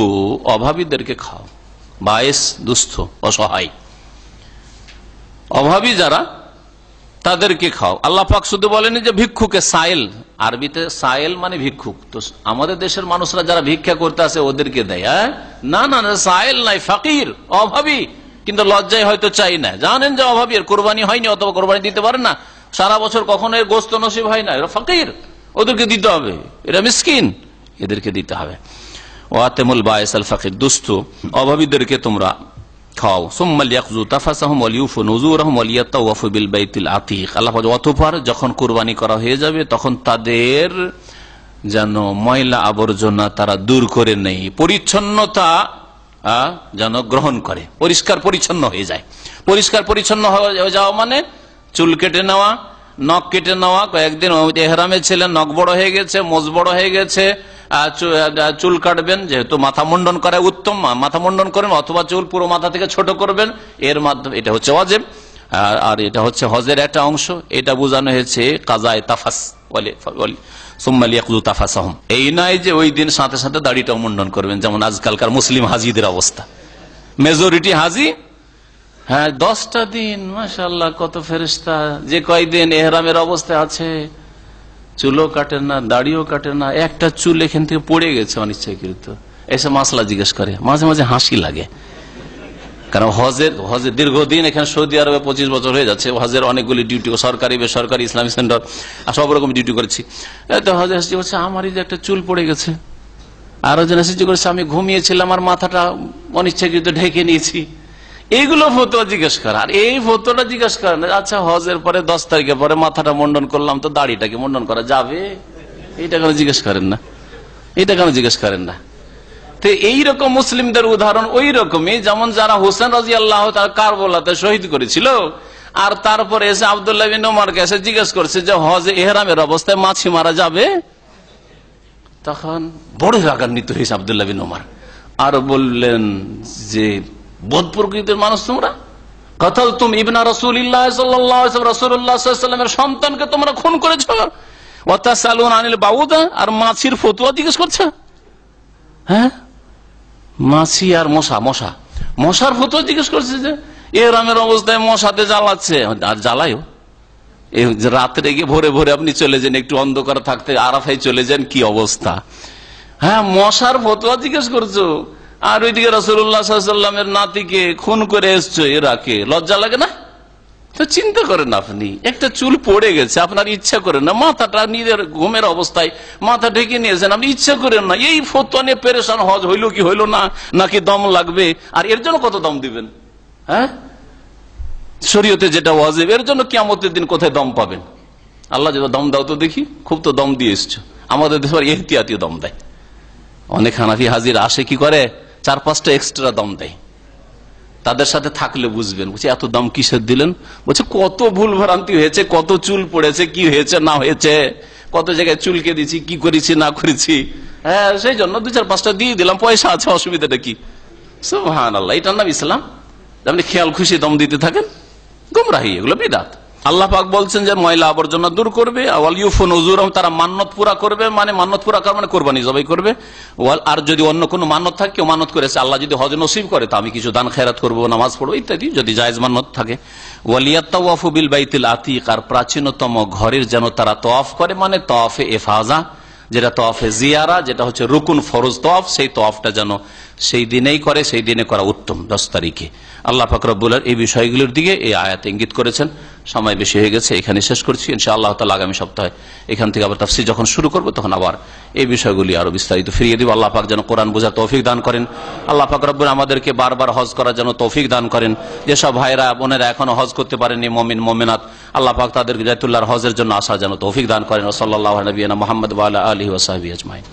অভাবীদেরকে খাও। বায়েস দুস্থ, অসহায়, অভাবী যারা, তাদেরকে খাও। আল্লাহ পাক শুধু বলেনি যে ভিক্ষুকে, সাইল, আরবিতে সাইল মানে ভিক্ষুক। তো আমাদের দেশের মানুষরা যারা ভিক্ষা করতে আসে ওদেরকে দেয়, না না না, সাইল নাই, ফাকির, অভাবী। কিন্তু লজ্জায় হয়তো চাই না, জানেন যে অভাবী, এর কোরবানি হয়নি অথবা কোরবানি দিতে পারেন না, সারা বছর কখনো এর গোশত নসিব হয় না, এরা ফাকির, ওদেরকে দিতে হবে। এরা মিসকিন, এদেরকে দিতে হবে। ওয়াতেমুল বায়েসাল ফাকির, দুস্থ অভাবীদেরকে তোমরা খাও। অতঃপর যখন কুরবানি করা হয়ে যাবে তখন তাদের যেন ময়লা আবর্জনা তারা দূর করে নেই, পরিচ্ছন্নতা যেন গ্রহণ করে, পরিষ্কার পরিচ্ছন্ন হয়ে যায়। পরিষ্কার পরিচ্ছন্ন হয়ে যাওয়া মানে চুল কেটে নেওয়া, নখ কেটে নেওয়া। কয়েকদিন এহরামে ছিলেন, নখ বড় হয়ে গেছে, মোজ বড় হয়ে গেছে, চুল কাটবেন, যেহেতু মাথা মুন্ডন করা উত্তম, মাথা মুন্ডন করেন, অথবা চুল পুরো মাথা থেকে ছোট করবেন, এর মাধ্যমে এটা হচ্ছে ওয়াজিব। আর এটা হচ্ছে হজের একটা অংশ। এটা বোঝানো হয়েছে কাজায়ে তাফাস, এই নয় যে ওই দিন সাথে সাথে দাড়িটাও মুন্ডন করবেন, যেমন আজকালকার মুসলিম হাজিদের অবস্থা। মেজরিটি হাজি, হ্যাঁ 10টা দিন, মাশাআল্লাহ কত ফেরেশতা, যে কয়দিন এহরামের অবস্থায় আছে চুলও কাটে না, দাড়িও কাটে না, একটা চুল এখান থেকে পড়ে গেছে অনিচ্ছাকৃত, এসে মাসলা জিজ্ঞেস করে, মাঝে মাঝে হাসি লাগে। কারণ হজের দীর্ঘদিন এখানে সৌদি আরবে 25 বছর হয়ে যাচ্ছে, হজের অনেকগুলি ডিউটি, সরকারি বেসরকারি ইসলামিক সেন্টার সব রকম ডিউটি করেছি। তো হজের হাসি বলছে আমারই যে একটা চুল পড়ে গেছে, আরো জন হাসি করেছে আমি ঘুমিয়েছিলাম আর মাথাটা অনিচ্ছাকৃত ঢেকে নিয়েছি। এইগুলো ফতোয়া জিজ্ঞেস করা, আর এই ফতোয়াটা জিজ্ঞেস করেন আচ্ছা হজের পরে 10 তারিখের পরে মাথাটা মুন্ডন করলাম, তো দাড়িটাকে মুন্ডন করা যাবে? এটা কেন জিজ্ঞেস করেন না? এটা কেন জিজ্ঞেস করেন না? তো এইরকম মুসলিমদের উদাহরণ ওই রকমই, যেমন যারা হোসেন রাদিয়াল্লাহু তাআলা কারবালাতে শহীদ করেছিল, আর তারপরে এসে আব্দুল্লাহ বিন ওমরকে এসে জিজ্ঞেস করছে যে হজে ইহরামের অবস্থায় মাছি মারা যাবে? তখন বড় রাগান্বিত হয়েছে আব্দুল্লাহ বিন ওমর, আর বললেন যে বোধ প্রকৃতির মানুষ তোমরা, কাতালতুম ইবনা রাসূলিল্লাহ সাল্লাল্লাহু আলাইহি ওয়াসাল্লাম, রাসূলুল্লাহ সাল্লাল্লাহু আলাইহি ওয়াসাল্লামের সন্তানকে তোমরা খুন করেছো, ওয়া তাসালুন আনিল বাউদা, আর মাছির ফতোয়া জিজ্ঞেস করছো? হ্যাঁ, মাছি আর মশার ফতোয়া জিজ্ঞেস করছে যে ইহরামের অবস্থায় মশাতে জ্বালাচ্ছে, আর জ্বালায়ও। রাত্রে গিয়ে ভোরে ভোরে আপনি চলে যান, একটু অন্ধকার থাকতে আরাফায় চলে যান, কি অবস্থা। হ্যাঁ, মশার ফতোয়া জিজ্ঞেস করছো, আর ওইদিকে রাসূলুল্লাহ সাল্লাল্লাহু আলাইহি ওয়াসাল্লামের নাতিকে খুন করে এসছো, এরাকে লজ্জা লাগে না? তো চিন্তা করেন, আপনি একটা চুল পড়ে গেছে, আপনার ইচ্ছা করেন না, মাথাটা নিজের ঘুমের অবস্থায় মাথা ঢেকে নিয়েছেন, আপনি ইচ্ছা করেন না, এই ফতোয়া নিয়ে পেরেশান হজ হইল কি হইল না, নাকি দম লাগবে, আর এর জন্য কত দম দিবেন? হ্যাঁ, শরীয়তে যেটা ওয়াজিব, এর জন্য কিয়ামতের দিন কোথায় দম পাবেন? আল্লাহ যেটা দম দাও তো দেখি, খুব তো দম দিয়ে এসছো। আমাদের দেশের এহতিয়াতি দম দেয়। অনেক হানাফি হাজির আসে কি করে, 4-5টা এক্সট্রা দম দেয়। তাদের সাথে থাকলে বুঝবেন, বলছে এত দম কিসের দিলেন? বলছে কত ভুল ভ্রান্তি হয়েছে, কত চুল পড়েছে, কি হয়েছে না হয়েছে, কত জায়গায় চুলকে দিচ্ছি, কি করেছি না করেছি, হ্যাঁ সেই জন্য 2-4-5টা দিয়ে দিলাম, পয়সা আছে, অসুবিধাটা কি? সুবহানাল্লাহ, এটার নাম ইসলাম? আপনি খেয়াল খুশি দম দিতে থাকেন, গুমরাহি, এগুলো বিদআত। আল্লাহ পাক বলছেন যে ময়লা আবর্জনা দূর করবে, তারা মান্নত পুরা করবে, মানে মান্নত পুরা করা মানে কোরবানি জবাই করবে। আর যদি অন্য কোনো মান্নত থাকে, কেউ মান্নত করেছে আল্লাহ যদি হজ নসিব করে তো আমি কিছু দান খেরাত করবো, নামাজ পড়বো ইত্যাদি, যদি জায়েজ মান্নত থাকে। ওয়ালিয়াত্তাওয়াফু বিল বাইতিল আতিক, আর প্রাচীনতম ঘরের যেন তারা তওয়াফ করে, মানে তওয়াফে ইফাজা, যেটা তওয়াফে জিয়ারা, যেটা হচ্ছে রুকুন ফরজ তওয়াফ, সেই তওয়াফটা যেন সেই দিনেই করে, সেই দিনে করা উত্তম, 10 তারিখে। আল্লাহ পাক রব্বুল আলামিন এই বিষয়গুলোর দিকে এই আয়াতে ইঙ্গিত করেছেন। সময় বেশি হয়ে গেছে, এখানে শেষ করছি। ইনশাআল্লাহ তাআলা আগামী সপ্তাহে এখান থেকে আবার তাফসীর যখন শুরু করব তখন আবার এই বিষয়গুলি আরো বিস্তারিত ফিরিয়ে দিব। আল্লাহ পাক যেন কোরআন বোঝার তৌফিক দান করেন। আল্লাহ পাক রব্বুল আমাদেরকে বারবার হজ করার জন্য তৌফিক দান করেন। যেসব ভাইরা বোনেরা এখনো হজ করতে পারেননি, মুমিন মুমিনাত, আল্লাহ পাক তাদের বাইতুল্লাহর হজের জন্য আসার জন্য তৌফিক দান করেন। সাল্লাল্লাহু আলা নবিয়িনা মুহাম্মদ ওয়া আলা আলিহি ওয়া সাহবিহি আজমাইন।